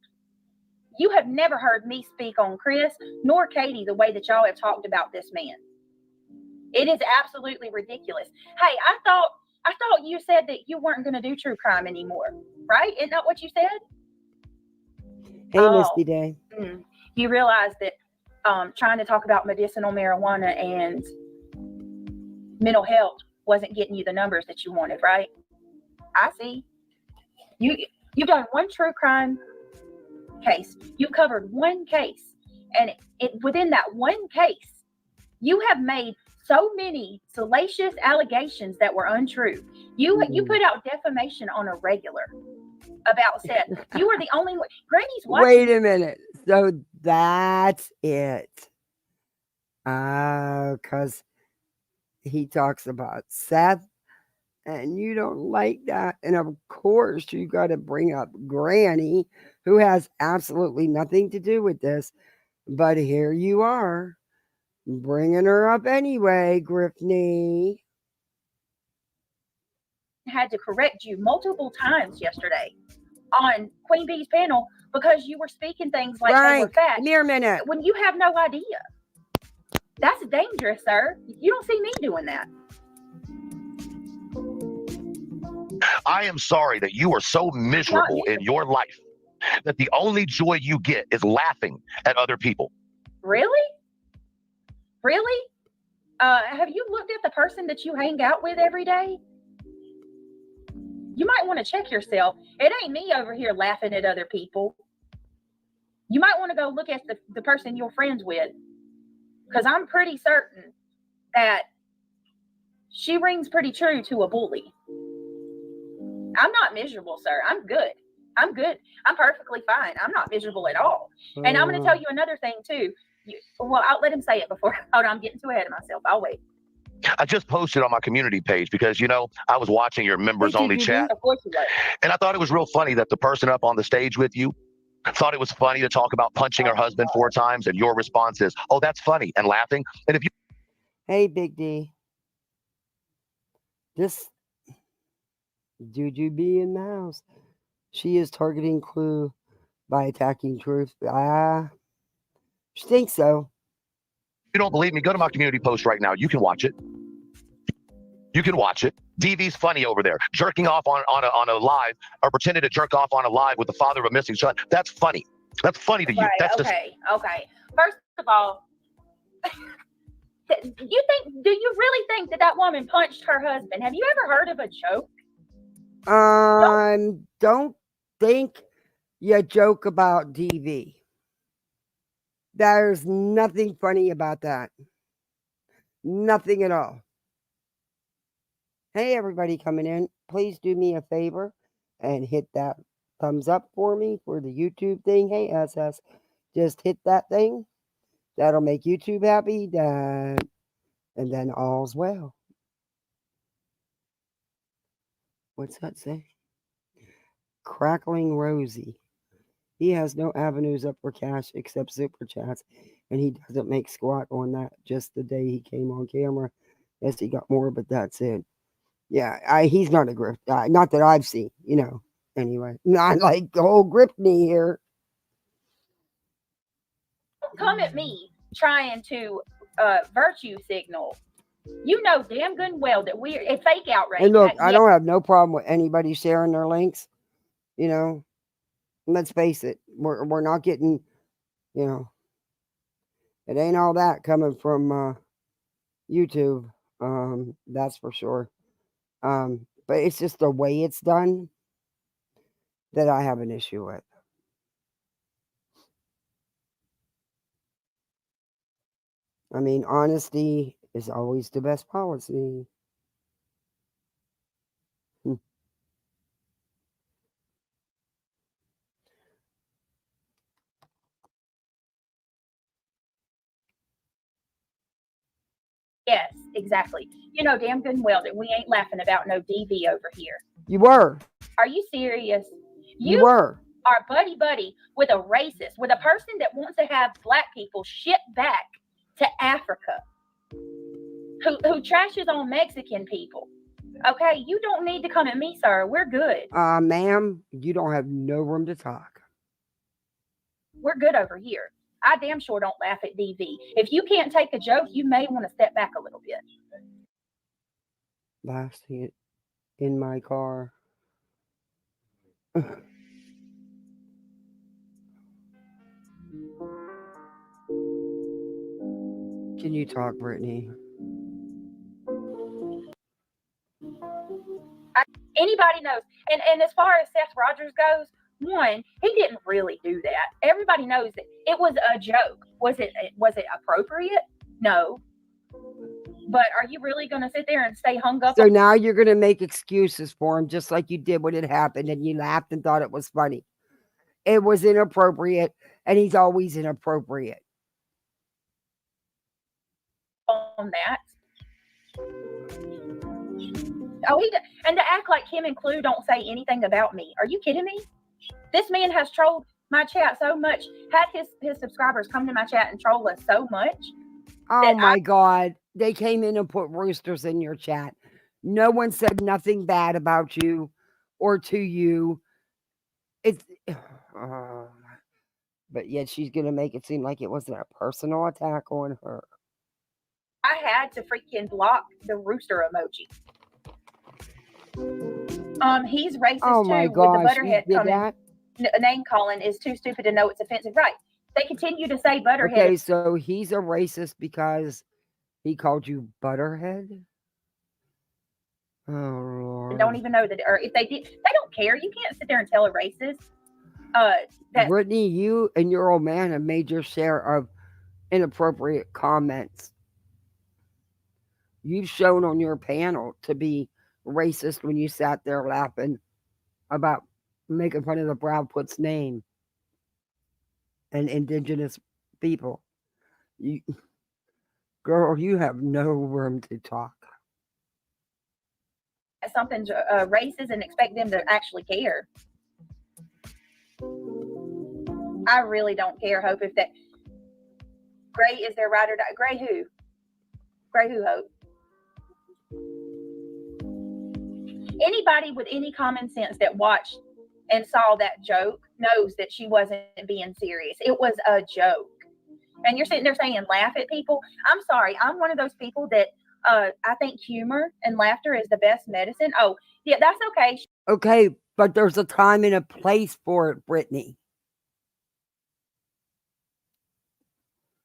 You have never heard me speak on Chris nor Katie the way that y'all have talked about this man. It is absolutely ridiculous. Hey, I thought you said that you weren't going to do true crime anymore, right? Isn't that what you said? Hey, Misty Day. You realize that trying to talk about medicinal marijuana and mental health wasn't getting you the numbers that you wanted, right? I see. You've done one true crime case. You covered one case, and within that one case, you have made so many salacious allegations that were untrue. You put out defamation on a regular about Seth. You were the only one. Granny's watching. Wait a minute. So that's it. Because he talks about Seth, and you don't like that. And of course, you got to bring up Granny, who has absolutely nothing to do with this. But here you are, bringing her up anyway, Griffney. Had to correct you multiple times yesterday on Queen Bee's panel because you were speaking things like they were facts. Give me a minute. When you have no idea. That's dangerous, sir. You don't see me doing that. I am sorry that you are so miserable in your life that the only joy you get is laughing at other people. Really? Really? Have you looked at the person that you hang out with every day? You might want to check yourself. It ain't me over here laughing at other people. You might want to go look at the person you're friends with, because I'm pretty certain that she rings pretty true to a bully. I'm not miserable, sir. I'm good. I'm good. I'm perfectly fine. I'm not miserable at all. And I'm going to tell you another thing, too. Well, I'll let him say it before. Hold on, I'm getting too ahead of myself. I'll wait. I just posted on my community page because, I was watching your members only chat. Of course you were. And I thought it was real funny that the person up on the stage with you thought it was funny to talk about punching her husband 4 times. And your response is, oh, that's funny, and laughing. And if you. Hey, Big D. This Juju be in the house. She is targeting Clue by attacking Truth. She thinks so. If you don't believe me, go to my community post right now. You can watch it. You can watch it. DV's funny over there, jerking off on a live, or pretending to jerk off on a live with the father of a missing son. That's funny. That's funny to you. Right, That's okay. First of all, do you really think that woman punched her husband? Have you ever heard of a joke? Don't think you joke about DV. There's nothing funny about that. Nothing at all. Hey, everybody coming in, please do me a favor and hit that thumbs up for me for the YouTube thing. Hey, SS, just hit that thing. That'll make YouTube happy. And then all's well. What's that say? Crackling Rosie. He has no avenues up for cash except super chats, and he doesn't make squat on that. Just the day he came on camera. Yes, he got more, but that's it. Yeah, he's not a grift. Not that I've seen, Anyway, not like the whole Griffney here. Don't come at me trying to virtue signal. You know damn good and well that we're a fake outrage. And look, I don't have no problem with anybody sharing their links. Let's face it, we're not getting, it ain't all that coming from YouTube. That's for sure. But it's just the way it's done that I have an issue with. I mean, honesty is always the best policy. Yes, exactly. You know damn good and well that we ain't laughing about no DV over here. You were. Are you serious? You were. Are buddy with a racist, with a person that wants to have black people shipped back to Africa, who trashes on Mexican people. Okay, you don't need to come at me, sir. We're good. Ma'am, you don't have no room to talk. We're good over here. I damn sure don't laugh at DV. If you can't take a joke, you may want to step back a little bit. Blasting it in my car. Can you talk, Brittany? Anybody knows. And as far as Seth Rogers goes, one, he didn't really do that. Everybody knows that it was a joke. Was it appropriate? No. But are you really going to sit there and stay hung up? So now you're going to make excuses for him, just like you did when it happened, and you laughed and thought it was funny. It was inappropriate, and he's always inappropriate. On that. Oh, and to act like him and Clue don't say anything about me. Are you kidding me? This man has trolled my chat so much, had his subscribers come to my chat and troll us so much. Oh my God. They came in and put roosters in your chat. No one said nothing bad about you or to you. It's but yet she's going to make it seem like it wasn't a personal attack on her. I had to freaking block the rooster emoji. He's racist Oh too. my With gosh, the Butterhead you did coming, name calling is too stupid to know it's offensive. Right? They continue to say Butterhead. Okay, so he's a racist because he called you Butterhead. Oh Lord! Don't even know that, or if they did, they don't care. You can't sit there and tell a racist. Brittany, you and your old man have made your share of inappropriate comments. You've shown on your panel to be racist when you sat there laughing about making fun of the Brownputs name and indigenous people. Girl, you have no room to talk. Something's racist and expect them to actually care. I really don't care, Hope. If that Gray is their ride or die. Gray who? Gray who, Hope? Anybody with any common sense that watched and saw that joke knows that she wasn't being serious. It was a joke. And you're sitting there saying laugh at people. I'm sorry. I'm one of those people that I think humor and laughter is the best medicine. Oh, yeah, that's okay. Okay, but there's a time and a place for it, Brittany.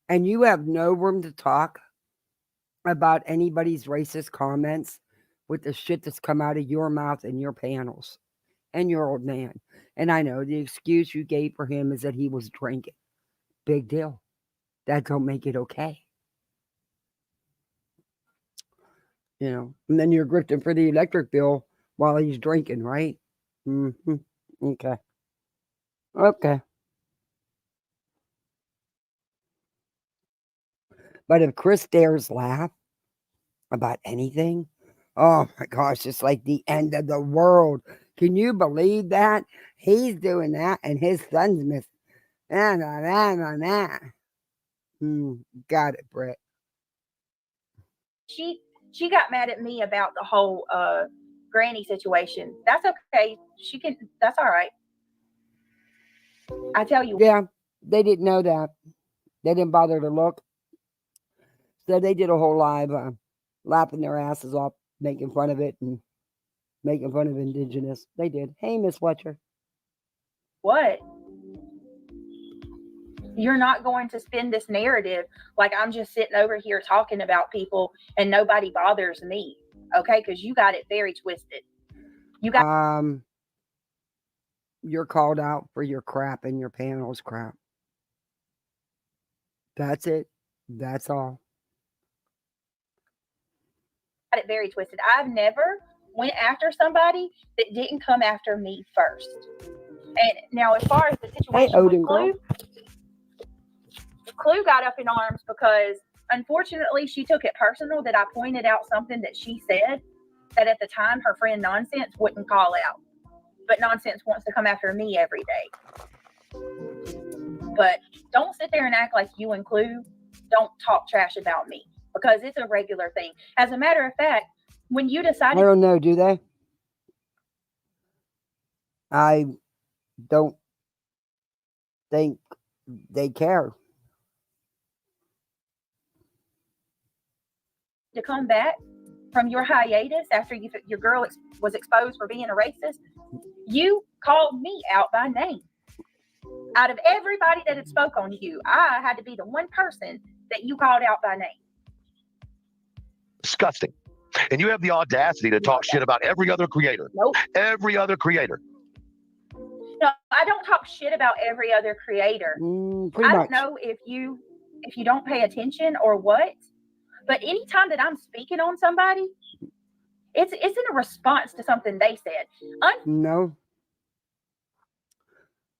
And you have no room to talk about anybody's racist comments with the shit that's come out of your mouth and your panels and your old man. And I know the excuse you gave for him is that he was drinking. Big deal. That don't make it okay. You know, and then you're grifting for the electric bill while he's drinking, right? Mm-hmm. Okay. Okay. But if Chris dares laugh about anything, oh my gosh, it's like the end of the world. Can you believe that? He's doing that and his son's missing. Got it, Brett. She got mad at me about the whole granny situation. That's okay. That's all right. I tell you. Yeah, they didn't know that. They didn't bother to look. So they did a whole live lapping their asses off, making fun of it and making fun of indigenous. They did. Hey, Miss Fletcher. What? You're not going to spin this narrative like I'm just sitting over here talking about people and nobody bothers me. Okay? Because you got it very twisted. You're called out for your crap and your panel's crap. That's it. That's all. Got it very twisted. I've never went after somebody that didn't come after me first. And now, as far as the situation with Clue got up in arms because, unfortunately, she took it personal that I pointed out something that she said that at the time her friend Nonsense wouldn't call out. But Nonsense wants to come after me every day. But don't sit there and act like you and Clue don't talk trash about me, because it's a regular thing. As a matter of fact, when you decided... I don't know, do they? I don't think they care. To come back from your hiatus after your girl was exposed for being a racist, you called me out by name. Out of everybody that had spoke on you, I had to be the one person that you called out by name. Disgusting. And you have the audacity to talk shit about every other creator. Nope. Every other creator. No, I don't talk shit about every other creator. Pretty I much. don't know if you don't pay attention or what, but anytime that I'm speaking on somebody, it's in a response to something they said. No,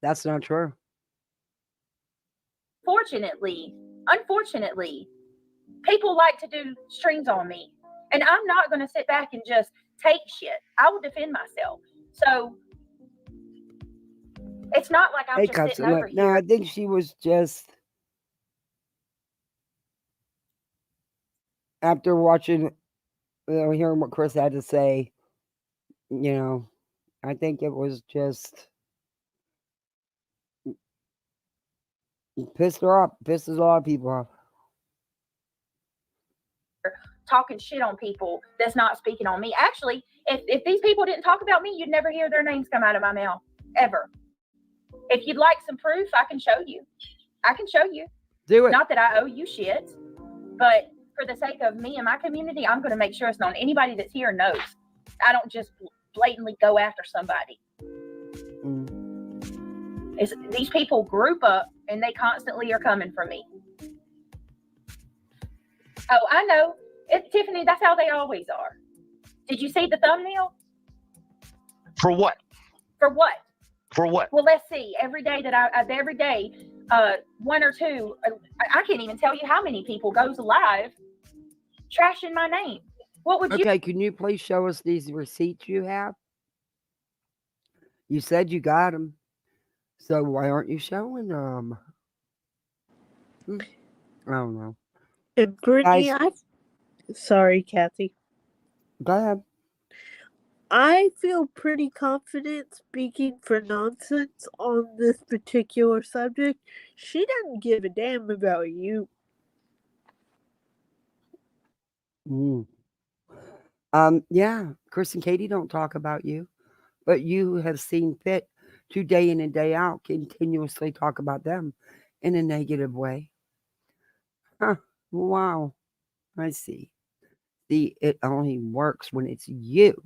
that's not true. Unfortunately, people like to do strings on me, and I'm not going to sit back and just take shit. I will defend myself. So it's not like I'm just sitting over No, here. I think she was just after watching, hearing what Chris had to say. I think it was just pissed her off, pisses a lot of people off. Talking shit on people that's not speaking on me. Actually, if these people didn't talk about me, you'd never hear their names come out of my mouth ever. If you'd like some proof, I can show you. Do it. Not that I owe you shit, but for the sake of me and my community, I'm going to make sure it's known. Anybody that's here knows. I don't just blatantly go after somebody. These people group up and they constantly are coming for me. Oh, I know. Tiffany, that's how they always are. Did you see the thumbnail? For what? For what? For what? Well, let's see. Every day, one or two, I can't even tell you how many people goes live trashing my name. What would you? Okay, can you please show us these receipts you have? You said you got them, so why aren't you showing them? I don't know. And Brittany, sorry, Kathy. Go ahead. I feel pretty confident speaking for nonsense on this particular subject. She doesn't give a damn about you. Yeah, Chris and Katie don't talk about you, but you have seen fit to day in and day out continuously talk about them in a negative way. Huh. Wow. I see. See, it only works when it's you,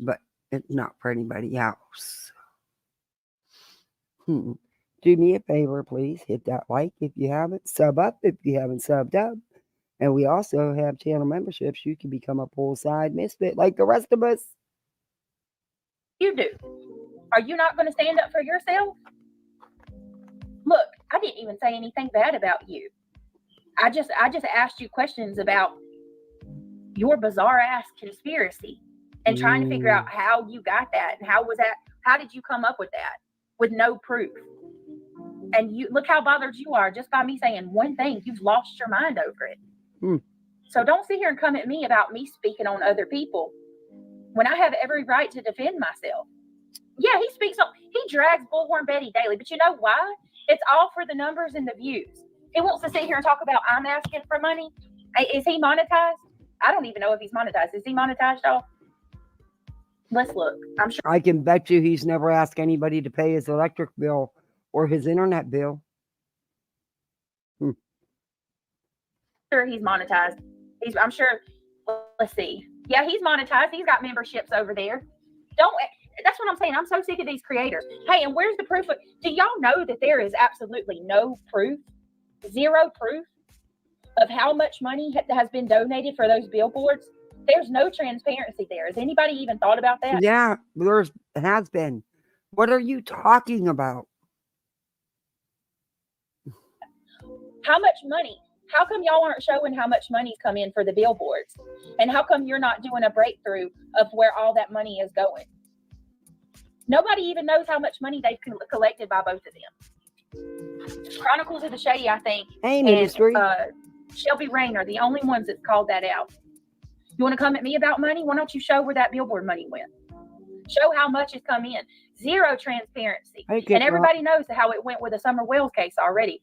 but it's not for anybody else. Do me a favor, please. Hit that like if you haven't. Sub up if you haven't subbed up. And we also have channel memberships. You can become a poolside misfit like the rest of us. You do. Are you not going to stand up for yourself? Look, I didn't even say anything bad about you. I just asked you questions about your bizarre ass conspiracy and trying to figure out how you got that and how did you come up with that with no proof? And you look how bothered you are just by me saying one thing. You've lost your mind over it. So don't sit here and come at me about me speaking on other people when I have every right to defend myself. Yeah, he drags Bullhorn Betty daily, but you know why? It's all for the numbers and the views. He wants to sit here and talk about I'm asking for money. Is he monetized? I don't even know if he's monetized. Is he monetized, y'all? Let's look. I'm sure. I can bet you he's never asked anybody to pay his electric bill or his internet bill. Sure, he's monetized. I'm sure. Let's see. Yeah, he's monetized. He's got memberships over there. That's what I'm saying. I'm so sick of these creators. Hey, and where's the proof? Do y'all know that there is absolutely no proof, zero proof of how much money has been donated for those billboards? There's no transparency there. Has anybody even thought about that? Yeah, there has been. What are you talking about? How much money? How come y'all aren't showing how much money's come in for the billboards? And how come you're not doing a breakthrough of where all that money is going? Nobody even knows how much money they've collected by both of them. Chronicles of the Shady, I think, and Shelby Rain are the only ones that's called that out. You want to come at me about money? Why don't you show where that billboard money went? Show how much has come in. Zero transparency. And everybody knows how it went with the Summer Wells case already.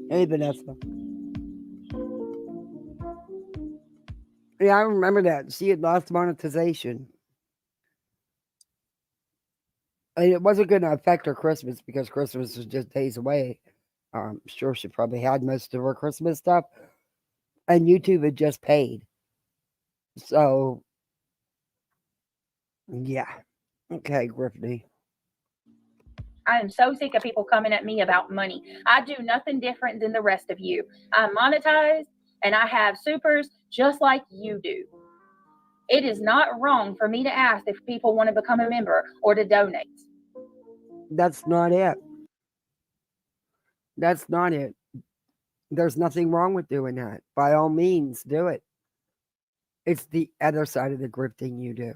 Hey, Vanessa. Yeah, I remember that. She had lost monetization. And it wasn't going to affect her Christmas because Christmas was just days away. I'm sure she probably had most of her Christmas stuff, and YouTube had just paid. So, yeah. Okay, Griffney. I am so sick of people coming at me about money. I do nothing different than the rest of you. I'm monetized and I have supers just like you do. It is not wrong for me to ask if people want to become a member or to donate. That's not it. That's not it. There's nothing wrong with doing that. By all means, do it. It's the other side of the grifting you do.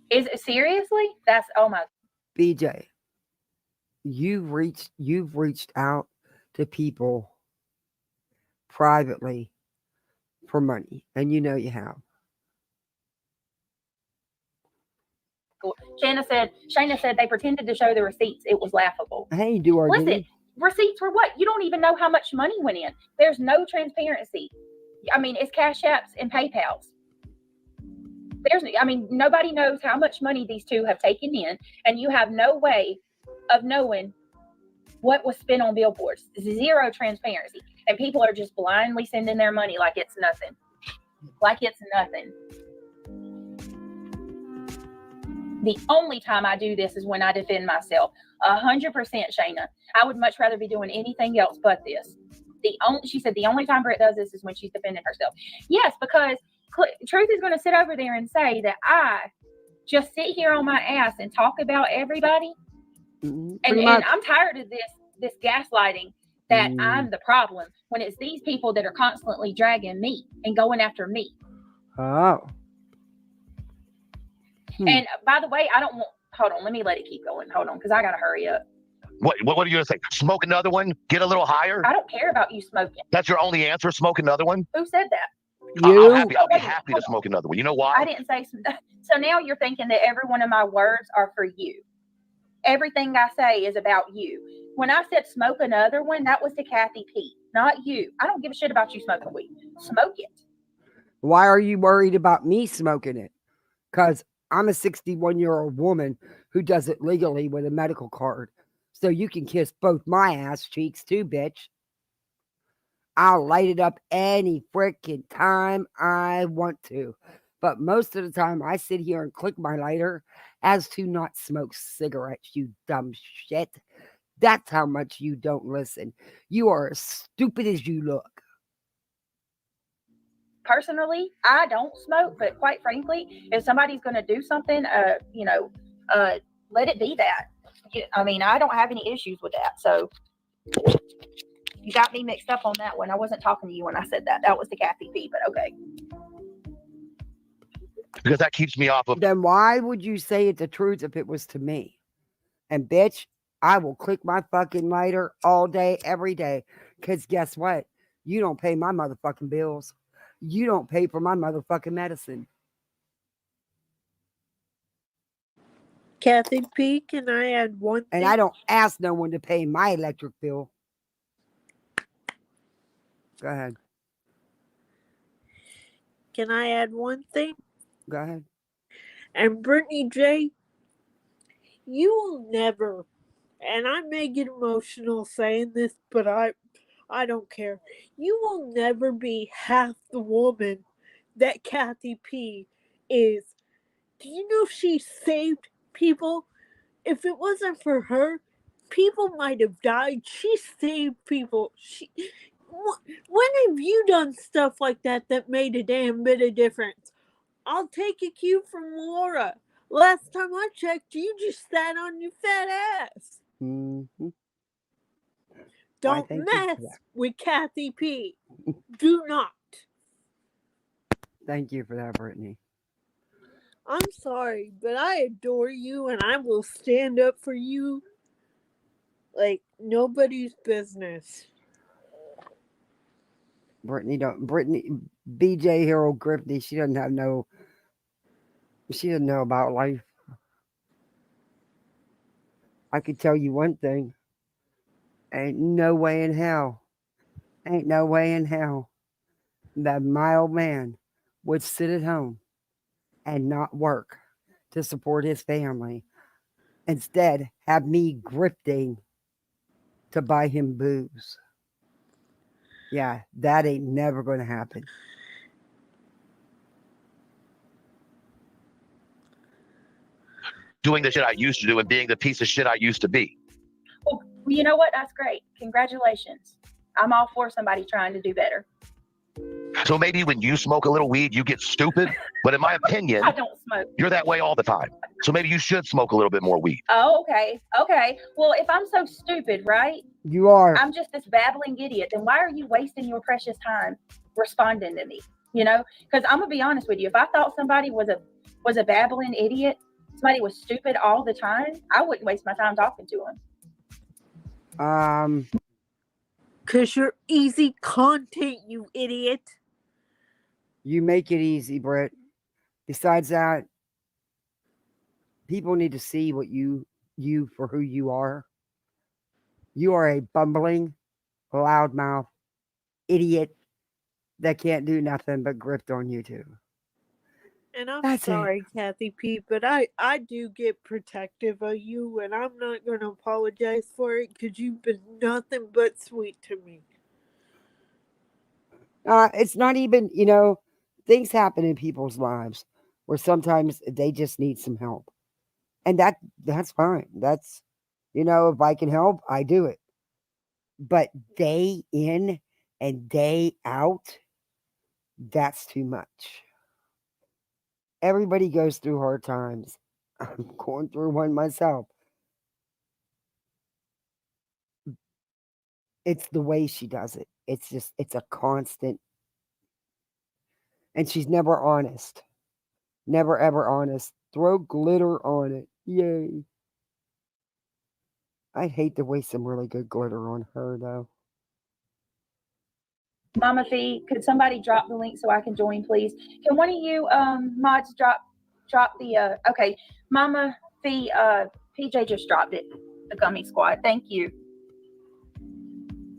Is it seriously? That's oh my. BJ, you've reached out to people privately for money, and you know you have. Shayna said they pretended to show the receipts. It was laughable. Hey, do our Listen, receipts for what? You don't even know how much money went in. There's no transparency. I mean, it's Cash Apps and PayPals. Nobody knows how much money these two have taken in, and you have no way of knowing what was spent on billboards. Zero transparency. And people are just blindly sending their money like it's nothing. Like it's nothing. The only time I do this is when I defend myself. 100%, Shayna. I would much rather be doing anything else but this. She said the only time Britt does this is when she's defending herself. Yes, because Truth is going to sit over there and say that I just sit here on my ass and talk about everybody. And I'm tired of this gaslighting that I'm the problem when it's these people that are constantly dragging me and going after me. Oh. And by the way, I don't want. Hold on, let me let it keep going. Hold on, because I gotta hurry up. What are you gonna say? Smoke another one? Get a little higher? I don't care about you smoking. That's your only answer? Smoke another one? Who said that? You? I'll be happy to smoke another one. You know why? I didn't say. So now you're thinking that every one of my words are for you. Everything I say is about you. When I said smoke another one, that was to Kathy P, not you. I don't give a shit about you smoking weed. Smoke it. Why are you worried about me smoking it? Because I'm a 61-year-old woman who does it legally with a medical card. So you can kiss both my ass cheeks too, bitch. I'll light it up any freaking time I want to. But most of the time I sit here and click my lighter as to not smoke cigarettes, you dumb shit. That's how much you don't listen. You are as stupid as you look. Personally, I don't smoke, but quite frankly, if somebody's going to do something, let it be that. I mean, I don't have any issues with that. So you got me mixed up on that one. I wasn't talking to you when I said that. That was to Kathy P, but okay. Because that keeps me off of. Then why would you say it the truth if it was to me? And bitch, I will click my fucking lighter all day, every day. Because guess what? You don't pay my motherfucking bills. You don't pay for my motherfucking medicine. Kathy P, can I add one thing? And I don't ask no one to pay my electric bill. Go ahead. Can I add one thing? Go ahead. And Brittany J, you will never, and I may get emotional saying this, but I don't care. You will never be half the woman that Kathy P is. Do you know she saved people? If it wasn't for her, people might have died. She saved people. When have you done stuff like that made a damn bit of difference? I'll take a cue from Laura. Last time I checked, you just sat on your fat ass. Mm-hmm. Don't mess with Kathy P. Do not. Thank you for that, Brittany. I'm sorry, but I adore you and I will stand up for you like nobody's business. Brittany, BJ Hero Griffney, she doesn't know about life. I could tell you one thing. Ain't no way in hell that my old man would sit at home and not work to support his family. Instead, have me grifting to buy him booze. Yeah, that ain't never going to happen. Doing the shit I used to do and being the piece of shit I used to be. Well, you know what? That's great. Congratulations. I'm all for somebody trying to do better. So maybe when you smoke a little weed, you get stupid. But in my opinion, I don't smoke. You're that way all the time. So maybe you should smoke a little bit more weed. Oh, okay. Okay. Well, if I'm so stupid, right? You are. I'm just this babbling idiot. Then why are you wasting your precious time responding to me? You know, because I'm gonna be honest with you. If I thought somebody was a babbling idiot, somebody was stupid all the time, I wouldn't waste my time talking to them. Because you're easy content, you idiot. You make it easy, Britt. Besides that, people need to see what you for who you are. You are a bumbling, loudmouth idiot that can't do nothing but grift on YouTube. And I'm That's sorry, Kathy P, but I do get protective of you, and I'm not going to apologize for it because you've been nothing but sweet to me. It's not even, things happen in people's lives where sometimes they just need some help. And that's fine. That's, if I can help, I do it. But day in and day out, that's too much. Everybody goes through hard times. I'm going through one myself. It's the way she does it. It's a constant. And she's never honest. Never ever honest. Throw glitter on it. Yay. I'd hate to waste some really good glitter on her, though. Mama Fee, could somebody drop the link so I can join, please? Can one of you mods drop the okay, Mama Fee, PJ just dropped it, the Gummy Squad. Thank you.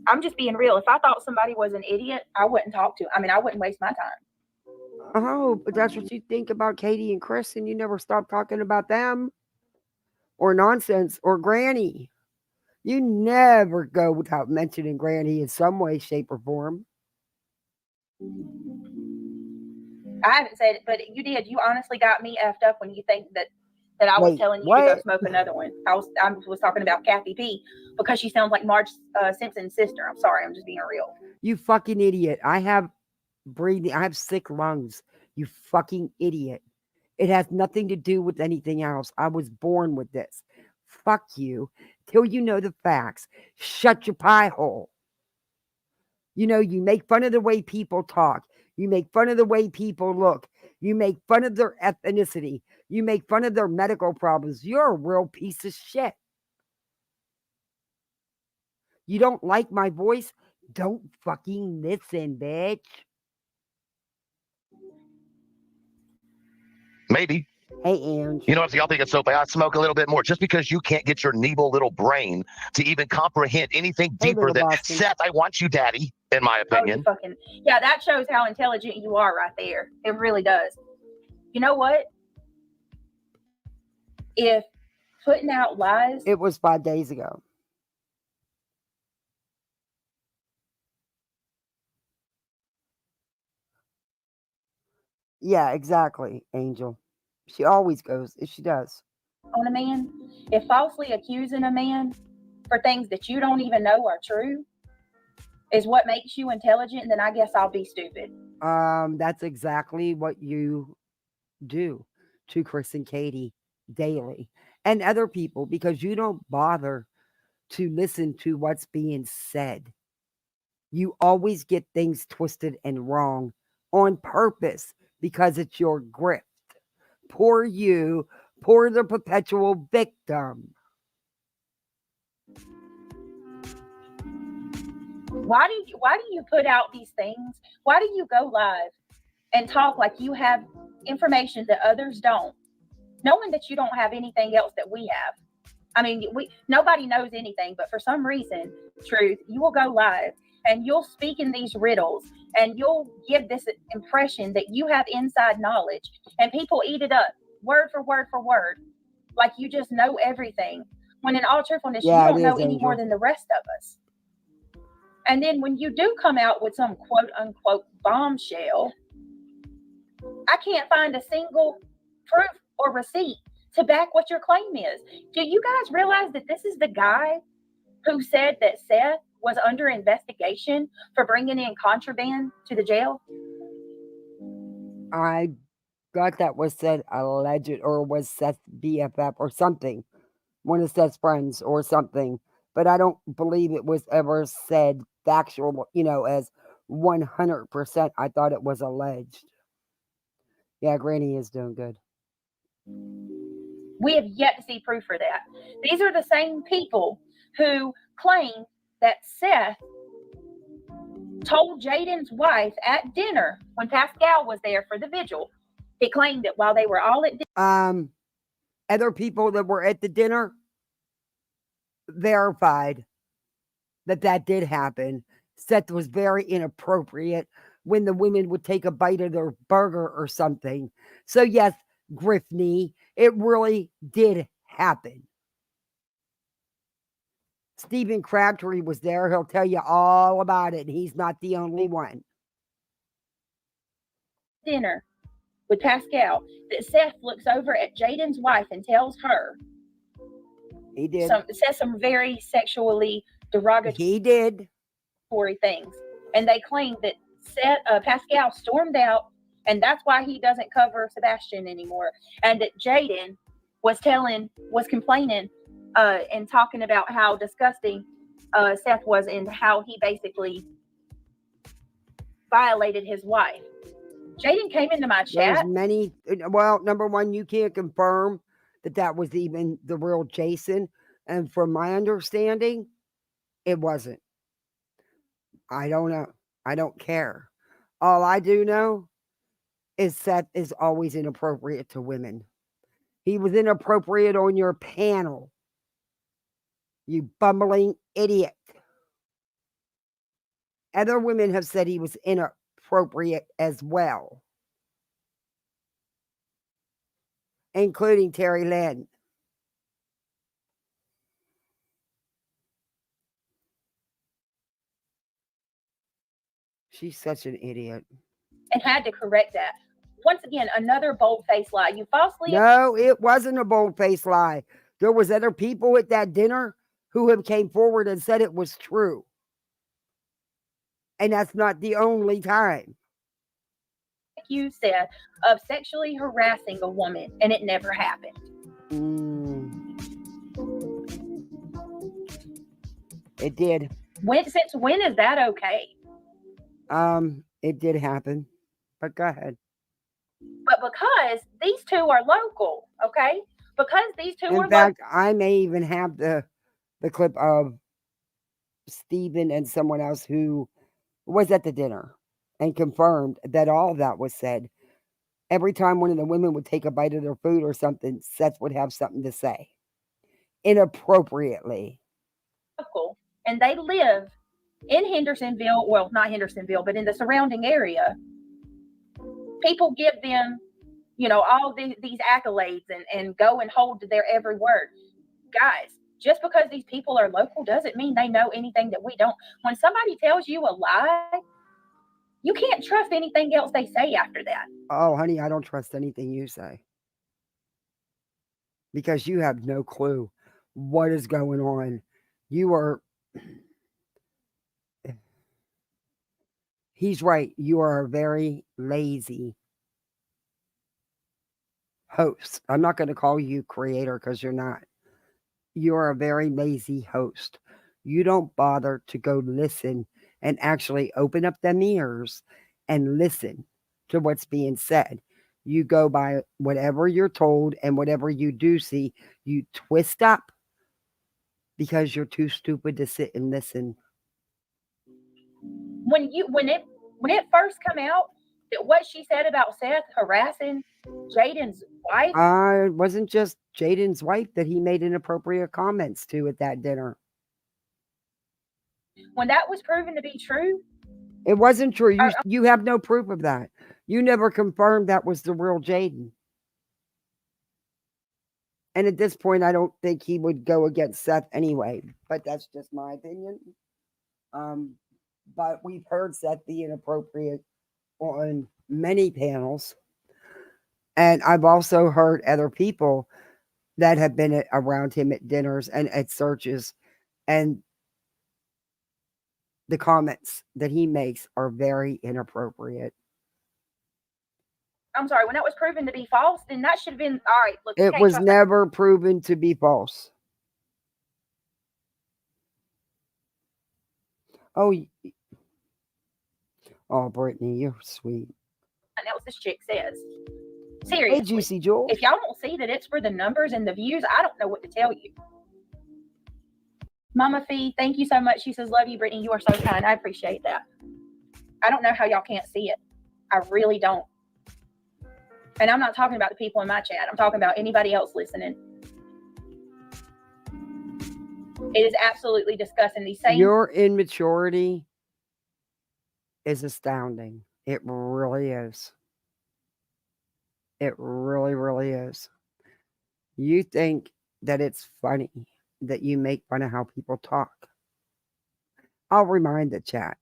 I'm just being real. If I thought somebody was an idiot, I wouldn't talk to. I mean, I wouldn't waste my time. Oh, but that's what you think about Katie and Chris, and you never stop talking about them or nonsense or Granny. You never go without mentioning Granny in some way, shape, or form. I haven't said it, but you did. You honestly got me effed up when you think that I was telling you to go smoke another one. I was talking about Kathy P because she sounds like Marge Simpson's sister. I'm sorry, I'm just being real. You fucking idiot. I have sick lungs. You fucking idiot. It has nothing to do with anything else. I was born with this. Fuck you. Till you know the facts. Shut your pie hole. You make fun of the way people talk. You make fun of the way people look. You make fun of their ethnicity. You make fun of their medical problems. You're a real piece of shit. You don't like my voice? Don't fucking listen, bitch. Maybe. Hey, Ange. You know, if y'all think it's so bad, I smoke a little bit more just because you can't get your neeble little brain to even comprehend anything deeper than Seth, I want you, daddy, in my opinion. Oh, yeah, that shows how intelligent you are right there. It really does. You know what? If putting out lies. It was 5 days ago. Yeah, exactly, Angel. She always goes. She does. On a man, if falsely accusing a man for things that you don't even know are true is what makes you intelligent, then I guess I'll be stupid. That's exactly what you do to Chris and Katie daily and other people because you don't bother to listen to what's being said. You always get things twisted and wrong on purpose because it's your grift. Poor you, poor the perpetual victim. Why do you put out these things? Why do you go live and talk like you have information that others don't, knowing that you don't have anything else that we have? I mean, nobody knows anything, but for some reason, Truth, you will go live and you'll speak in these riddles and you'll give this impression that you have inside knowledge and people eat it up word for word for word, like you just know everything. When in all truthfulness, Yeah, you it don't know is, any more Angel. than the rest of us. And then when you do come out with some quote unquote bombshell, I can't find a single proof or receipt to back what your claim is. Do you guys realize that this is the guy who said that Seth was under investigation for bringing in contraband to the jail? I got that was said alleged or was Seth's BFF or something. One of Seth's friends or something. But I don't believe it was ever said factual, as 100%. I thought it was alleged. Yeah, Granny is doing good. We have yet to see proof for that. These are the same people who claim that Seth told Jaden's wife at dinner when Pascal was there for the vigil. He claimed that while they were all at dinner. Other people that were at the dinner verified that did happen. Seth was very inappropriate when the women would take a bite of their burger or something. So yes, Griffney, it really did happen. Stephen Crabtree was there. He'll tell you all about it. He's not the only one. Dinner with Pascal that Seth looks over at Jaden's wife and tells her he did says some very sexually derogatory he did things, and they claim that Pascal stormed out, and that's why he doesn't cover Sebastian anymore, and that Jaden was complaining and talking about how disgusting Seth was and how he basically violated his wife. Jaden came into my chat. There's many. Well, number one, you can't confirm that was even the real Jason. And from my understanding, it wasn't. I don't know. I don't care. All I do know is Seth is always inappropriate to women. He was inappropriate on your panel. You bumbling idiot. Other women have said he was inappropriate as well, including Terry Lynn. She's such an idiot. And had to correct that. Once again, another bold-faced lie. You falsely... No, it wasn't a bold-faced lie. There was other people at that dinner who have came forward and said it was true. And that's not the only time. You said of sexually harassing a woman, and it never happened. It did. Since when is that okay? It did happen. But go ahead. But because these two are local, okay? Because these two are in fact, I may even have the clip of Stephen and someone else who was at the dinner and confirmed that all of that was said. Every time one of the women would take a bite of their food or something, Seth would have something to say. Inappropriately. Local, and they live in Hendersonville. Well, not Hendersonville, but in the surrounding area. People give them, all these accolades and go and hold to their every word. Guys, just because these people are local doesn't mean they know anything that we don't. When somebody tells you a lie, you can't trust anything else they say after that. Oh, honey, I don't trust anything you say. Because you have no clue what is going on. You are... He's right. You are a very lazy host. I'm not going to call you creator because you're not. You're a very lazy host. You don't bother to go listen and actually open up them ears and listen to what's being said. You go by whatever you're told, and whatever you do see, you twist up because you're too stupid to sit and listen. When it first come out, that what she said about Seth harassing Jaden's wife. It wasn't just Jaden's wife that he made inappropriate comments to at that dinner. When that was proven to be true. It wasn't true. You have no proof of that. You never confirmed that was the real Jaden. And at this point, I don't think he would go against Seth anyway, but that's just my opinion. But we've heard Seth be inappropriate on many panels. And I've also heard other people that have been around him at dinners and at searches, and the comments that he makes are very inappropriate. I'm sorry, when that was proven to be false, then that should have been all right. Look, It was never proven to be false. Oh, Brittany, you're sweet. And that what this chick says. Hey, Seriously. Juicy Jewel. If y'all won't see that it's for the numbers and the views, I don't know what to tell you. Mama Fee, thank you so much. She says, love you, Brittany. You are so kind. I appreciate that. I don't know how y'all can't see it. I really don't. And I'm not talking about the people in my chat. I'm talking about anybody else listening. It is absolutely disgusting. These same Your immaturity is astounding. It really is. It really, really is. You think that it's funny that you make fun of how people talk. I'll remind the chat.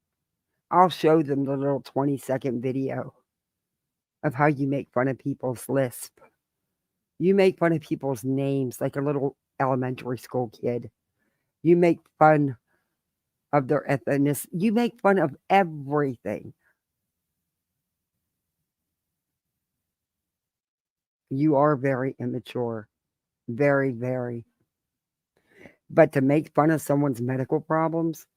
I'll show them the little 20-second video of how you make fun of people's lisp. You make fun of people's names like a little elementary school kid. You make fun of their ethnicity. You make fun of everything. You are very immature. Very, very. But to make fun of someone's medical problems,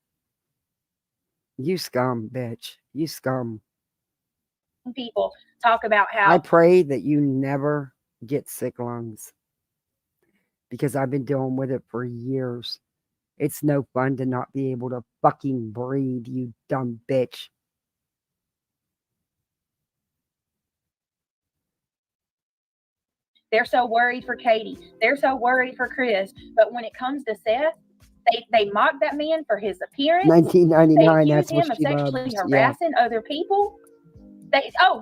you scum, bitch. You scum. people talk about how I pray that you never get sick lungs, because I've been dealing with it for years. It's no fun to not be able to fucking breathe, you dumb bitch. they're so worried for Katie. They're so worried for Chris. But when it comes to Seth, they mock that man for his appearance. 1999, they that's accuse him what of she sexually loves. harassing other people.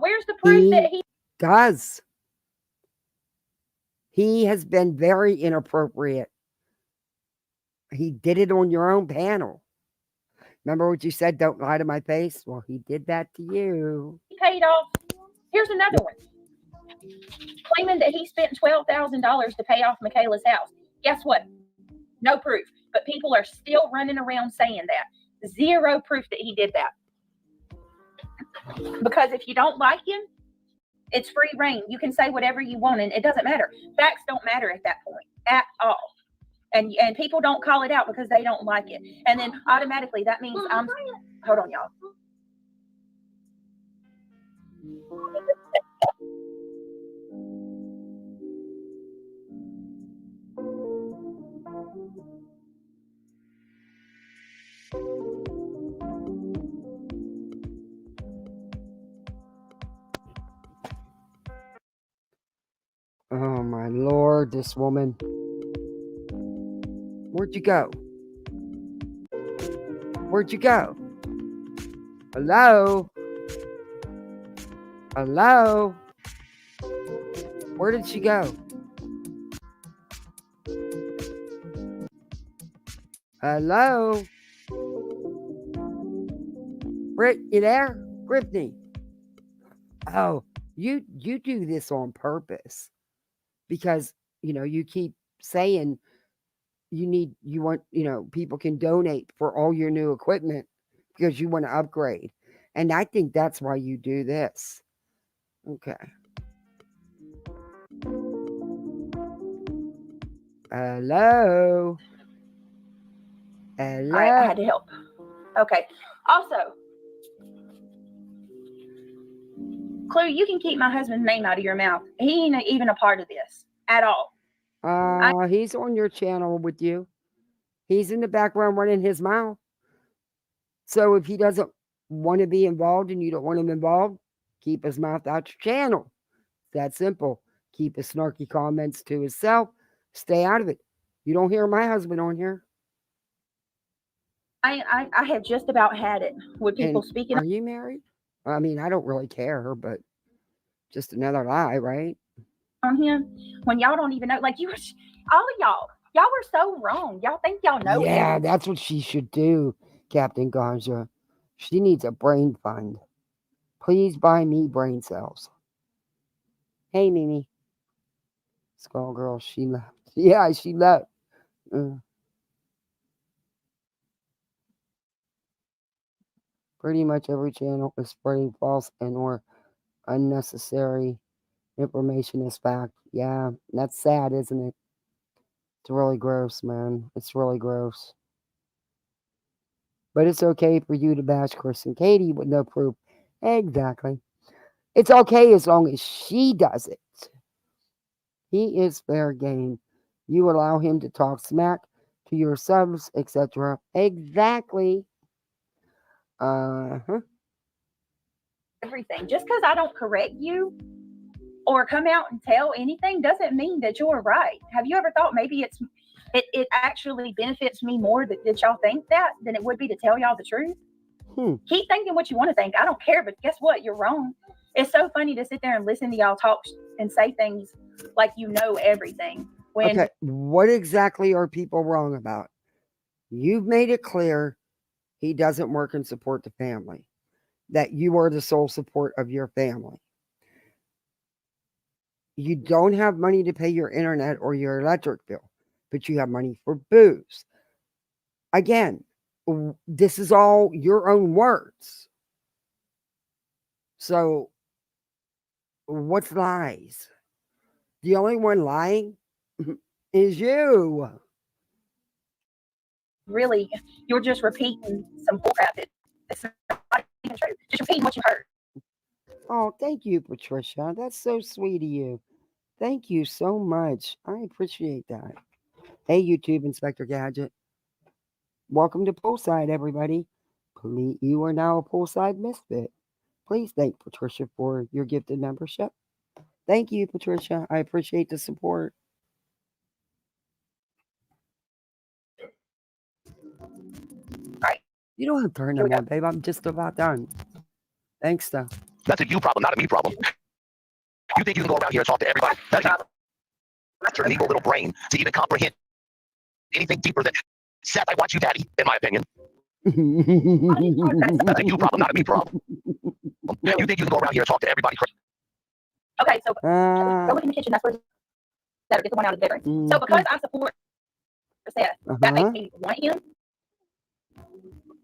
Where's the proof that he does? He has been very inappropriate. He did it on your own panel. Remember what you said? Don't lie to my face. Well, he did that to you. paid off? Here's another one. Claiming that he spent $12,000 to pay off Michaela's house. Guess what? No proof. But people are still running around saying that. Zero proof that he did that. Because if you don't like him, it's free reign. You can say whatever you want, and it doesn't matter. Facts don't matter at that point at all. And people don't call it out because they don't like it. And then automatically that means hold on, y'all. Oh my Lord, this woman. Where'd you go? Where'd you go? Hello? Hello? Where did she go? Hello? Britt, you there? Brittany. Oh, you do this on purpose. Because, you keep saying you want, people can donate for all your new equipment because you want to upgrade. And I think that's why you do this. Okay. Hello? Hello? All right, I had to help. Okay. Also, Clue, you can keep my husband's name out of your mouth. He ain't even a part of this at all. He's on your channel with you. He's in the background running his mouth. So if he doesn't want to be involved and you don't want him involved, keep his mouth out your channel. It's that simple. Keep his snarky comments to himself. Stay out of it. You don't hear my husband on here. I have just about had it with people speaking. Are you married? I mean, I don't really care, but just another lie, right? on him when y'all don't even know. Like you were, all of y'all were so wrong. Y'all think y'all know Yeah, everything. that's what she should do, Captain Ganja. She needs a brain fund. Please buy me brain cells. Hey, Mimi. Skull girl, she left. Yeah, she left. Pretty much every channel is spreading false and or unnecessary information as fact. Yeah, that's sad, isn't it? It's really gross, man. It's really gross. But it's okay for you to bash Chris and Katie with no proof. Exactly. It's okay as long as she does it. He is fair game. You allow him to talk smack to your subs, etc. Exactly. Uh-huh. Everything. Just because I don't correct you or come out and tell anything doesn't mean that you're right. Have you ever thought maybe it actually benefits me more that y'all think that than it would be to tell y'all the truth? Keep thinking what you want to think. I don't care, but guess what? You're wrong. It's so funny to sit there and listen to y'all talk and say things like you know everything. Okay, what exactly are people wrong about? You've made it clear he doesn't work and support the family, that you are the sole support of your family. You don't have money to pay your internet or your electric bill, but you have money for booze. Again, this is all your own words. So, what's lies? The only one lying is you. Really, you're just repeating some bullcrap that's not even true. Just repeating what you heard. Oh, thank you, Patricia. That's so sweet of you. Thank you so much. I appreciate that. Hey, YouTube Inspector Gadget. Welcome to Poolside, everybody. Please, you are now a Poolside Misfit. Please thank Patricia for your gifted membership. Thank you, Patricia. I appreciate the support. Right. You don't have to turn them on, babe. I'm just about done. Thanks, though. That's a you problem, not a me problem. You think you can go around here and talk to everybody? That's an evil little brain to even comprehend anything deeper than Seth, I want you, Daddy, in my opinion. That's a you problem, not a me problem. You think you can go around here and talk to everybody? Okay, so go look in the kitchen. That's where get the one out of the bedroom. So because I support Seth, that makes me want him.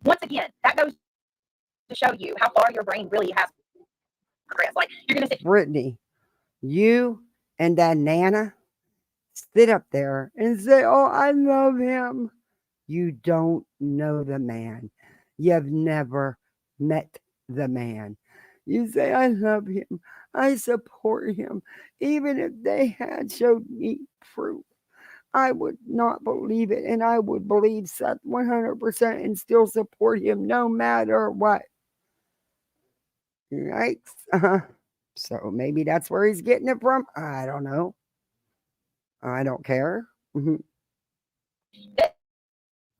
Once again, that goes to show you how far your brain really has progressed. Like you're gonna sit. Brittany, you and that Nana sit up there and say, "Oh, I love him." You don't know the man. You've never met the man. You say, "I love him. I support him." Even if they had showed me proof, I would not believe it. And I would believe Seth 100% and still support him no matter what. Yikes. So maybe that's where he's getting it from. I don't know. I don't care.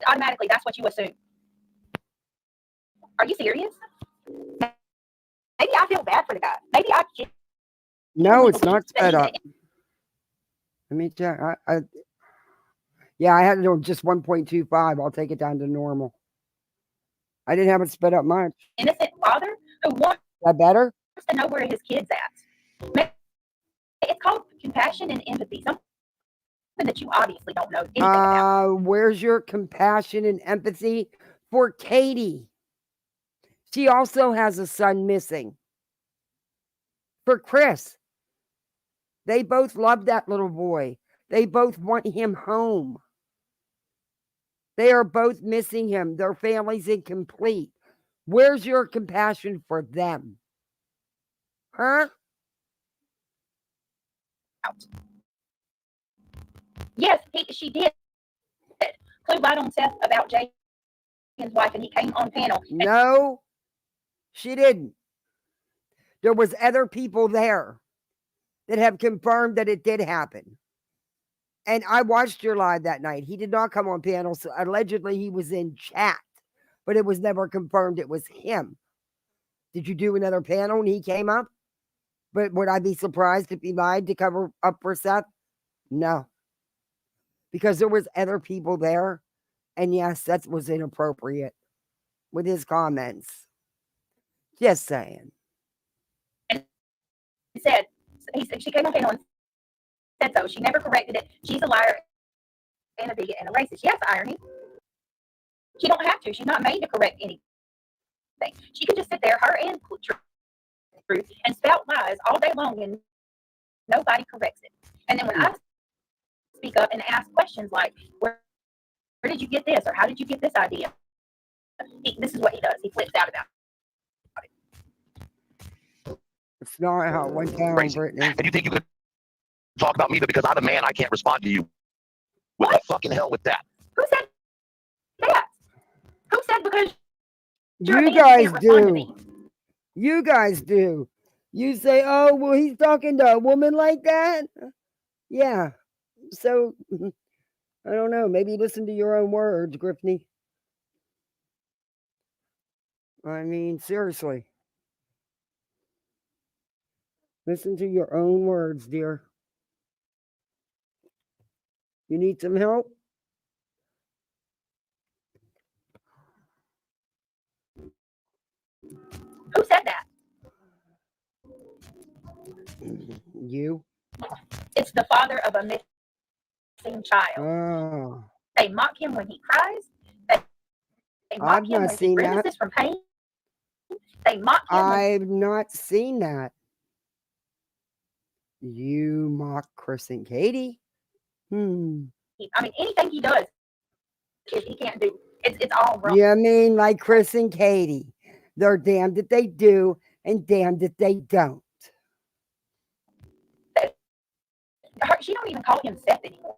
Automatically, that's what you assume. Are you serious? Maybe I feel bad for the guy. Maybe I can't. No, it's not sped up. Let me check. Yeah, I had it on just 1.25. I'll take it down to normal. I didn't have it sped up much. Innocent father who wants that better? To know where his kid's at. It's called compassion and empathy. Something that you obviously don't know anything about. Where's your compassion and empathy for Katie? She also has a son missing. For Chris, they both love that little boy. They both want him home. They are both missing him. Their family's incomplete. Where's your compassion for them? Huh? Yes, she did. Clue right on Seth about Jay and his wife, and he came on panel. No, she didn't. There was other people there that have confirmed that it did happen. And I watched your live that night. He did not come on panel. So allegedly, he was in chat, but it was never confirmed it was him. Did you do another panel and he came up? But would I be surprised if he lied to cover up for Seth? No. Because there was other people there. And yes, that was inappropriate with his comments. Just saying. She came on panel and said so. She never corrected it. She's a liar and a bigot and a racist. Yes, irony. She don't have to. She's not made to correct anything. She can just sit there, her and Truth, and spout lies all day long, and nobody corrects it. And then when I speak up and ask questions like, where did you get this? Or how did you get this idea? This is what he does. He flips out about it. It's not how it went down, Crazy. Brittany. And you think you could talk about me, but because I'm a man, I can't respond to you. What the fucking hell with that? Who said that? Who said because you're a You man, you guys can't respond to do. me? You guys do. You say, oh, well, he's talking to a woman like that? Yeah. So, I don't know. Maybe listen to your own words, Griffney. I mean, seriously. Listen to your own words, dear. You need some help? Who said that? You? It's the father of a missing child. Oh. They mock him when he cries. They mock I've him not when he seen that. grimaces from pain. They mock him. I've not seen that. You mock Chris and Katie? I mean, anything he does, he can't do. It's all wrong. You mean like Chris and Katie? They're damned if they do and damned if they don't. She don't even call him Seth anymore.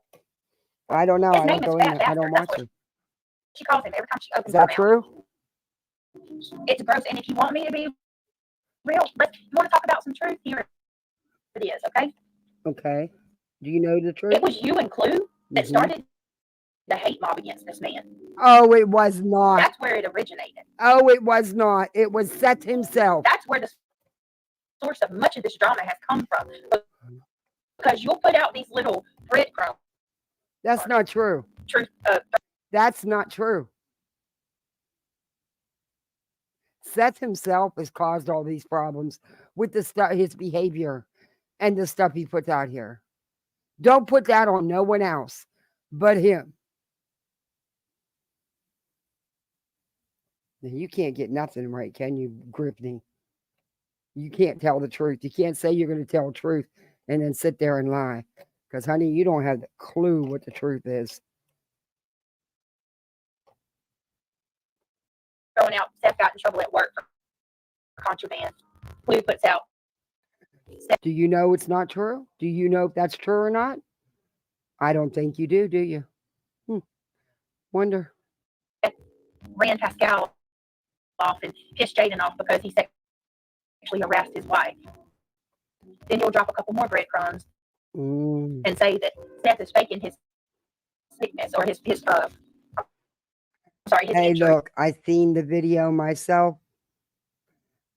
I don't know. His I name don't is go in Fat there. I don't Bastard. That's watch what it. she calls him every time she opens Is her that mouth. true? It's gross. And if you want me to be real, you want to talk about some truth, here it is, okay? Okay. Do you know the truth? It was you and Clue that started the hate mob against this man. Oh, it was not. That's where it originated. Oh, it was not. It was Seth himself. That's where the source of much of this drama has come from. Because you'll put out these little breadcrumbs. That's not true. Truth. That's not true. Seth himself has caused all these problems with the stuff, his behavior, and the stuff he puts out here. Don't put that on no one else but him. Now, you can't get nothing right, can you, Griffney? You can't tell the truth. You can't say you're going to tell the truth and then sit there and lie. Because, honey, you don't have the clue what the truth is. Throwing out, Seth got in trouble at work for contraband. Clue puts out. Do you know it's not true? Do you know if that's true or not? I don't think you do you? Wonder. Ran Pascal off and pissed Jaden off because he sexually harassed his wife. Then he'll drop a couple more breadcrumbs and say that Seth is faking his sickness or his Hey, injury. look, I seen the video myself.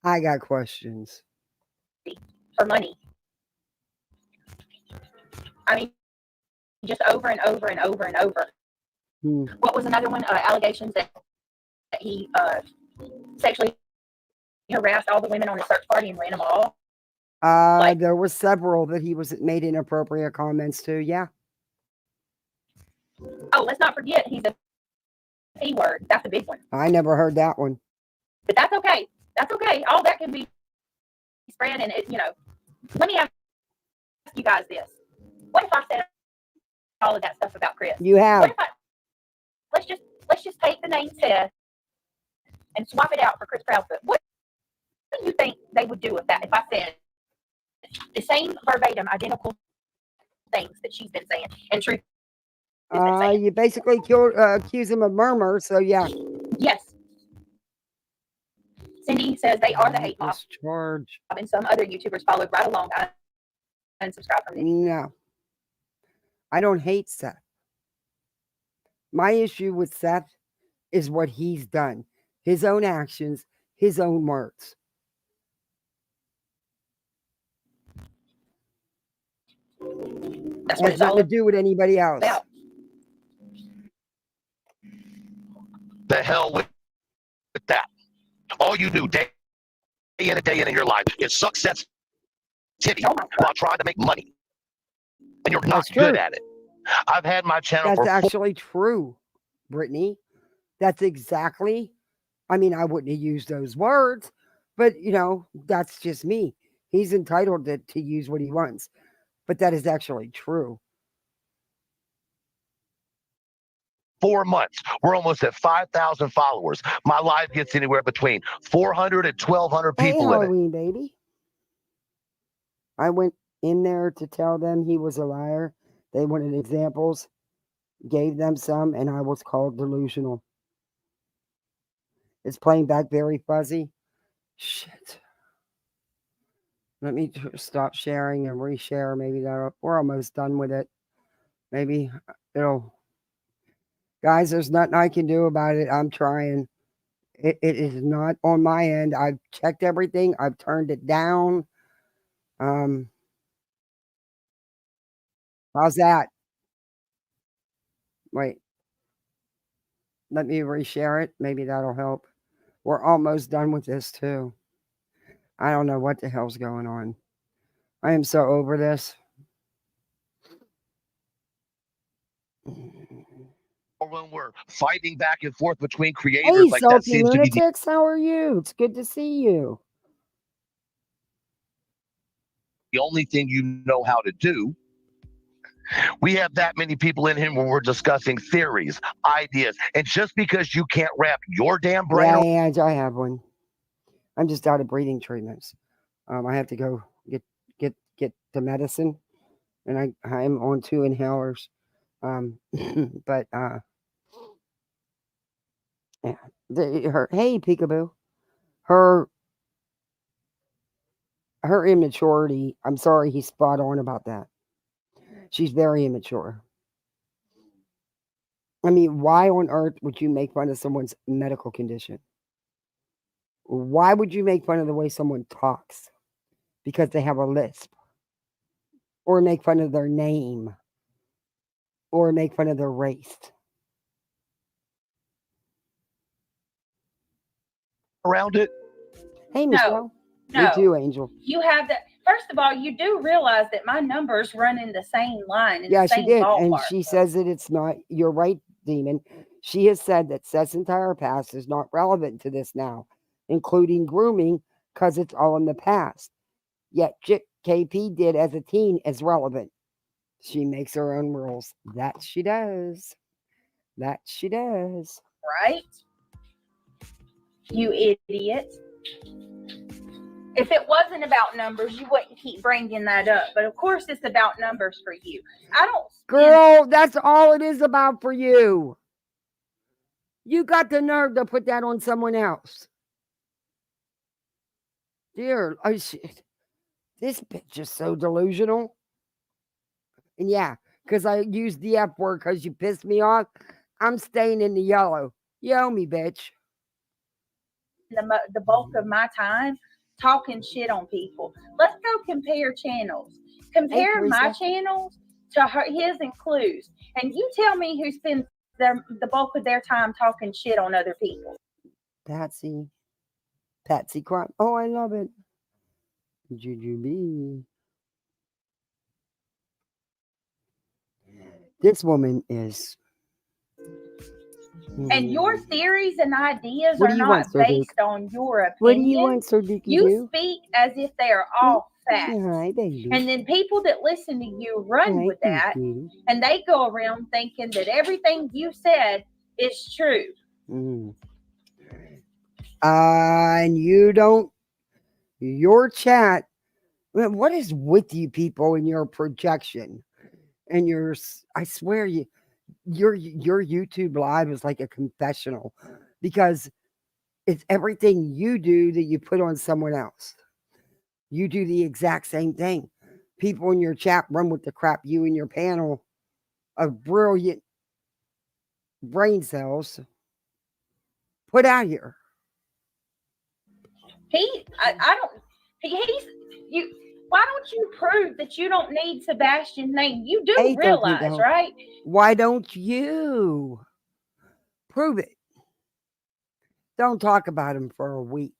I got questions. For money. I mean, just over and over and over and over. What was another one? Allegations that he sexually harassed all the women on his search party and ran them all. There were several that he was made inappropriate comments to. Yeah. Oh, let's not forget he's a P word. That's a big one. I never heard that one. But that's okay. That's okay. All that can be spread, and let me ask you guys this: what if I said all of that stuff about Chris? You have. What if let's just take the name Seth and swap it out for Chris Proudfoot. What do you think they would do with that if I said the same verbatim, identical things that she's been saying and truth? You basically accuse him of murmur, so yeah. Yes. Cindy says they are the hate mob. Discharge. And some other YouTubers followed right along. I unsubscribe from them. No. I don't hate Seth. My issue with Seth is what he's done. His own actions, his own words. That's what Has it's all nothing to do with anybody else. about. The hell with that. All you do day in and day in your life is suck sensitivity while trying to make money. And you're not That's true. good at it. I've had my channel That's for actually true, Brittany. That's exactly, I mean, I wouldn't have used those words, but that's just me. He's entitled to use what he wants. But that is actually true. 4 months. We're almost at 5,000 followers. My live gets anywhere between 400 and 1,200 Hey, people in it. Halloween, baby. I went in there to tell them he was a liar. They wanted examples, gave them some, and I was called delusional. It's playing back very fuzzy. Shit. Let me stop sharing and reshare. Maybe we're almost done with it. Maybe it'll. Guys, there's nothing I can do about it. I'm trying. It is not on my end. I've checked everything. I've turned it down. How's that? Wait. Let me reshare it. Maybe that'll help. We're almost done with this too. I don't know what the hell's going on. I am so over this. Or when we're fighting back and forth between Hey, creators, like that Salty seems to be Lunatics, how are you? It's good to see you. the only thing you know how to do. We have that many people in here where we're discussing theories, ideas, and just because you can't wrap your damn brain Yeah, I have one. I'm just out of breathing treatments. I have to go get the medicine, and I'm on 2 inhalers. But yeah, hey Peekaboo, her immaturity. I'm sorry, he's spot on about that. She's very immature. I mean, why on earth would you make fun of someone's medical condition? Why would you make fun of the way someone talks because they have a lisp? Or make fun of their name? Or make fun of their race? around it? Hey, Michelle. No. Me too, Angel. You have that. First of all, you do realize that my numbers run in the same line, in Yeah, the she same did. ballpark. And she says that it's not. You're right, Demon. She has said that Seth's entire past is not relevant to this now, including grooming, because it's all in the past. Yet Chit KP did as a teen is relevant. She makes her own rules. That she does. That she does. Right? You idiot. If it wasn't about numbers, you wouldn't keep bringing that up. But of course, it's about numbers for you. I don't. Girl, that's all it is about for you. You got the nerve to put that on someone else. Dear, this bitch is so delusional. And yeah, because I used the F word because you pissed me off, I'm staying in the yellow. You owe me, bitch. The bulk of my time talking shit on people. Let's go compare channels. Compare my channels to his and Clue's, and you tell me who spends the bulk of their time talking shit on other people. Patsy Crime. Oh, I love it. Jujubee. This woman is. And your theories and ideas are not based on your opinion. What do you want, Sir Dookie? You speak as if they are all facts. Hi, baby. And then people that listen to you run with that, and they go around thinking that everything you said is true. And you don't. Your chat. What is with you people in your projection? And I swear your YouTube live is like a confessional because it's everything you do that you put on someone else. You do the exact same thing. People in your chat run with the crap you and your panel of brilliant brain cells put out here. Why don't you prove that you don't need Sebastian's name? You do Hey, don't you realize, don't. right? Why don't you prove it? Don't talk about him for a week.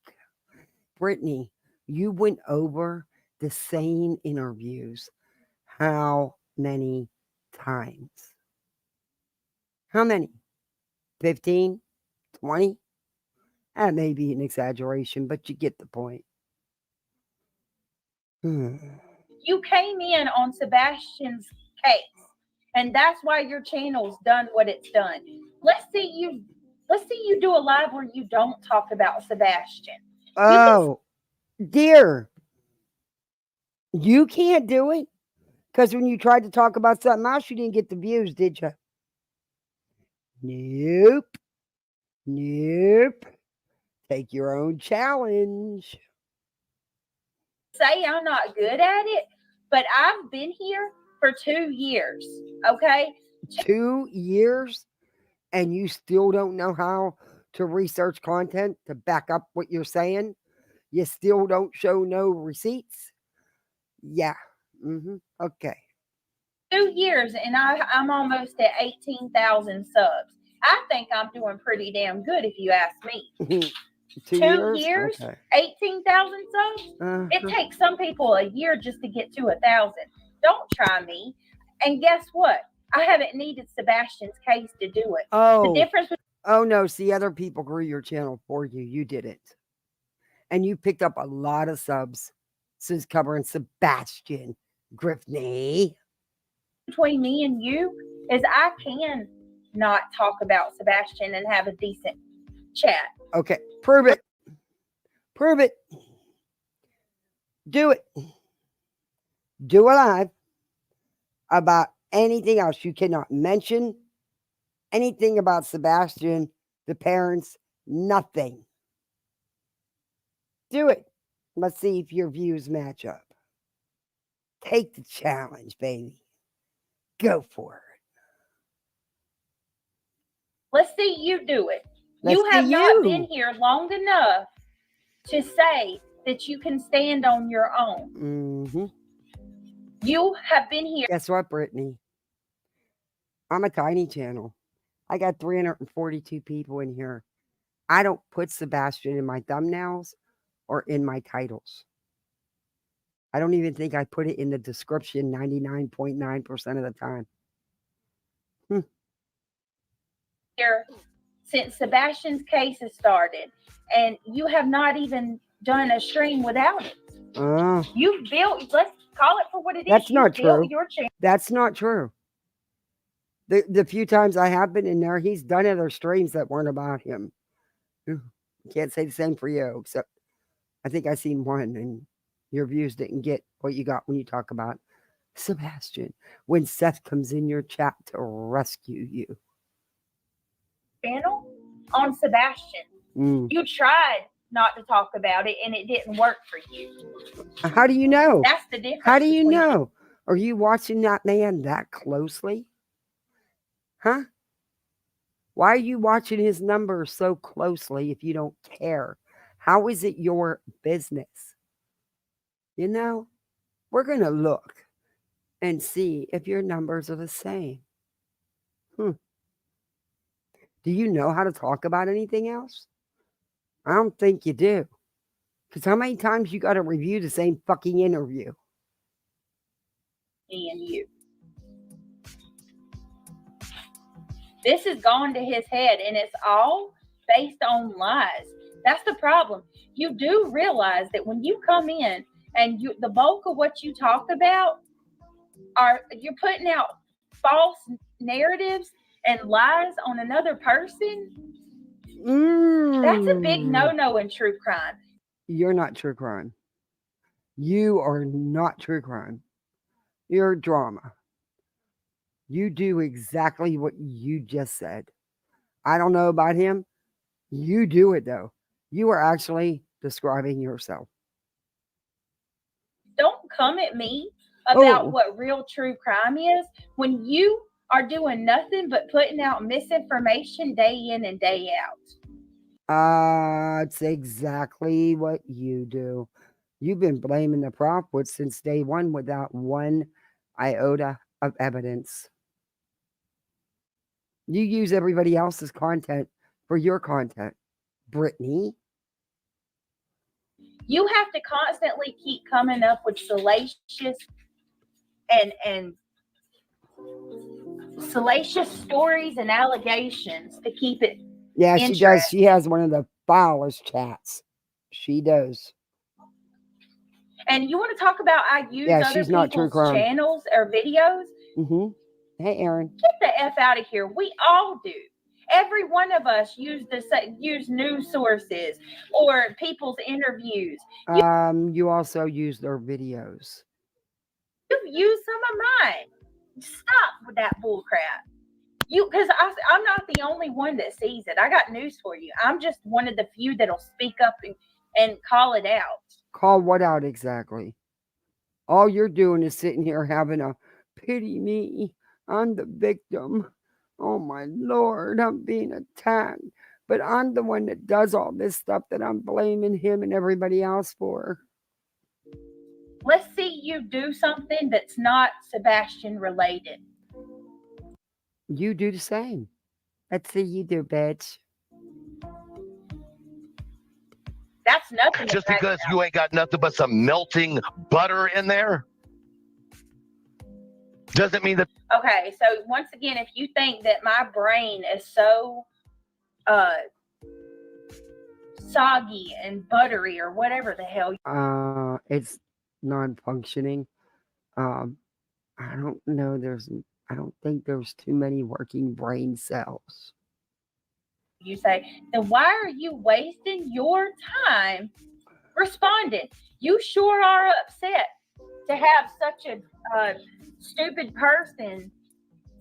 Brittany, you went over the same interviews how many times? How many? 15? 20? That may be an exaggeration, but you get the point. You came in on Sebastian's case, and that's why your channel's done what it's done. Let's see you do a live where you don't talk about Sebastian. Oh, dear. You can't do it? Because when you tried to talk about something else, you didn't get the views, did you? Nope. Nope. Take your own challenge. Say I'm not good at it, but I've been here for 2 years, okay? 2 years? And you still don't know how to research content to back up what you're saying? You still don't show no receipts? Yeah. Okay. 2 years, and I'm almost at 18,000 subs. I think I'm doing pretty damn good if you ask me. 2 years, Okay. 18,000 subs. It takes some people a year just to get to 1,000. Don't try me. And guess what? I haven't needed Sebastian's case to do it. Oh. The difference. Oh no, see, other people grew your channel for you. You did it. And you picked up a lot of subs since covering Sebastian Griffney. Between me and you is I can not talk about Sebastian and have a decent chat. Okay, prove it. Prove it. Do it. Do a live about anything else. You cannot mention anything about Sebastian, the parents, nothing. Do it. Let's see if your views match up. Take the challenge, baby. Go for it. Let's see you do it. Let's you have see not you. been here long enough to say that you can stand on your own. You have been here. Guess what, Brittany? I'm a tiny channel. I got 342 people in here. I don't put Sebastian in my thumbnails or in my titles. I don't even think I put it in the description 99.9% of the time. Here since Sebastian's case has started, and you have not even done a stream without it. You've built, let's call it for what it is. That's not true. Your channel. That's not true. The few times I have been in there, he's done other streams that weren't about him. Can't say the same for you, except I think I seen one, and your views didn't get what you got when you talk about Sebastian. When Seth comes in your chat to rescue you. Channel on Sebastian. You tried not to talk about it, and it didn't work for you. How do you know? That's the difference. How do you know? Are you watching that man that closely? Huh? Why are you watching his numbers so closely if you don't care? How is it your business? You know, we're going to look and see if your numbers are the same. Do you know how to talk about anything else? I don't think you do. Because how many times you got to review the same fucking interview? Me and you. This has gone to his head, and it's all based on lies. That's the problem. You do realize that when you come in and the bulk of what you talk about you're putting out false narratives and lies on another person. That's a big no-no in true crime. You're not true crime. You are not true crime. You're drama. You do exactly what you just said. I don't know about him. You do it, though. You are actually describing yourself. Don't come at me about what real true crime is when you are doing nothing but putting out misinformation day in and day out. It's exactly what you do. You've been blaming the Propwoods since day one without one iota of evidence. You use everybody else's content for your content, Brittany. You have to constantly keep coming up with salacious and salacious stories and allegations to keep it. Yeah, she does. She has one of the foulest chats. She does. And you want to talk about I use other she's not true people's crime. channels or videos? Mm-hmm. Hey, Aaron. Get the F out of here. We all do. Every one of us use news sources or people's interviews. You also use their videos. You've used some of mine. Stop with that bull crap. Because I'm not the only one that sees it. I got news for you. I'm just one of the few that'll speak up and call it out. Call what out exactly? All you're doing is sitting here having a pity me. I'm the victim. Oh my Lord, I'm being attacked. But I'm the one that does all this stuff that I'm blaming him and everybody else for. Let's see you do something that's not Sebastian related. You do the same. Let's see you do, bitch. That's nothing. Just because you ain't got nothing but some melting butter in there doesn't mean that. Okay, so once again, if you think that my brain is so soggy and buttery or whatever the hell, it's non-functioning. I don't know. I don't think there's too many working brain cells. You say, then why are you wasting your time responding? You sure are upset to have such a stupid person.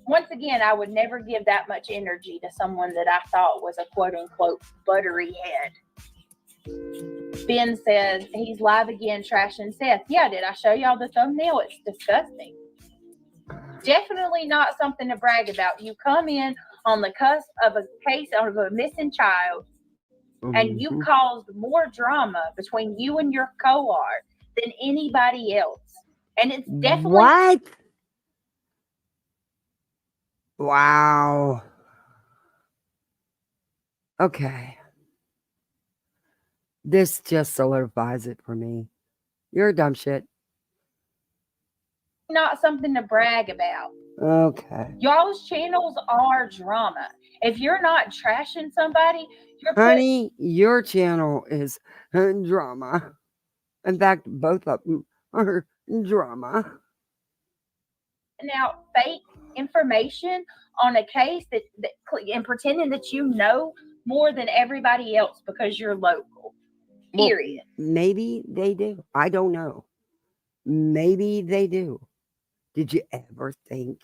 Once again, I would never give that much energy to someone that I thought was a quote unquote buttery head. Ben says he's live again trashing Seth. Yeah, did I show y'all the thumbnail? It's disgusting. Definitely not something to brag about. You come in on the cusp of a case of a missing child, and you caused more drama between you and your cohort than anybody else. And it's definitely what? Wow. Okay. This just solidifies it for me. You're a dumb shit. not something to brag about. Okay. Y'all's channels are drama. If you're not trashing somebody, you're Honey, your channel is drama. In fact, both of them are drama. Now fake information on a case that and pretending that you know more than everybody else because you're local. Period. Well, maybe they do. I don't know. Maybe they do. Did you ever think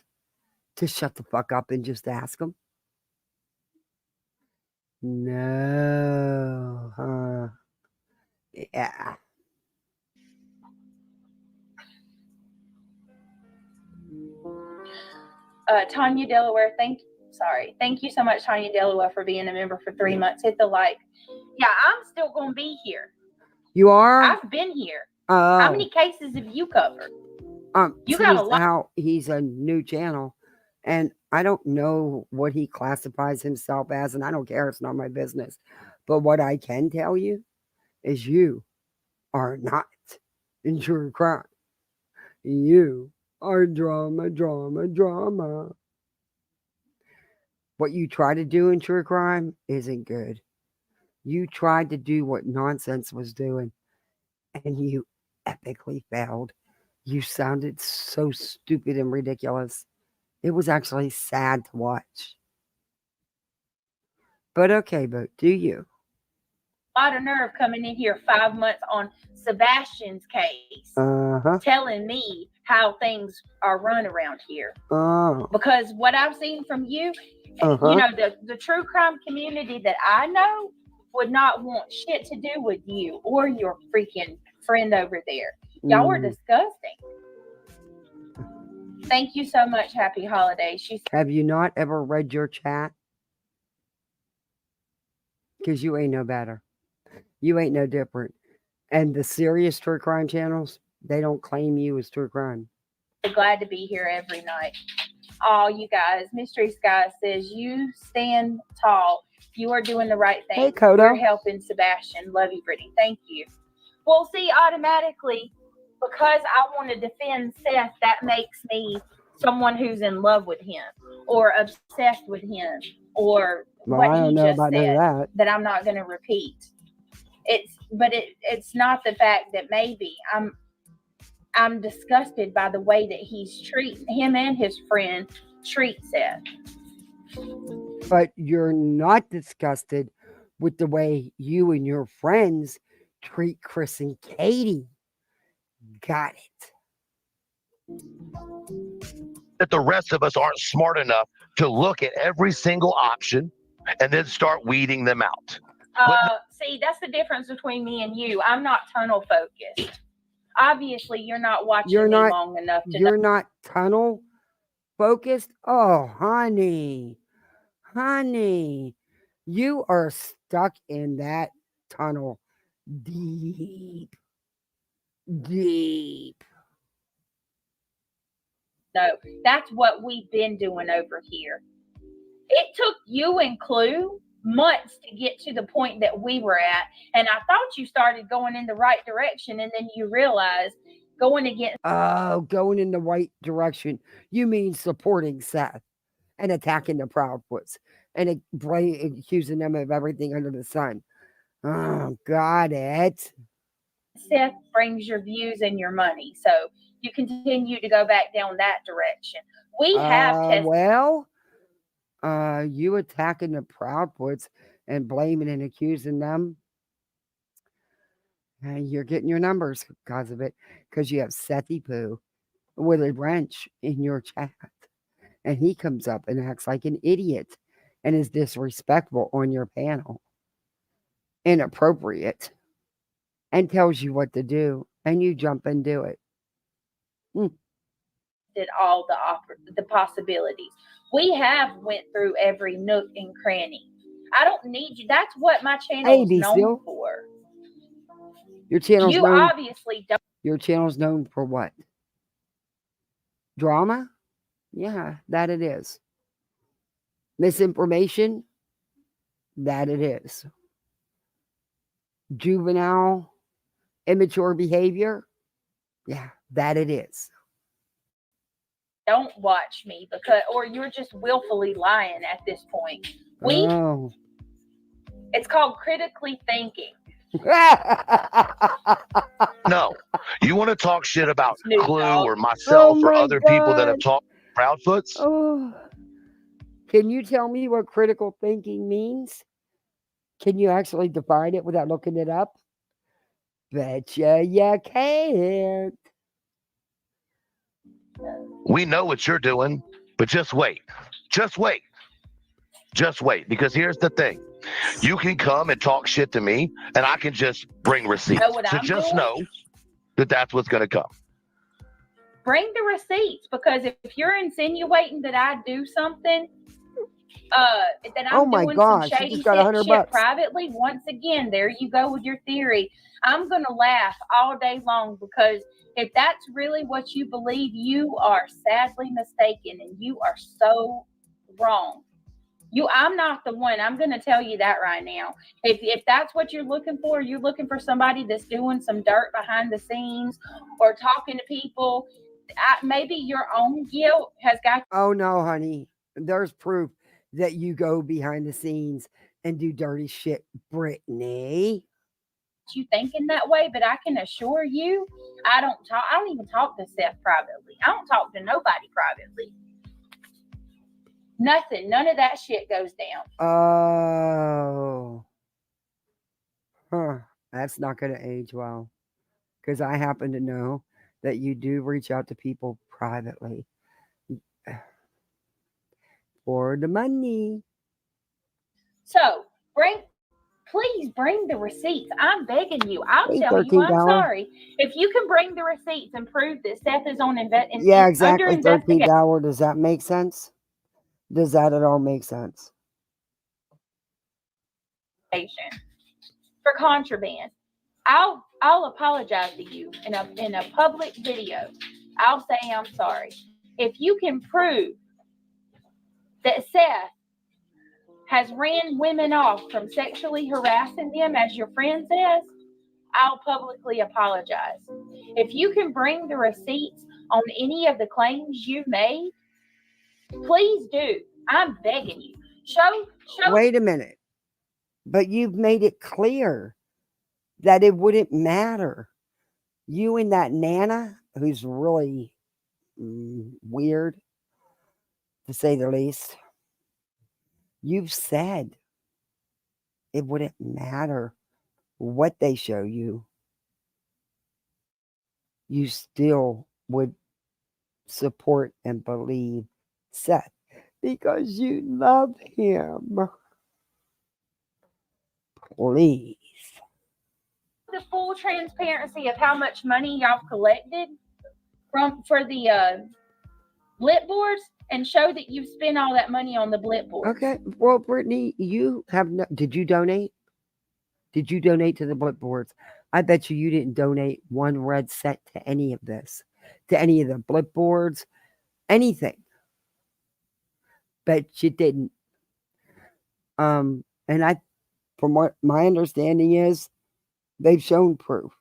to shut the fuck up and just ask them? No. Yeah. Tanya Delaware, thank you so much, Tanya Delaware, for being a member for 3 months. Hit the like. Yeah, I'm still gonna be here. You are? I've been here. How many cases have you covered? You got a lot. How he's a new channel, and I don't know what he classifies himself as, and I don't care. It's not my business. But what I can tell you is you are not in true crime. You are drama, drama, drama. What you try to do in true crime isn't good. You tried to do what nonsense was doing, and you epically failed. You sounded so stupid and ridiculous. It was actually sad to watch. But okay, but do you? A lot of nerve coming in here 5 months on Sebastian's case, telling me how things are run around here. Because what I've seen from you, you know, the true crime community that I know would not want shit to do with you or your freaking friend over there. Y'all were disgusting. Thank you so much. Happy holidays. Have you not ever read your chat? Because you ain't no better. You ain't no different. And the serious true crime channels, they don't claim you as true crime. Glad to be here every night. Oh, you guys, Mystery Sky says you stand tall. You are doing the right thing. Hey, Kodo. You're helping Sebastian. Love you, Brittany. Thank you. Well, see, automatically, because I want to defend Seth, that makes me someone who's in love with him or obsessed with him or Well, what I don't he know just about none of said that. I'm not going to repeat. It's not the fact that maybe I'm disgusted by the way that he's treating him and his friend treat Seth. But you're not disgusted with the way you and your friends treat Chris and Katie. Got it. That the rest of us aren't smart enough to look at every single option and then start weeding them out. See, that's the difference between me and you. I'm not tunnel focused. Obviously, you're not watching me long enough to You're not tunnel focused? Oh, honey, you are stuck in that tunnel deep. No, that's what we've been doing over here. It took you and Clue months to get to the point that we were at, and I thought you started going in the right direction, and then you realized going against. Oh, going in the right direction. You mean supporting Seth and attacking the Proudfoots and accusing them of everything under the sun. Oh, got it. Seth brings your views and your money, so you continue to go back down that direction. We have tested. Well, you attacking the Proudfoots and blaming and accusing them. And you're getting your numbers because of it, because you have Sethy Poo with a wrench in your chat. And he comes up and acts like an idiot and is disrespectful on your panel. Inappropriate. And tells you what to do. And you jump and do it. Did all the possibilities. We have went through every nook and cranny. I don't need you. That's what my channel is known for. Your channel's you known, obviously don't. Your channel's known for what? Drama? Yeah, that it is. Misinformation? That it is. Juvenile, immature behavior? Yeah, that it is. Don't watch me because, or you're just willfully lying at this point. It's called critically thinking. No, you want to talk shit about Clue or myself or other people that have talked Proudfoots? Oh. Can you tell me what critical thinking means? Can you actually define it without looking it up? Betcha you can't. We know what you're doing, but just wait. Just wait. Just wait. Because here's the thing. You can come and talk shit to me, and I can just bring receipts. So just know that that's what's going to come. Bring the receipts, because if you're insinuating that I do something, that I'm doing some shady shit privately, once again, there you go with your theory. I'm going to laugh all day long, because if that's really what you believe, you are sadly mistaken, and you are so wrong. I'm not the one. I'm going to tell you that right now. If that's what you're looking for, you're looking for somebody that's doing some dirt behind the scenes or talking to people. Maybe your own guilt has got. Oh no, honey. There's proof that you go behind the scenes and do dirty shit, Brittany. You thinking that way, but I can assure you, I don't even talk to Seth privately. I don't talk to nobody privately. Nothing. None of that shit goes down. Oh. Huh. That's not going to age well. Because I happen to know that you do reach out to people privately. For the money. So, please bring the receipts. I'm begging you. I'll tell you, I'm sorry. If you can bring the receipts and prove that Seth is on investigation. Yeah, exactly. 13th hour. Does that make sense? Does that at all make sense? For contraband. I'll apologize to you in a public video. I'll say I'm sorry. If you can prove that Seth has ran women off from sexually harassing them, as your friend says, I'll publicly apologize. If you can bring the receipts on any of the claims you've made, please do. I'm begging you. Show. Wait a minute. But you've made it clear that it wouldn't matter. You and that Nana, who's really weird, to say the least, you've said it wouldn't matter what they show you. You still would support and believe Seth because you love him. Please. The full transparency of how much money y'all collected for the blip boards, and show that you spent all that money on the blip boards. Okay. Well, Brittany, you have no. Did you donate? Did you donate to the blip boards? I bet you didn't donate one red cent to any of this, to any of the blip boards, anything. Bet you didn't. And from what my understanding is, they've shown proof.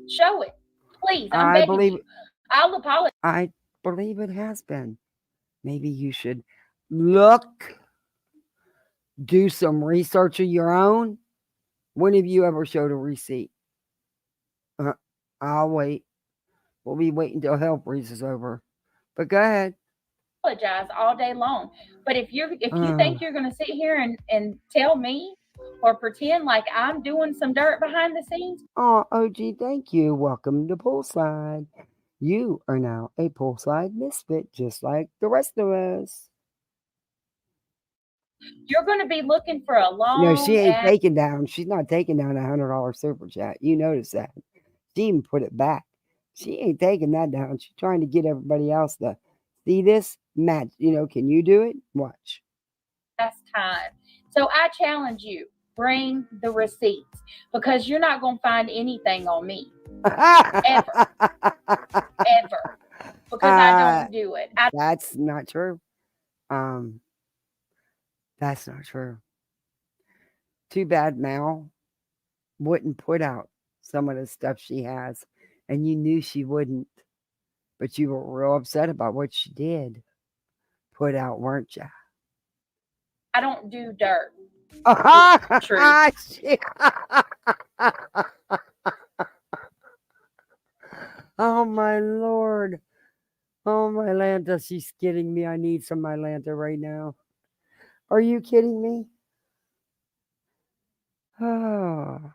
Show it, please. I'm begging you. I'll apologize. I believe it has been. Maybe you should look, do some research of your own. When have you ever showed a receipt? I'll wait. We'll be waiting till hell freezes over. But go ahead. Apologize all day long. But if you think you're going to sit here and tell me or pretend like I'm doing some dirt behind the scenes. Oh, OG, thank you. Welcome to Poolside. You are now a Poolside misfit, just like the rest of us. You're going to be looking for a long. No, she ain't taking down. She's not taking down $100 super chat. You notice that. She even put it back. She ain't taking that down. She's trying to get everybody else to see this match. Can you do it? Watch. Last time. So I challenge you. Bring the receipts, because you're not going to find anything on me. Ever. Ever. Because I don't do it. That's not true. That's not true. Too bad Mal wouldn't put out some of the stuff she has, and you knew she wouldn't, but you were real upset about what she did put out, weren't you? I don't do dirt. True. Oh my Lord. Oh my Lanta, she's kidding me. I need some Mylanta right now. Are you kidding me? Oh,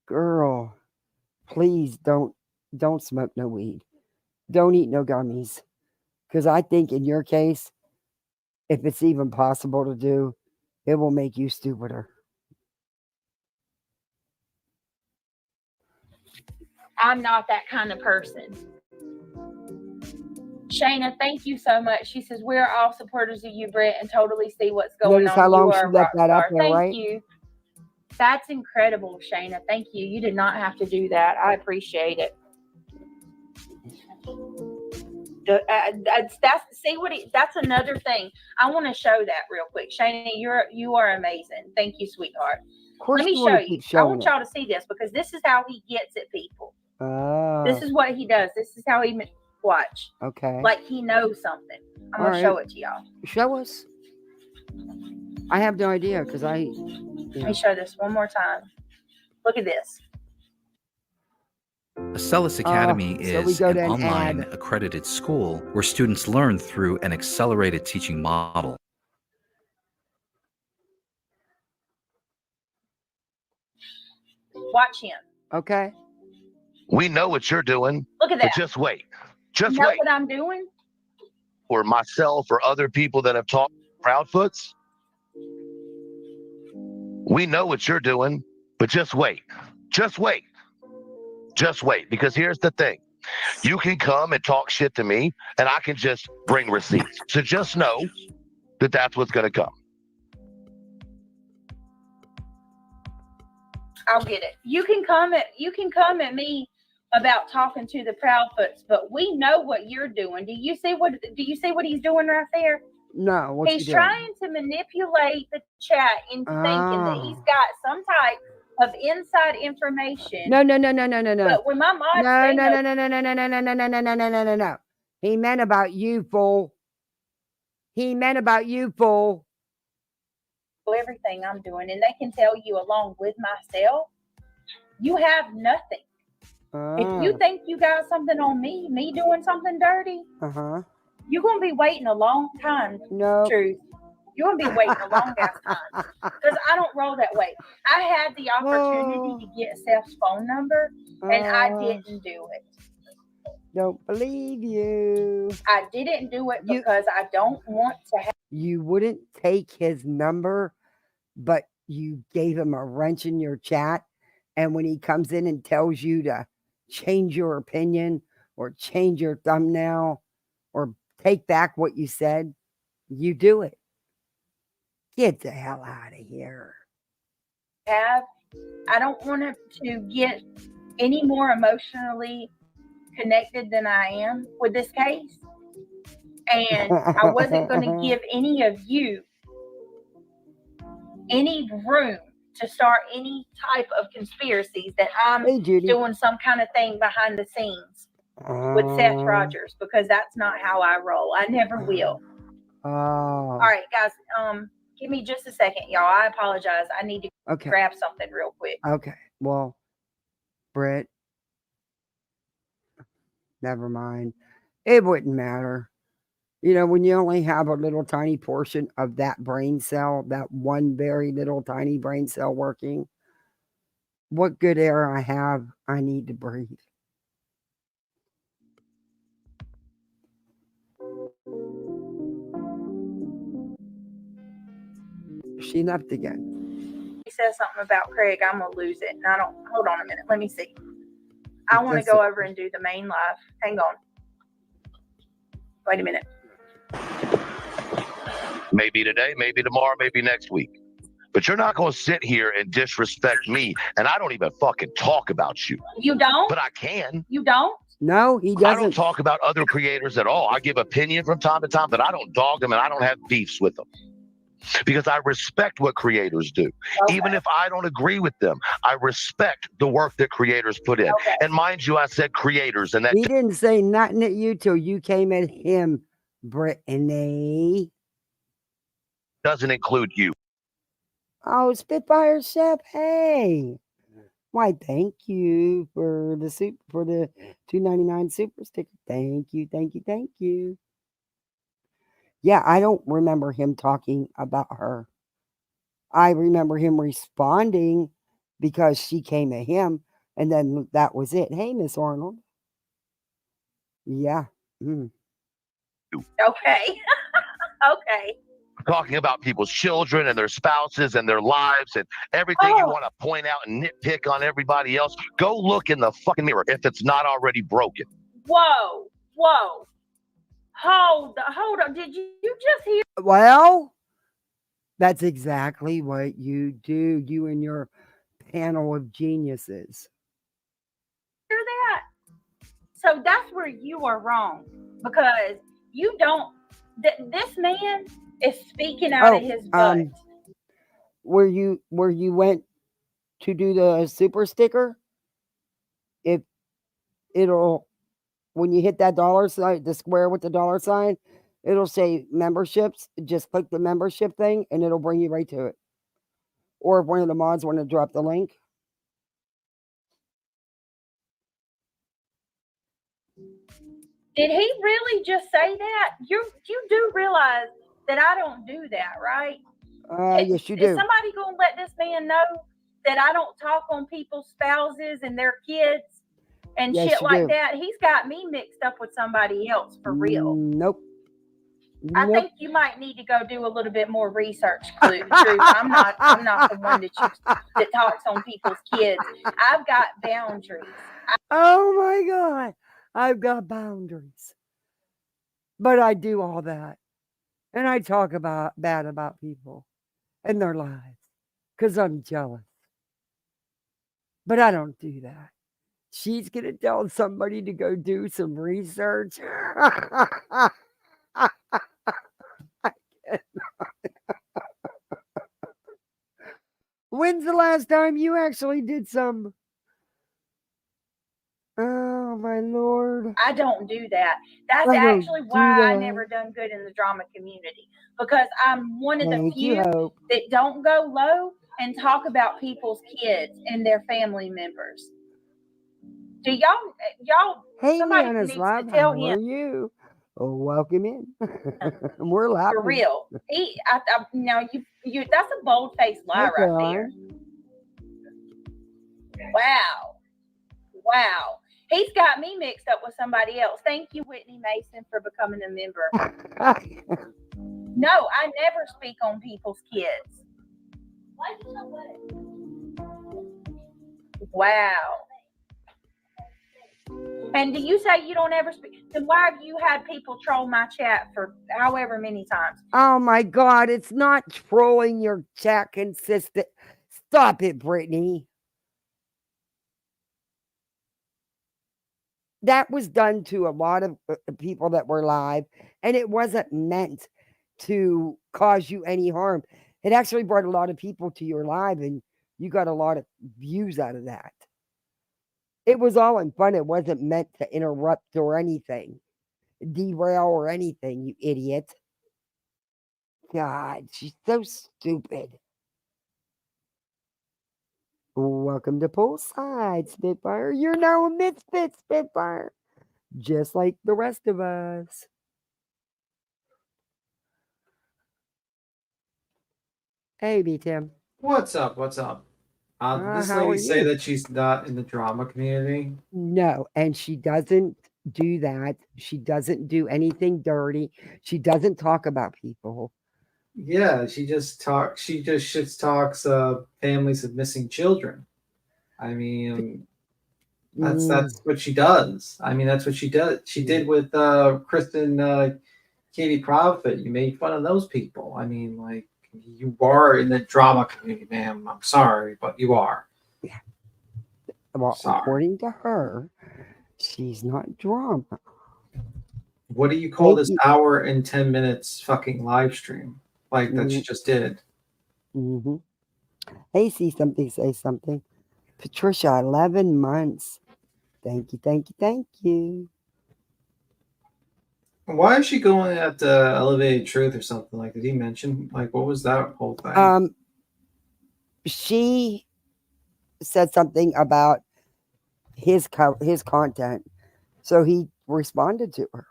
girl, please don't smoke no weed. Don't eat no gummies. Because I think in your case, if it's even possible to do, it will make you stupider. I'm not that kind of person. Shayna, thank you so much. She says, we're all supporters of you, Brett, and totally see what's going Notice on. how long you she are a left rock that up star. there, Thank right? you. That's incredible, Shayna. Thank you. You did not have to do that. I appreciate it. That's another thing. I want to show that real quick. Shayna, you are amazing. Thank you, sweetheart. Of course. Let me show you. I want y'all to see this, because this is how he gets at people. This is what he does. This is how he watch. Okay. Like he knows something. I'm going to show it to y'all. Show us. I have no idea because Let me show this one more time. Look at this. Acellus Academy is an online accredited school where students learn through an accelerated teaching model. Watch him. Okay. We know what you're doing. Look at that. But just wait. Just you know wait. What I'm doing? Or myself or other people that have taught Proudfoots. We know what you're doing, but just wait. Just wait. Just wait. Because here's the thing. You can come and talk shit to me, and I can just bring receipts. So just know that that's what's going to come. I'll get it. You can come at me about talking to the Proudfoots, but we know what you're doing. Do you see what he's doing right there? No, what's He's he doing? trying to manipulate the chat into thinking that he's got some type of inside information. No. But when my mods No. He meant about you, fool. He meant about you, fool. Everything I'm doing, and they can tell you along with myself, you have nothing. If you think you got something on me doing something dirty, you're gonna be waiting a long time. No, Truth. You're gonna be waiting a long ass time because I don't roll that way. I had the opportunity to get Seth's phone number, and I didn't do it. Don't believe you. I didn't do it because I don't want to have. You wouldn't take his number, but you gave him a wrench in your chat. And when he comes in and tells you to change your opinion or change your thumbnail or take back what you said, you do it. Get the hell out of here. I don't want to get any more emotionally connected than I am with this case. And I wasn't going to give any of you any room to start any type of conspiracies that I'm doing some kind of thing behind the scenes with Seth Rogers, because that's not how I roll. I never will. All right, guys. Give me just a second, y'all. I apologize. I need to grab something real quick. Okay. Well, Britt, never mind. It wouldn't matter. You know, when you only have a little tiny portion of that brain cell, that one very little tiny brain cell working, what good air I have, I need to breathe. She left again. He says something about Craig, I'm going to lose it. And I don't, hold on a minute. Let me see. I want to go over and do the main live. Hang on. Wait a minute. Maybe today, maybe tomorrow, maybe next week. But you're not going to sit here and disrespect me, and I don't even fucking talk about you. You don't? But I can. You don't? No, he doesn't. I don't talk about other creators at all. I give opinion from time to time, but I don't dog them, and I don't have beefs with them. Because I respect what creators do. Even if I don't agree with them, I respect the work that creators put in. And mind you, I said creators, and that he didn't say nothing at you till you came at him, Brittany. Doesn't include you. Oh, Spitfire Chef, hey. Why, thank you for the $2.99 super sticker. Thank you. Yeah, I don't remember him talking about her. I remember him responding because she came at him, and then that was it. Hey, Miss Arnold. Yeah. Okay. Okay. Talking about people's children and their spouses and their lives and everything you want to point out and nitpick on everybody else. Go look in the fucking mirror if it's not already broken. Whoa. Hold on. Did you just hear? Well, that's exactly what you do. You and your panel of geniuses. Hear that? So that's where you are wrong, because you don't. This man is speaking out of his butt. Where you went to do the super sticker, if it'll, when you hit that dollar sign, the square with the dollar sign, it'll say memberships. Just click the membership thing and it'll bring you right to it. Or if one of the mods want to drop the link. Did he really just say that? You do realize that I don't do that, right? Yes, you do. Is somebody going to let this man know that I don't talk on people's spouses and their kids and shit like that? He's got me mixed up with somebody else for real. Nope. I think you might need to go do a little bit more research, Truth. I'm not the one that talks on people's kids. I've got boundaries. Oh my God. I've got boundaries. But I do all that. And I talk about bad about people and their lives because I'm jealous. But I don't do that. She's going to tell somebody to go do some research. When's the last time you actually did some? Oh, my Lord. I don't do that. That's I don't actually do why I that. never done good in the drama community, because I'm one of the Thank you, few Hope. that don't go low and talk about people's kids and their family members. Do y'all Hey, somebody Nana's needs love, to tell how him are you? Oh, welcome in. We're for laughing. real. Now you that's a bold faced lie Hey, right there. Caroline. Wow. He's got me mixed up with somebody else. Thank you, Whitney Mason, for becoming a member. No, I never speak on people's kids. Wow. And do you say you don't ever speak? Then why have you had people troll my chat for however many times? Oh my God, it's not trolling your chat consistent. Stop it, Brittany. That was done to a lot of people that were live, and it wasn't meant to cause you any harm. It actually brought a lot of people to your live, and you got a lot of views out of that. It was all in fun. It wasn't meant to interrupt or anything, derail or anything, you idiot. God, she's so stupid. Welcome to Poolside, Spitfire. You're now a misfit, Spitfire. Just like the rest of us. Hey, B-Tim. What's up? What's up? This How are lady say you? that she's not in the drama community. No, and she doesn't do that. She doesn't do anything dirty. She doesn't talk about people. Yeah, she just shit talks families of missing children. I mean, that's what she does. I mean, that's what she does. She did with Kristen Katie Profit. You made fun of those people. I mean, like, you are in the drama community, ma'am. I'm sorry, but you are. Yeah. Well, sorry. According to her, she's not drama. What do you call this hour and 10 minutes fucking live stream like that she just did? Mm-hmm. Hey, see something, say something. Patricia, 11 months. Thank you, thank you, thank you. Why is she going at Elevated Truth or something? Like, did he mention, like, what was that whole thing? She said something about his content, so he responded to her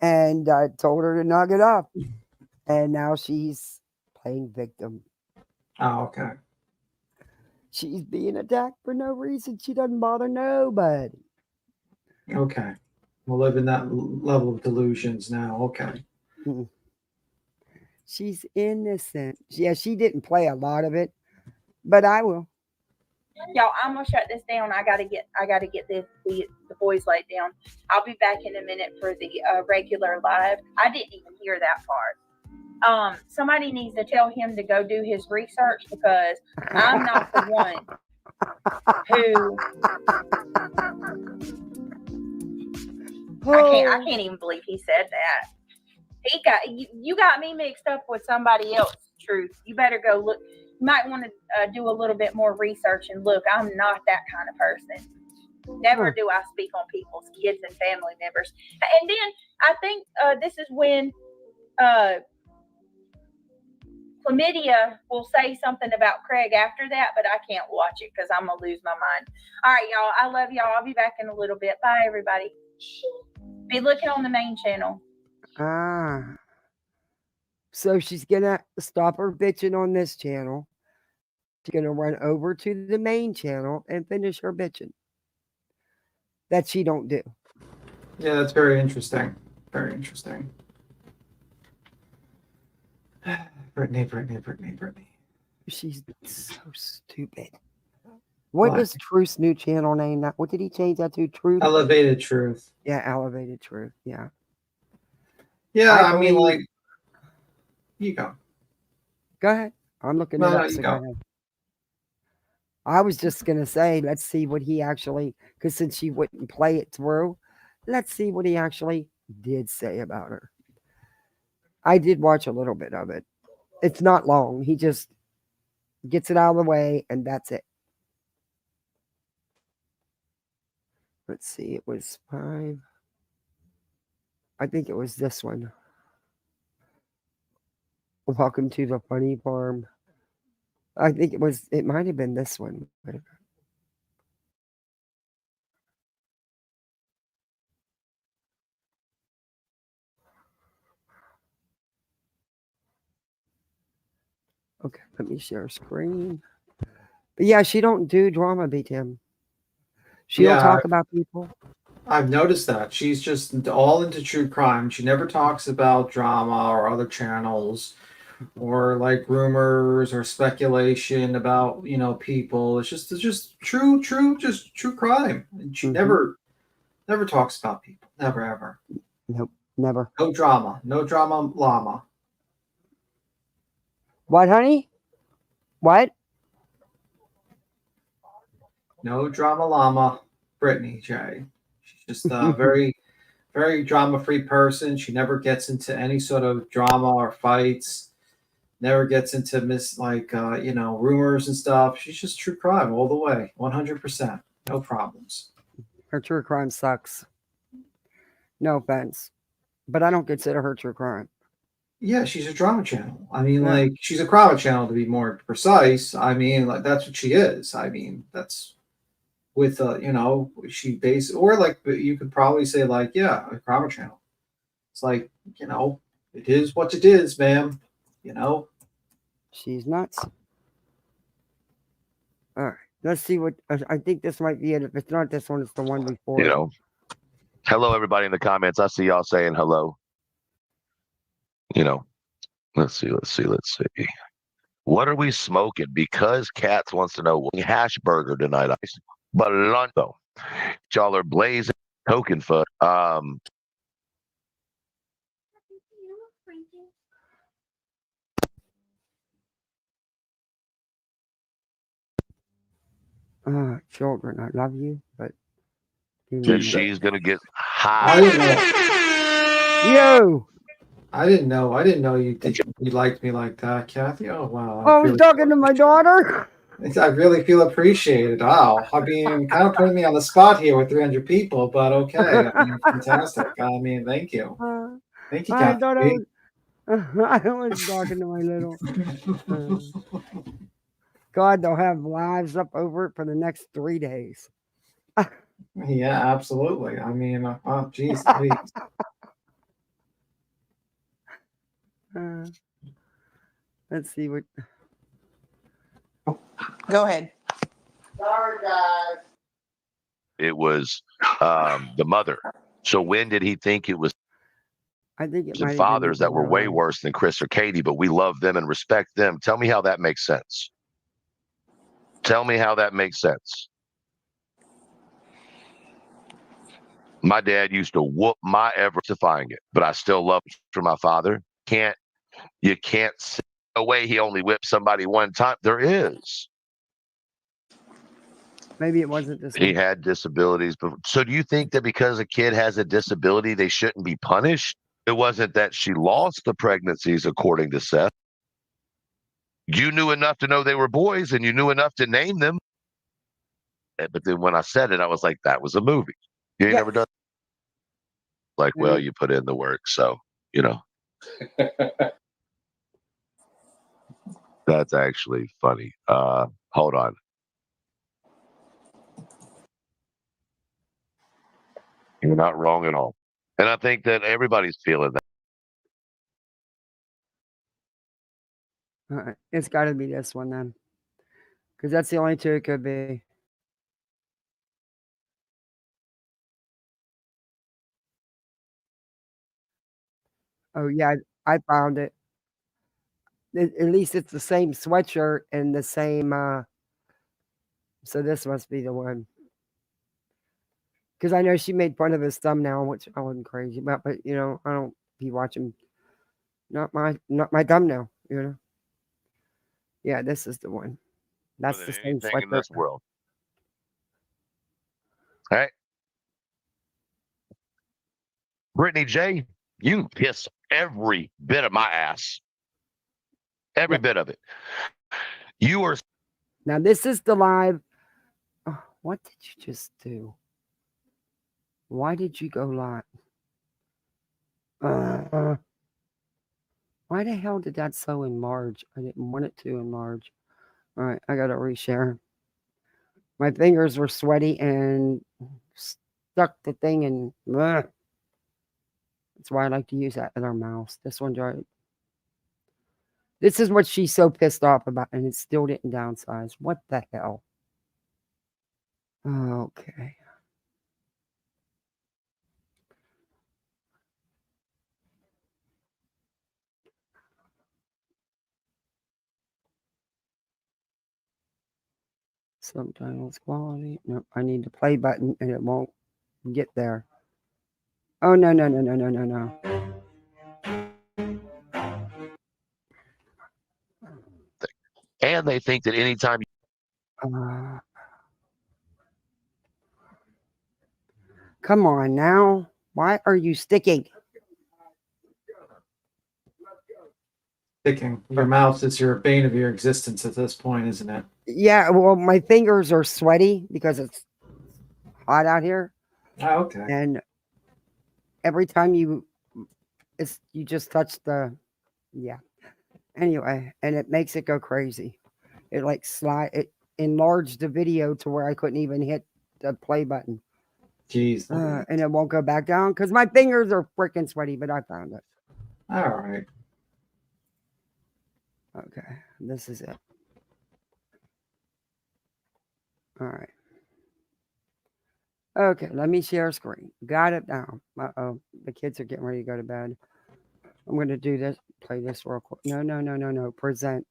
and told her to knock it off. And now she's playing victim. Oh, okay. She's being attacked for no reason. She doesn't bother nobody. Okay. We'll live in that level of delusions now. Okay. She's innocent. Yeah, she didn't play a lot of it, but I will. Y'all, I'm gonna shut this down. I gotta get the boys laid down. I'll be back in a minute for the regular live. I didn't even hear that part. Somebody needs to tell him to go do his research, because I'm not the one who I can't even believe he said that. He got you got me mixed up with somebody else. Truth. You better go look. You might want to do a little bit more research and look. I'm not that kind of person. Never do I speak on people's kids and family members. And then I think this is when Chlamydia will say something about Craig after that, but I can't watch it because I'm gonna lose my mind. All right, y'all. I love y'all. I'll be back in a little bit. Bye, everybody. Be looking on the main channel. So she's gonna stop her bitching on this channel. She's gonna run over to the main channel and finish her bitching. That she don't do. Yeah, that's very interesting. Very interesting. Brittany. She's so stupid. What is Truth's new channel name? What did he change that to? Truth? Elevated Truth. Yeah, Elevated Truth. Yeah. Yeah, I mean, like, you go. Go ahead. I'm looking No, it up. no, you So go. go ahead. I was just gonna say, let's see what he actually, because since she wouldn't play it through, let's see what he actually did say about her. I did watch a little bit of it. It's not long. He just gets it out of the way, and that's it. Let's see. It was 5. I think it was this one. Welcome to the funny farm. I think it might have been this one. Okay, let me share screen. But yeah, she don't do drama, BTM. She don't talk about people. I've noticed that. She's just all into true crime. She never talks about drama or other channels or like rumors or speculation about, people. It's just true crime. And she never talks about people. Never ever. Nope, never. No drama. No drama llama. What, honey? What? No drama llama, Brittany J. She's just a very, very drama-free person. She never gets into any sort of drama or fights. Never gets into rumors and stuff. She's just true crime all the way, 100%, no problems. Her true crime sucks. No offense, but I don't consider her true crime. Yeah, she's a drama channel. I mean, she's a drama channel to be more precise. I mean, like that's what she is. I mean, that's with she based or like you could probably say like a drama channel. It's like it is what it is, ma'am. She's nuts. All right, let's see what I think this might be it. If it's not this one, it's the one before. Hello, everybody in the comments. I see y'all saying hello. Let's see. What are we smoking? Because Katz wants to know. Hash burger tonight, but lunch though. Y'all are blazing token foot. Children, I love you, but she's gonna get high. I didn't know. Yo, I didn't know you liked me like that, Kathy. Oh wow. I was talking to my daughter. I really feel appreciated. Wow. I mean, kind of putting me on the spot here with 300 people, but okay. I mean, fantastic. I mean, thank you. Thank you, I Kathy. thought I was talking to my little. God, they'll have lives up over it for the next 3 days. Yeah, absolutely. I mean, geez, please. Let's see what. Go ahead. Sorry, guys. It was the mother. So when did he think it was? I think it might fathers that were way worse than Chris or Katie, but we love them and respect them. Tell me how that makes sense. Tell me how that makes sense. My dad used to whoop my justifying it, but I still love for my father. You can't say away he only whipped somebody one time. There is. Maybe it wasn't this. He had disabilities, but so do you think that because a kid has a disability, they shouldn't be punished? It wasn't that she lost the pregnancies, according to Seth. You knew enough to know they were boys, and you knew enough to name them. But then when I said it, I was like, that was a movie. You ain't never done. Like, well, you put in the work, so That's actually funny. Hold on. You're not wrong at all. And I think that everybody's feeling that. It's got to be this one then. Because that's the only two it could be. Oh, yeah, I found it. At least it's the same sweatshirt and the same So this must be the one. Because I know she made fun of his thumbnail, which I wasn't crazy about, but you know, I don't be watching not my thumbnail, you know. Yeah, this is the one. That's Than the same anything in sweater. this world. All right. Brittany J, you kiss every bit of my ass. Every bit of it. You are. Now this is the live. Oh, what did you just do? Why did you go live? Why the hell did that so enlarge? I didn't want it to enlarge. All right, I gotta reshare. My fingers were sweaty and stuck the thing in. That's why I like to use that other mouse. This one's right. This is what she's so pissed off about, and it still didn't downsize. What the hell? Okay. Subtitles quality. No, I need the play button, and it won't get there. Oh, no. And they think that anytime. Come on now. Why are you sticking? Sticking. Your mouth is your bane of your existence at this point, isn't it? Yeah, well, my fingers are sweaty because it's hot out here. Oh, okay. And every time you just touch the, yeah. Anyway, and it makes it go crazy. It like it enlarged the video to where I couldn't even hit the play button. Jeez. And it won't go back down because my fingers are freaking sweaty, but I found it. All right. Okay, this is it. All right. Okay, let me share screen. Got it now. Uh-oh, the kids are getting ready to go to bed. I'm going to do this, play this real quick. No. Present.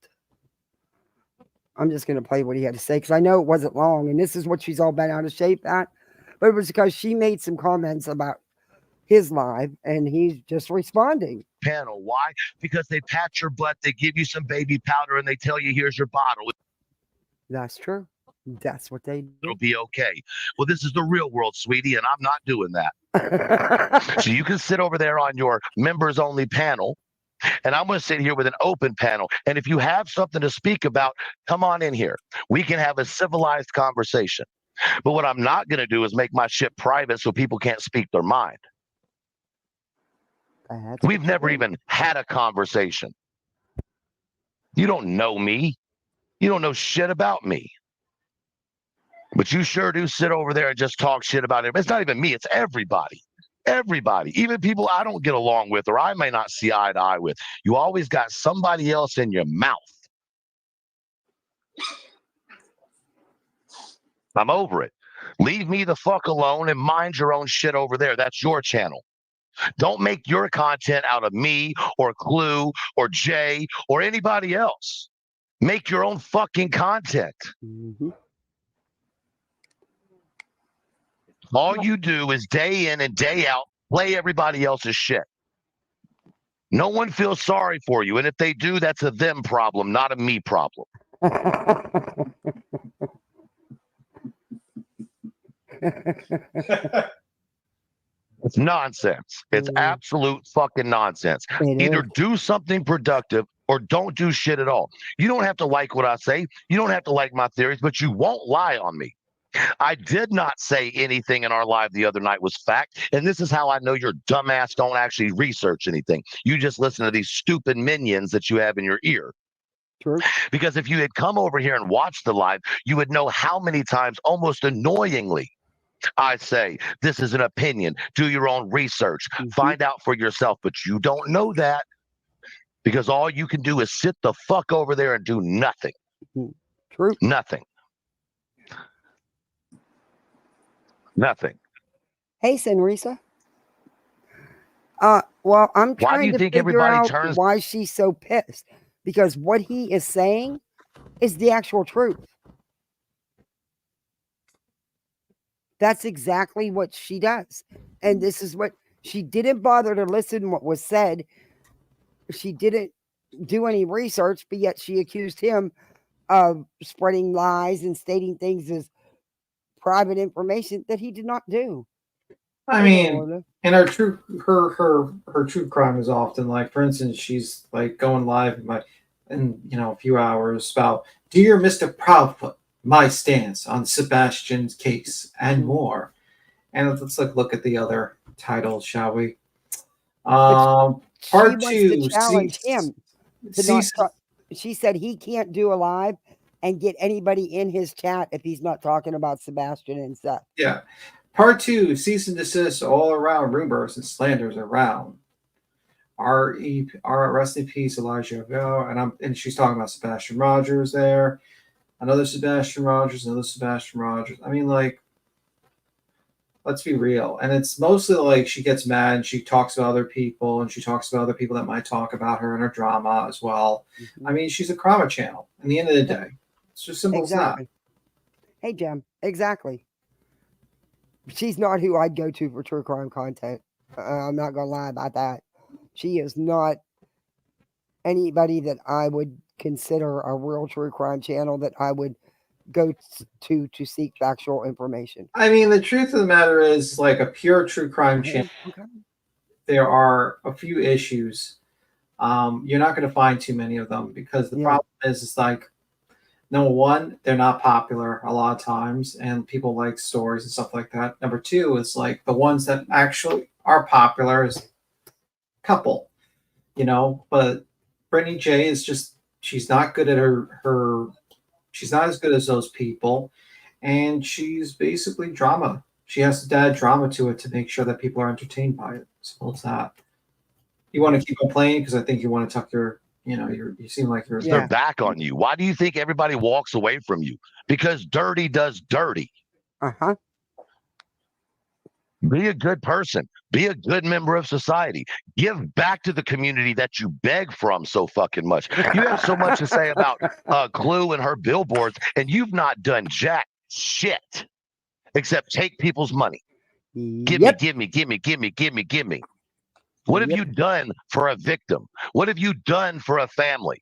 I'm just going to play what he had to say because I know it wasn't long, and this is what she's all bent out of shape at. But it was because she made some comments about his live, and he's just responding. Panel. Why? Because they pat your butt, they give you some baby powder, and they tell you, here's your bottle. That's true. That's what they do. It'll be okay. Well, this is the real world, sweetie, and I'm not doing that. So you can sit over there on your members only panel, and I'm going to sit here with an open panel. And if you have something to speak about, come on in here. We can have a civilized conversation. But what I'm not going to do is make my shit private so people can't speak their mind. We've never even had a conversation. You don't know me. You don't know shit about me. But you sure do sit over there and just talk shit about it. It's not even me. It's everybody. Everybody. Even people I don't get along with or I may not see eye to eye with. You always got somebody else in your mouth. I'm over it. Leave me the fuck alone and mind your own shit over there. That's your channel. Don't make your content out of me or Clue or Jay or anybody else. Make your own fucking content. Mm-hmm. All you do is day in and day out play everybody else's shit. No one feels sorry for you. And if they do, that's a them problem, not a me problem. It's nonsense. It's absolute fucking nonsense. Either do something productive or don't do shit at all. You don't have to like what I say. You don't have to like my theories, but you won't lie on me. I did not say anything in our live the other night was fact. And this is how I know your dumbass don't actually research anything. You just listen to these stupid minions that you have in your ear. True. Because if you had come over here and watched the live, you would know how many times, almost annoyingly, I say, this is an opinion. Do your own research. Find out for yourself. But you don't know that because all you can do is sit the fuck over there and do nothing. True. Nothing. Nothing. Hey, Senrisa. Well, I'm trying to figure out why she's so pissed. Because what he is saying is the actual truth. That's exactly what she does. And this is what she didn't bother to listen what was said. She didn't do any research, but yet she accused him of spreading lies and stating things as private information that he did not do. I mean, and her true crime is often like, for instance, she's like going live in a few hours about, dear Mr. Proudfoot, my stance on Sebastian's case and more. And let's look at the other titles, shall we? Part she wants 2. to challenge him to not talk. She said he can't do a live and get anybody in his chat if he's not talking about Sebastian and stuff. Yeah. Part 2, cease and desist all around rumors and slanders around. Rest in peace, Elijah Avell, and she's talking about Sebastian Rogers there. Another Sebastian Rogers. I mean, like, let's be real. And it's mostly like she gets mad and she talks about other people, and she talks about other people that might talk about her in her drama as well. Mm-hmm. I mean, she's a drama channel at the end of the day. It's just simple as that. Hey, Jem, exactly. She's not who I'd go to for true crime content. I'm not going to lie about that. She is not anybody that I would consider a real true crime channel that I would go to seek factual information. I mean, the truth of the matter is, like a pure true crime channel, there are a few issues. You're not going to find too many of them because the problem is like, number one, they're not popular a lot of times, and people like stories and stuff like that. Number two is like the ones that actually are popular is a couple, but Brittany J is just, she's not good at her she's not as good as those people, and she's basically drama. She has to add drama to it to make sure that people are entertained by it. Simple as that. You want to keep on playing because I think you want to tuck your, you seem like you're. They're back on you. Why do you think everybody walks away from you? Because dirty does dirty. Uh-huh. Be a good person. Be a good member of society. Give back to the community that you beg from so fucking much. You have so much to say about Clue and her billboards, and you've not done jack shit except take people's money. Give me. What have you done for a victim? What have you done for a family?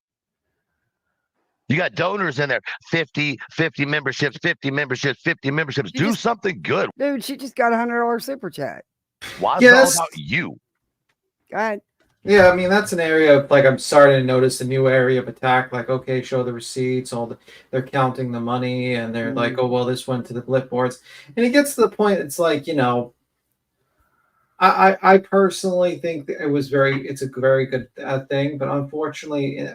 You got donors in there, 50 memberships, 50 memberships. Do something good. Dude, she just got $100 super chat. Why is it all about you? Go ahead. Yeah, I mean, that's an area of, like, I'm starting to notice a new area of attack. Like, okay, show the receipts, they're counting the money, and they're like, oh, well, this went to the blip boards. And it gets to the point, it's like, I personally think that it's a very good thing, but unfortunately,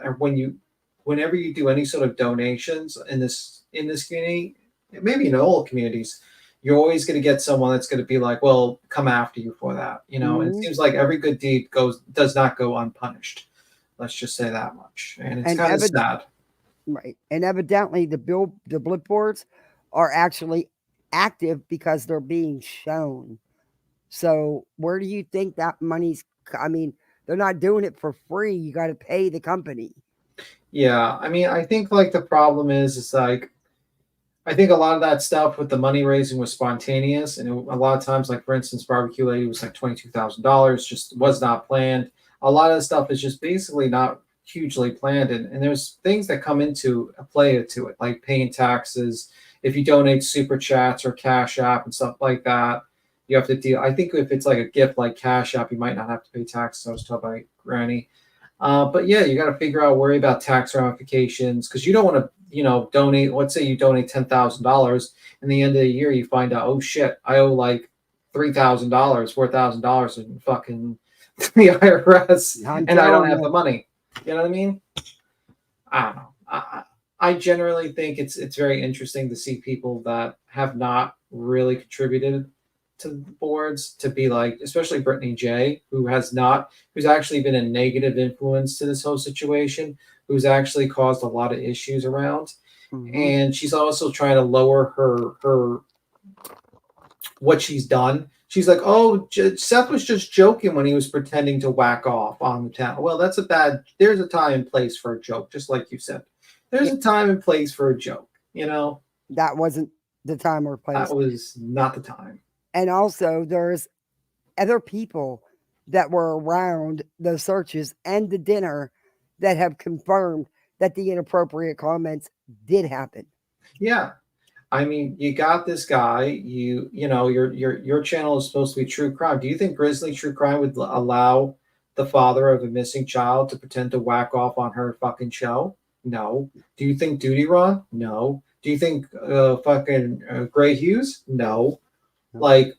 whenever you do any sort of donations in this community, maybe in all communities, you're always going to get someone that's going to be like, well, come after you for that. And it seems like every good deed does not go unpunished. Let's just say that much. And it's kind of sad. Right. And evidently the blip boards are actually active because they're being shown. So where do you think that money's, I mean, they're not doing it for free. You got to pay the company. Yeah, I mean, I think like the problem is like, I think a lot of that stuff with the money raising was spontaneous, and a lot of times, like for instance, Barbecue Lady was like $22,000, just was not planned. A lot of the stuff is just basically not hugely planned, and there's things that come into play to it, like paying taxes. If you donate super chats or Cash App and stuff like that, you have to deal. I think if it's like a gift like Cash App, you might not have to pay taxes. I was told by Granny. But yeah, you got to worry about tax ramifications, because you don't want to, donate. Let's say you donate $10,000, and the end of the year you find out, oh shit, I owe like $3,000, $4,000 in fucking the IRS, and I don't have the money. You know what I mean? I don't know. I generally think it's very interesting to see people that have not really contributed to the boards to be like, especially Brittany J, who's actually been a negative influence to this whole situation, who's actually caused a lot of issues around. Mm-hmm. And she's also trying to lower her what she's done. She's like, oh, Seth was just joking when he was pretending to whack off on the town. Well, there's a time and place for a joke, just like you said. There's a time and place for a joke, That wasn't the time or place. That was not the time. And also, there's other people that were around the searches and the dinner that have confirmed that the inappropriate comments did happen. Yeah. I mean, you got this guy. You know your channel is supposed to be true crime. Do you think Grizzly True Crime would allow the father of a missing child to pretend to whack off on her fucking show? No. Do you think Duty Ron? No. Do you think Gray Hughes? No. Like,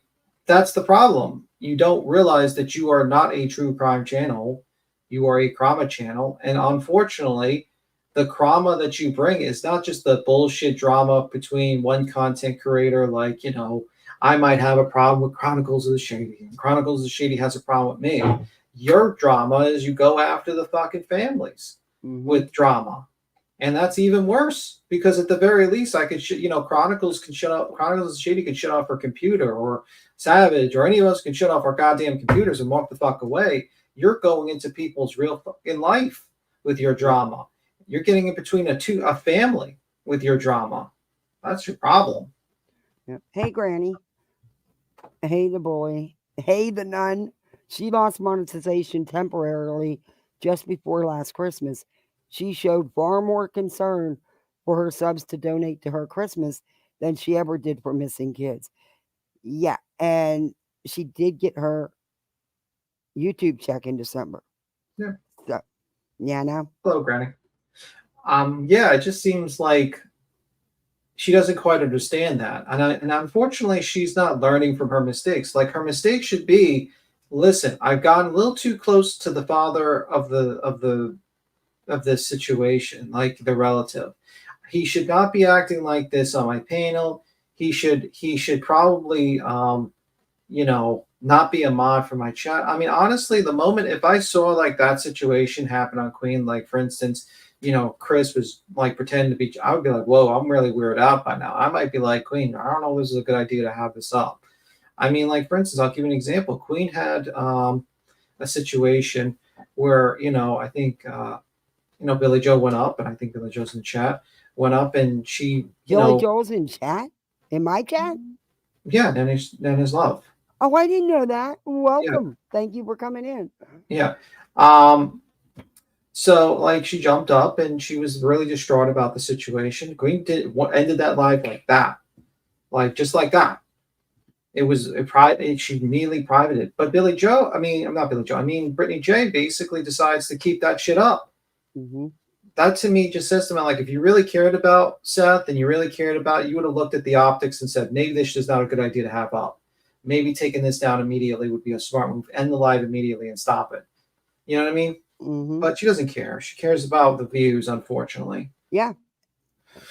that's the problem. You don't realize that you are not a true crime channel. You are a crama channel, and unfortunately, the drama that you bring is not just the bullshit drama between one content creator, like, I might have a problem with Chronicles of the Shady, and Chronicles of the Shady has a problem with me. Your drama is you go after the fucking families with drama. And that's even worse, because at the very least, I could, Chronicles can shut up. Chronicles of the Shady can shut off her computer, or Savage, or any of us can shut off our goddamn computers and walk the fuck away. You're going into people's real fucking life with your drama. You're getting in between a family with your drama. That's your problem. Yeah. Hey, Granny. Hey, the boy. Hey, the nun. She lost monetization temporarily just before last Christmas. She showed far more concern for her subs to donate to her Christmas than she ever did for missing kids. Yeah, and she did get her YouTube check in December. Yeah. So, yeah, now. Hello, Granny. Yeah, it just seems like she doesn't quite understand that, and unfortunately, she's not learning from her mistakes. Like, her mistake should be, listen, I've gotten a little too close to the father of this situation, like the relative. He should not be acting like this on my panel. He should probably not be a mod for my chat. I mean, honestly, the moment if I saw like that situation happen on Queen, like for instance, Chris was like pretending to be, I would be like, whoa, I'm really weirded out by now. I might be like, Queen, I don't know if this is a good idea to have this up. I mean, like, for instance, I'll give you an example. Queen had a situation where, I think, Billy Joe went up, and I think Billy Joe's in the chat, went up, and she, Billy Joel's in chat? In my chat? Yeah, then his love. Oh, I didn't know that. Welcome. Yeah. Thank you for coming in. Yeah. So, like, she jumped up, and she was really distraught about the situation. Queen ended that live like that. Like, just like that. It was a private. She immediately privated. But Billy Joe, not Billy Joe. Brittany J basically decides to keep that shit up. Mm-hmm. That to me just says to me, like, if you really cared about Seth and you really cared about it, you would have looked at the optics and said, maybe this is not a good idea to have up. Maybe taking this down immediately would be a smart move. End the live immediately and stop it. You know what I mean? Mm-hmm. But she doesn't care. She cares about the views, unfortunately. Yeah.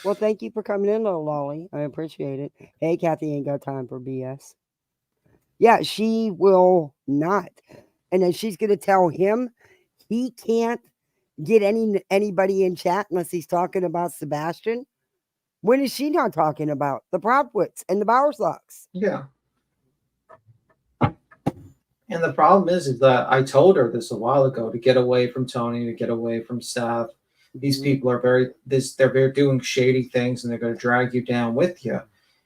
Well, thank you for coming in, little Lolly. I appreciate it. Hey, Kathy ain't got time for BS. Yeah, she will not. And then she's going to tell him he can't get anybody in chat unless he's talking about Sebastian. When is she not talking about the Propwits and the Bowerslocks? Yeah. And the problem is that I told her this a while ago, to get away from Tony, to get away from Seth. These people are they're doing shady things, and they're going to drag you down with you.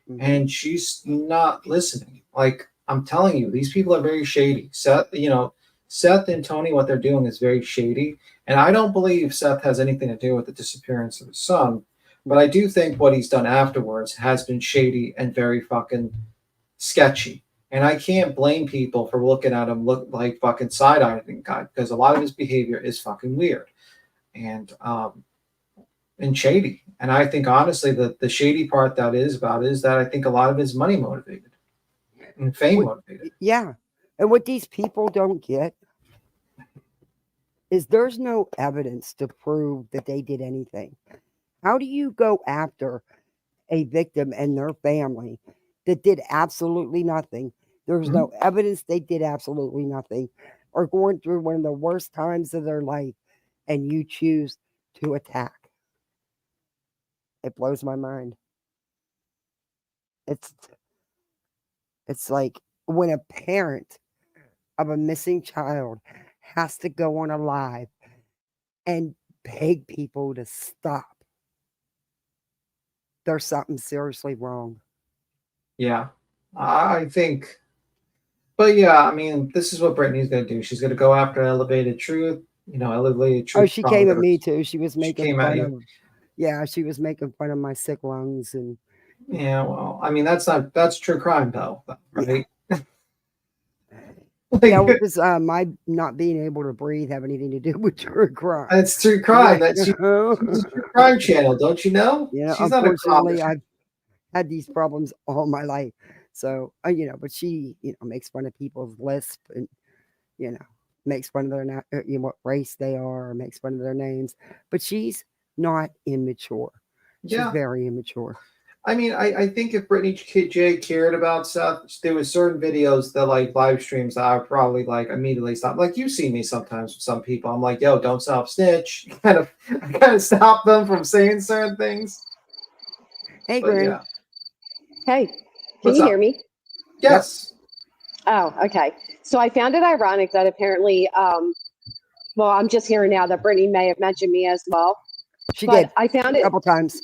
Mm-hmm. And she's not listening. Like, I'm telling you, these people are very shady. Seth and Tony, what they're doing is very shady. And I don't believe Seth has anything to do with the disappearance of his son. But I do think what he's done afterwards has been shady and very fucking sketchy. And I can't blame people for looking at him look like fucking side-eyeing guy, because a lot of his behavior is fucking weird and shady. And I think, honestly, the shady part that is that I think a lot of it is money motivated and fame motivated. Yeah. And what these people don't get is there's no evidence to prove that they did anything. How do you go after a victim and their family that did absolutely nothing? There's no evidence they did absolutely nothing, or going through one of the worst times of their life, and you choose to attack. It blows my mind. It's like when a parent of a missing child has to go on a live and beg people to stop. There's something seriously wrong. Yeah, I think. But yeah, I mean, this is what Brittany's going to do. She's going to go after elevated truth. You know, elevated truth. Oh, she came at me too. She was She making came at fun you. of. Yeah, she was making fun of my sick lungs and. Yeah, well, I mean, that's true crime though, right? Yeah, what does my not being able to breathe have anything to do with true crime? It's true crime. She's a true crime channel, don't you know? Yeah, She's not a unfortunately, cop. I've had these problems all my life. So, but she, makes fun of people's lisp and, makes fun of their, what race they are, or makes fun of their names. But she's not immature. She's Yeah. very immature. I mean, I think if Brittany J cared about stuff, there was certain videos that like live streams that I would probably like immediately stop. Like you see me sometimes with some people, I'm like, yo, don't stop snitch. I kind of stop them from saying certain things. Hey, But Granny. yeah. Hey, can What's you up? hear me? Yes. Oh, okay. So I found it ironic that apparently, well, I'm just hearing now that Brittany may have mentioned me as well. She But did. I found it a couple times.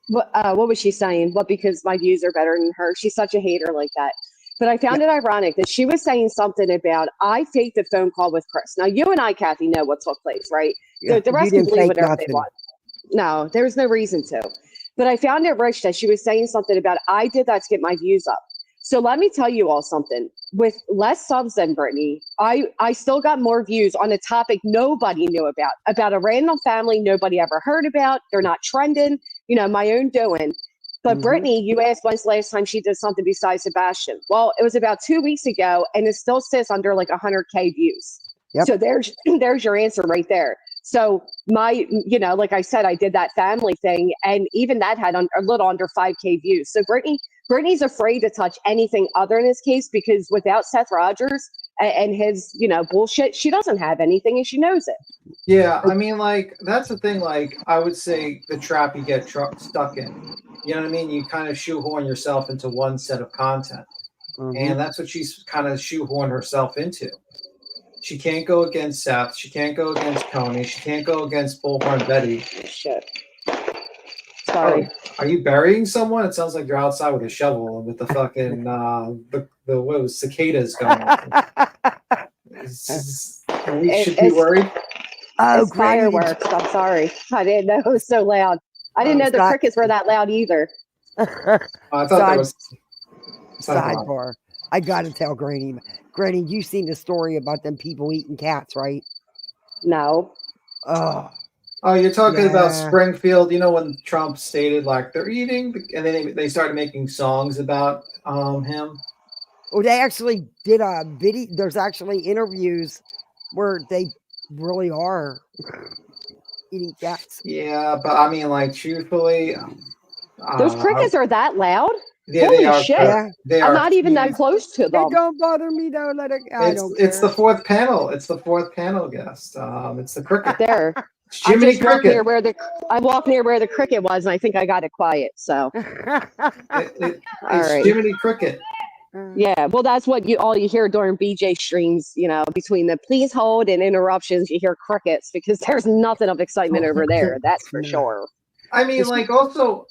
What was she saying? What, because my views are better than her? She's such a hater like that. But I found it ironic that she was saying something about, I faked a phone call with Chris. Now, you and I, Kathy, know what took place, right? Yeah, The you rest can didn't believe fake whatever they nothing. want. No, there's no reason to. But I found it rich that she was saying something about, I did that to get my views up. So let me tell you all something. With less subs than Brittany, I still got more views on a topic nobody knew about a random family nobody ever heard about. They're not trending, my own doing. But Brittany, you asked when's the last time she did something besides Sebastian. Well, it was about 2 weeks ago, and it still sits under like 100K views. Yep. So there's your answer right there. So my, like I said, I did that family thing, and even that had a little under 5K views. So Brittany's afraid to touch anything other in his case because without Seth Rogers and his, bullshit, she doesn't have anything, and she knows it. Yeah, I mean, like that's the thing. Like I would say, the trap you get stuck in. You know what I mean? You kind of shoehorn yourself into one set of content, and that's what she's kind of shoehorned herself into. She can't go against Seth. She can't go against Tony. She can't go against Bullhorn Betty. Shit. Sorry. Oh, are you burying someone? It sounds like you're outside with a shovel and with the fucking the what was cicadas going on. We should be worried. Oh, it's fireworks. I'm sorry. I didn't know it was so loud. I didn't know the crickets were that loud either. I thought that was sidebar. I gotta tell Granny. Granny, you've seen the story about them people eating cats, right? No. Oh, you're talking about Springfield. You know when Trump stated like they're eating, and then they started making songs about him. Well, they actually did a video. There's actually interviews where they really are eating cats. Yeah, but I mean, like, truthfully, those crickets are that loud? Yeah, Holy they are. shit. I'm not even that close to them. They don't bother me though. It's the fourth panel. It's the fourth panel guest. It's the cricket. There. Jiminy Cricket. I walked near where the cricket was, and I think I got it quiet. So. It's right. Jiminy Cricket. Yeah, well, that's what all you hear during BJ streams. Between the please hold and interruptions, you hear crickets because there's nothing of excitement over there. That's for sure. I mean, like, also,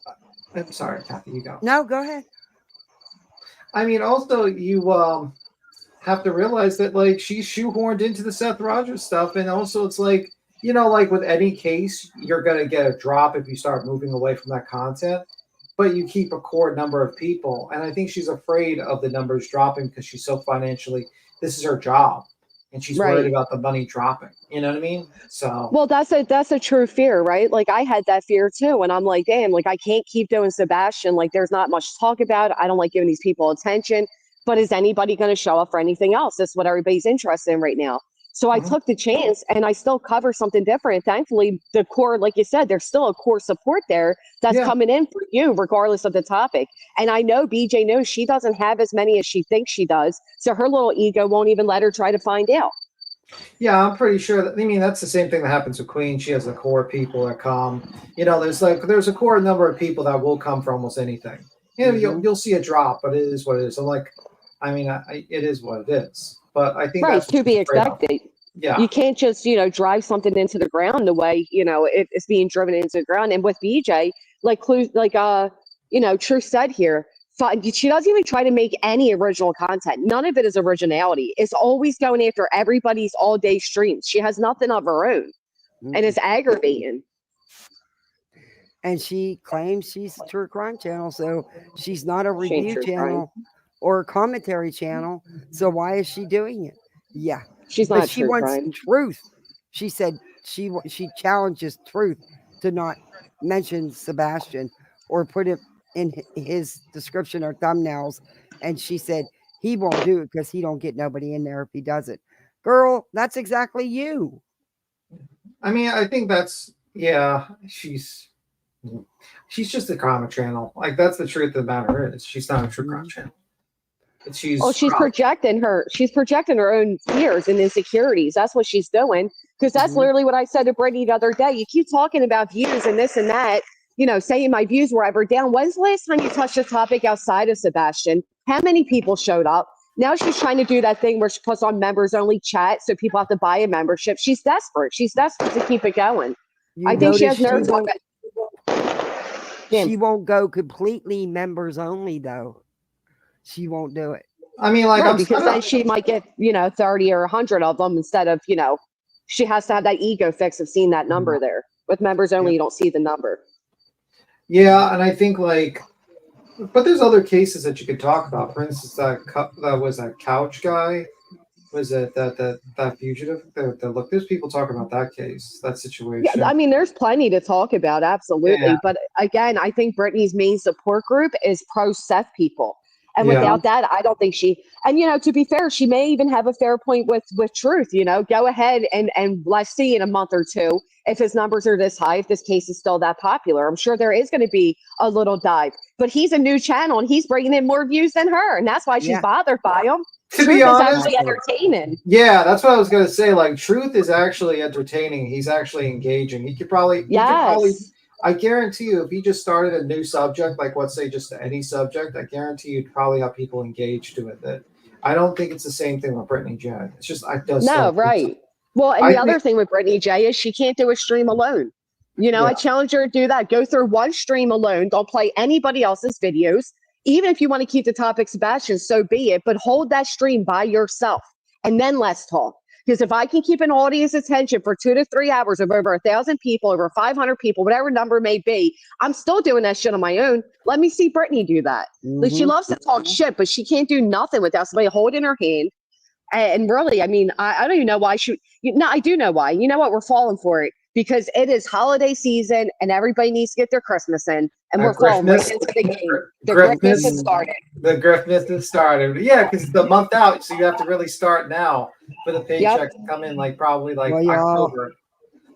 I'm sorry, Kathy, you go. No, go ahead. I mean, also, you have to realize that, like, she's shoehorned into the Seth Rogers stuff, and also it's like, like with any case, you're gonna get a drop if you start moving away from that content. But you keep a core number of people. And I think she's afraid of the numbers dropping because she's so financially, this is her job. And she's worried about the money dropping. You know what I mean? So. Well, that's a true fear, right? Like I had that fear too. And I'm like, damn, like I can't keep doing Sebastian. Like there's not much to talk about. I don't like giving these people attention. But is anybody going to show up for anything else? That's what everybody's interested in right now. So I took the chance and I still cover something different. Thankfully, the core, like you said, there's still a core support there that's coming in for you, regardless of the topic. And I know BJ knows she doesn't have as many as she thinks she does. So her little ego won't even let her try to find out. Yeah, I'm pretty sure that, I mean, that's the same thing that happens with Queen. She has a core of people that come, there's a core number of people that will come for almost anything. You'll see a drop, but it is what it is. So like, I mean, it is what it is. But I think that's to be expected. Yeah. You can't just, drive something into the ground the way, it's being driven into the ground. And with BJ, True said here, She doesn't even try to make any original content. None of it is originality. It's always going after everybody's all day streams. She has nothing of her own, and it's aggravating. And she claims she's a true crime channel, so she's not a review channel or a commentary channel. So why is she doing it? Yeah, she's but not she true wants crime. truth. She said she challenges truth to not mention Sebastian or put it in his description or thumbnails. And she said he won't do it because he don't get nobody in there if he does it. Girl, that's exactly you. I mean, I think that's she's just a comic channel. Like that's the truth of the matter is she's not a true crime channel. But she's projecting her own fears and insecurities. That's what she's doing. Because that's literally what I said to Brittany the other day. You keep talking about views and this and that, saying my views were ever down. When's the last time you touched a topic outside of Sebastian? How many people showed up? Now she's trying to do that thing where she puts on members only chat so people have to buy a membership. She's desperate. She's desperate to keep it going. I think she has nerves. She won't go completely members only though. She won't do it. I mean, like, because then she might get 30 or 100 of them instead of she has to have that ego fix of seeing that number there. With members only, you don't see the number. Yeah, and I think but there's other cases that you could talk about. For instance, that was that couch guy. Was it that fugitive? Look, there's people talking about that case, that situation. Yeah, I mean, there's plenty to talk about, absolutely. Yeah. But again, I think Brittany's main support group is pro-Seth people. And without that, I don't think she, and to be fair, she may even have a fair point with truth, go ahead and let's see in a month or two, if his numbers are this high, if this case is still that popular, I'm sure there is going to be a little dive, but he's a new channel and he's bringing in more views than her. And that's why she's bothered by him. To be honest, is actually entertaining. Yeah, that's what I was going to say. Like, Truth is actually entertaining. He's actually engaging. He could probably, I guarantee you, if he just started a new subject, like let's say just any subject, I guarantee you'd probably have people engaged to it. I don't think it's the same thing with Brittany J. It's just right. Well, and the other thing with Brittany J is she can't do a stream alone. I challenge her to do that. Go through one stream alone. Don't play anybody else's videos. Even if you want to keep the topic Sebastian, so be it. But hold that stream by yourself, and then let's talk. Because if I can keep an audience attention for 2 to 3 hours of over 1,000 people, over 500 people, whatever number may be, I'm still doing that shit on my own. Let me see Brittany do that. Like, she loves to talk shit, but she can't do nothing without somebody holding her hand. And really, I mean, I don't even know why she. No, I do know why. You know what? We're falling for it because it is holiday season and everybody needs to get their Christmas in, and we're falling right into the game. The Griffness has started. The Griffness has started. Yeah, because the month out, so you have to really start now for the paycheck to come in, probably October.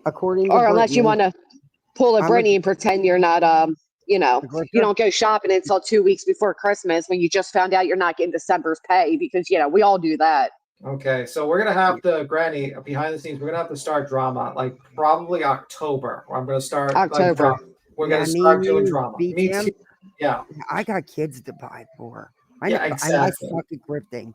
According to or unless you want to pull a Brittany and pretend you're not, you don't go shopping until 2 weeks before Christmas when you just found out you're not getting December's pay because we all do that. Okay, so we're gonna have to, Granny, behind the scenes, we're gonna have to start drama, probably October. I'm gonna start October. We're gonna start doing drama. Me too. Yeah, I got kids to buy for. Exactly. I suck at grifting.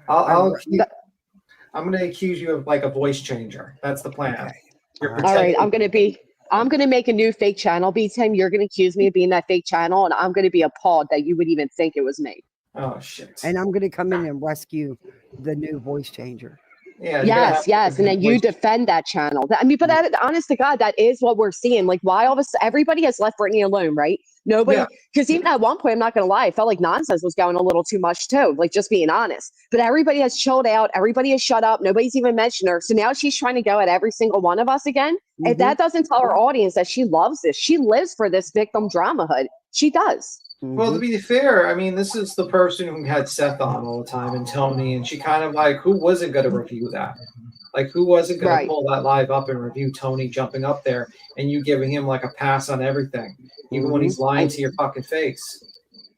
I'm gonna accuse you of a voice changer. That's the plan. Okay. All right, I'm gonna make a new fake channel. B-Tim, you're gonna accuse me of being that fake channel, and I'm gonna be appalled that you would even think it was me. Oh shit! And I'm gonna come in and rescue the new voice changer. Yeah. Yes, and then you defend that channel. I mean, but that, honest to God, that is what we're seeing. Why all of a sudden everybody has left Brittany alone, right? Nobody, because even at one point, I'm not gonna lie, I felt like nonsense was going a little too much too. Just being honest. But everybody has chilled out. Everybody has shut up. Nobody's even mentioned her. So now she's trying to go at every single one of us again. If that doesn't tell her audience that she loves this, she lives for this victim dramahood. She does. Well, to be fair, I mean, this is the person who had Seth on all the time and Tony, and she kind of who wasn't going to review that? Who wasn't going to pull that live up and review Tony jumping up there and you giving him a pass on everything, even when he's lying to your fucking face?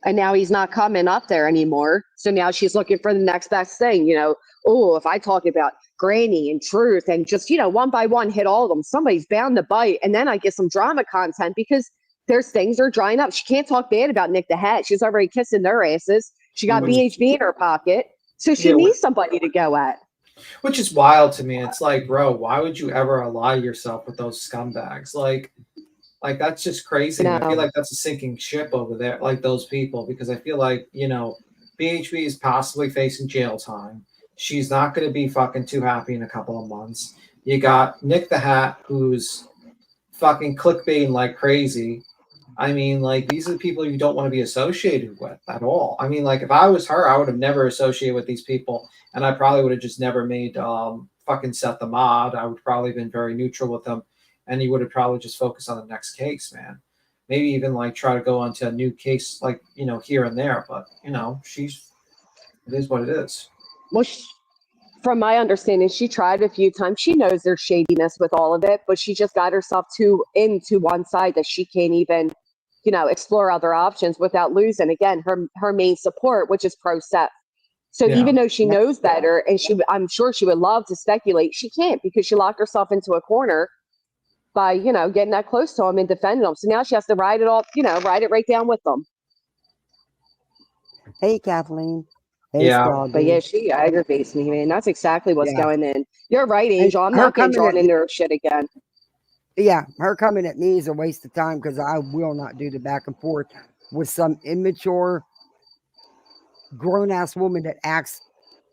And now he's not coming up there anymore. So now she's looking for the next best thing, if I talk about Granny and Truth and just, one by one hit all of them, somebody's bound to bite. And then I get some drama content because there's things are drying up. She can't talk bad about Nick the Hat. She's already kissing their asses. She got BHB in her pocket. So she needs somebody to go at. Which is wild to me. It's bro, why would you ever ally yourself with those scumbags? Like, that's just crazy. And I feel like that's a sinking ship over there, like those people, because I feel like, you know, BHB is possibly facing jail time. She's not going to be fucking too happy in a couple of months. You got Nick the Hat, who's fucking clickbaiting like crazy. I mean, like, these are the people you don't want to be associated with at all. I mean, like, if I was her, I would have never associated with these people, and I probably would have just never made fucking Seth the mod. I would probably have been very neutral with them, and he would have probably just focused on the next case, man. Maybe even like try to go on to a new case, like, you know, here and there. But you know, it is what it is. Well, from my understanding, she tried a few times. She knows there's shadiness with all of it, but she just got herself too into one side that she can't even, you know, explore other options without losing again her main support, which is pro Seth. So even though she knows better, and I'm sure she would love to speculate, she can't because she locked herself into a corner by, you know, getting that close to him and defending him. So now she has to ride it all, you know, ride it right down with them. Hey, Kathleen. Hey, But yeah, she aggravates me, man. That's exactly what's going in. You're right, Angel. I'm not getting drawn into her shit again. Yeah, her coming at me is a waste of time because I will not do the back and forth with some immature, grown-ass woman that acts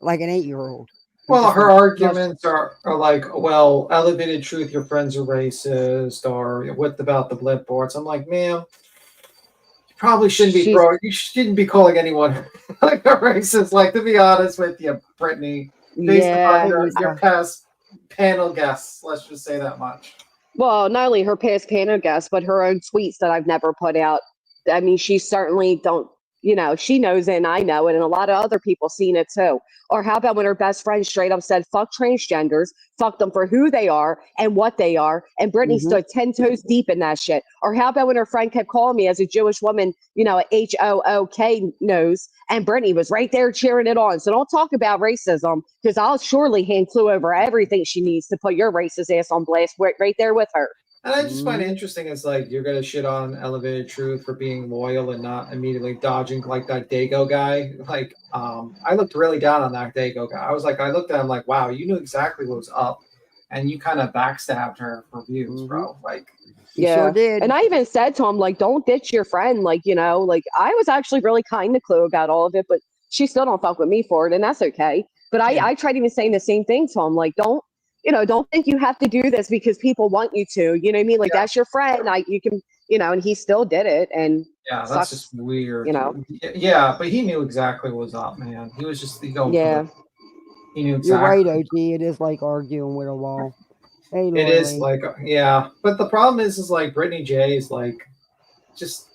like an 8-year-old. Well, her arguments are like, well, elevated truth, your friends are racist, or what about the blip boards? I'm like, ma'am, you probably shouldn't be you shouldn't be calling anyone like a racist. Like, to be honest with you, Brittany, based upon your past panel guests, let's just say that much. Well, not only her past panel guests, but her own tweets that I've never put out. I mean, she certainly don't, you know, she knows it and I know it, and a lot of other people seen it too. Or how about when her best friend straight up said, fuck transgenders, fuck them for who they are and what they are, and Brittany stood 10 toes deep in that shit. Or how about when her friend kept calling me as a Jewish woman, you know, HOOK nose, and Brittany was right there cheering it on. So don't talk about racism, because I'll surely hand clue over everything she needs to put your racist ass on blast right there with her. And I just find it interesting is like you're gonna shit on Elevated Truth for being loyal and not immediately dodging like that Dago guy. Like, I looked really down on that Dago guy. I was like, I looked at him like, wow, you knew exactly what was up, and you kind of backstabbed her for views, bro. Like, sure did. And I even said to him, like, don't ditch your friend. Like, you know, like I was actually really kind to Clue about all of it, but she still don't fuck with me for it, and that's okay. But I tried even saying the same thing to him, like, don't think you have to do this because people want you to, you know what I mean? Like, that's your friend. You can, you know, and he still did it. And that's just weird. You know? Yeah, but he knew exactly what was up, man. He was just going for he knew exactly. You're right, OG. It is like arguing with a wall. Hey, Lori. It is like, but the problem is like Brittany J is like, just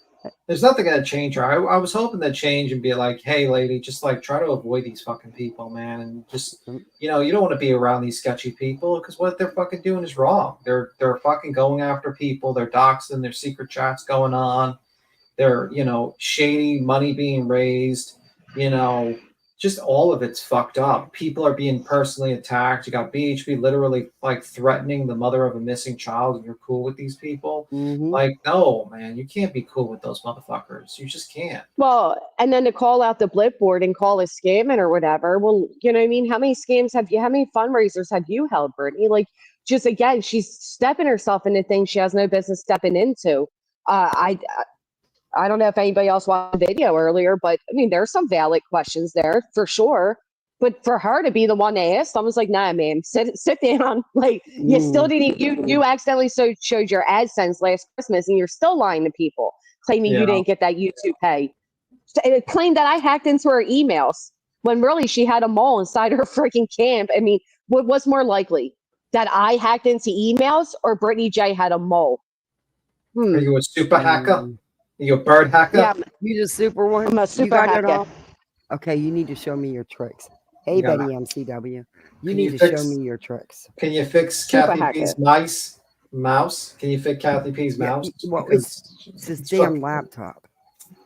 there's nothing gonna change her. I was hoping to change and be like, hey, lady, just like try to avoid these fucking people, man, and just you know, you don't want to be around these sketchy people because what they're fucking doing is wrong. They're fucking going after people. They're doxing. There's secret chats going on. They're, you know, shady money being raised. You know, just all of it's fucked up. People are being personally attacked. You got BHB literally like threatening the mother of a missing child, and you're cool with these people. Like, no, man, you can't be cool with those motherfuckers. You just can't. Well, and then to call out the blip board and call it scamming or whatever. Well, you know what I mean? How many fundraisers have you held, Brittany? Like, just again, she's stepping herself into things she has no business stepping into. I don't know if anybody else watched the video earlier, but I mean, there's some valid questions there for sure. But for her to be the one that asked, I was like, nah, man, sit down. Like, you still didn't, you accidentally showed your AdSense last Christmas and you're still lying to people, claiming you didn't get that YouTube pay. It claimed that I hacked into her emails when really she had a mole inside her freaking camp. I mean, what's more likely? That I hacked into emails or Brittany J had a mole? Are you a super hacker? You a bird hacker? Yeah, you just super one. I'm a super hacker. Okay, you need to show me your tricks. Hey, Betty MCW, you need to show me your tricks. Can you fix Kathy P's mouse? Can you fix Kathy P's mouse? Well, it's this damn laptop.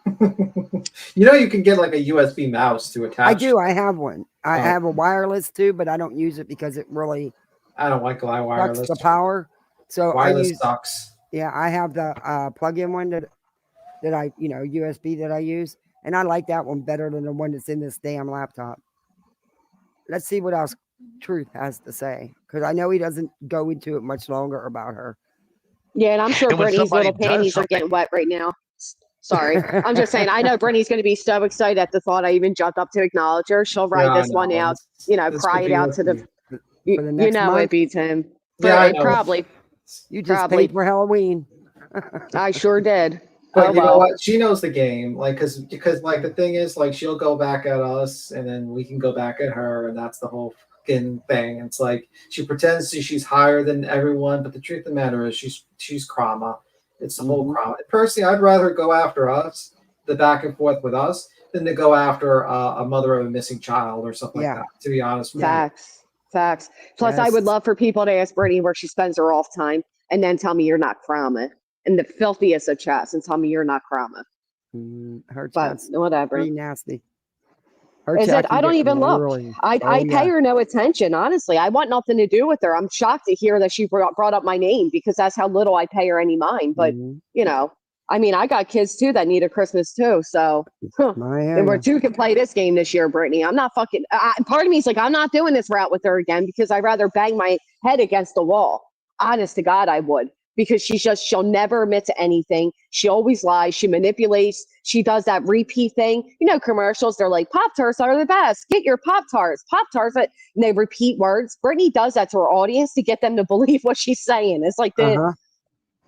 You know, you can get like a USB mouse to attach. I do. I have one. I have a wireless too, but I don't use it because it really. I don't like wireless. Sucks the power. So wireless sucks. Yeah, I have the plug-in one that I, you know, USB that I use, and I like that one better than the one that's in this damn laptop. Let's see what else Truth has to say, because I know he doesn't go into it much longer about her. Yeah, and I'm sure And when Brittany's somebody little does panties are something, getting wet right now. Sorry. I'm just saying, I know Brittany's going to be so excited at the thought I even jumped up to acknowledge her. She'll write Yeah, I this one know. out, This cry could it be out to the, for the next it month. beats him. Yeah, I It know. probably. You just paid for Halloween. I sure did. But Oh, you know well. what? She knows the game. Like, because like the thing is, like, she'll go back at us, and then we can go back at her, and that's the whole fucking thing. It's like she pretends she's higher than everyone, but the truth of the matter is she's Krama. It's the whole Krama. Personally, I'd rather go after us, the back and forth with us, than to go after a mother of a missing child or something like that. To be honest with you. Facts. Plus, I would love for people to ask Brittany where she spends her off time, and then tell me you're not Krama. In the filthiest of chats, and tell me you're not Krama. Her But chat's whatever. pretty nasty. Her Is chat it? can I don't get even look. really- I pay her no attention, honestly. I want nothing to do with her. I'm shocked to hear that she brought up my name because that's how little I pay her any mind. But, I mean, I got kids too that need a Christmas too. So, and we're two can play this game this year, Brittany. I'm not fucking, part of me is like, I'm not doing this route with her again because I'd rather bang my head against the wall. Honest to God, I would. Because she'll never admit to anything. She always lies. She manipulates. She does that repeat thing. Commercials, they're like, Pop-Tarts are the best. Get your Pop-Tarts. Pop-Tarts. And they repeat words. Brittany does that to her audience to get them to believe what she's saying. It's like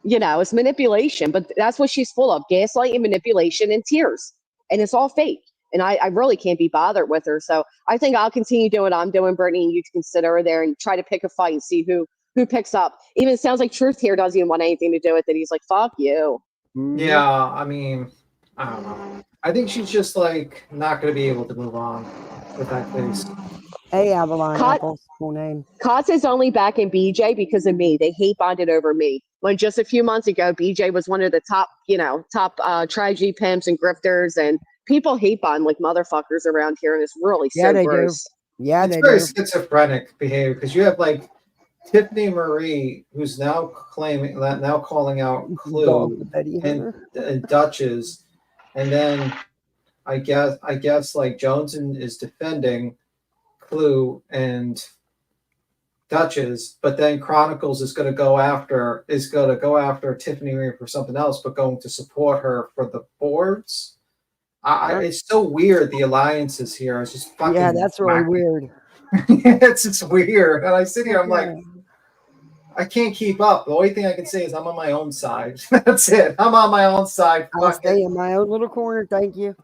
it's manipulation, but that's what she's full of. Gaslighting, manipulation, and tears. And it's all fake. And I really can't be bothered with her. So I think I'll continue doing what I'm doing, Brittany, and you can consider her there and try to pick a fight and see who picks up. Even it sounds like Truth here doesn't even want anything to do with it. He's like, fuck you. Yeah, I mean, I don't know. I think she's just like not going to be able to move on with that case. Hey, Avalon Apples, cool name. Kotz is only back in BJ because of me. They hate bonded over me. When just a few months ago, BJ was one of the top tragedy pimps and grifters, and people hate bond like motherfuckers around here, and it's really so gross. Yeah, it's very schizophrenic behavior because you have like Tiffany Marie, who's now calling out Clue and Duchess, and then I guess like Jones is defending Clue and Duchess, but then Chronicles is going to go after Tiffany Marie for something else, but going to support her for the boards. It's so weird, the alliances here. It's just fucking that's really weird. It's weird, and I sit here. I'm like, I can't keep up. The only thing I can say is I'm on my own side. That's it. I'm on my own side. I'll stay in my own little corner. Thank you.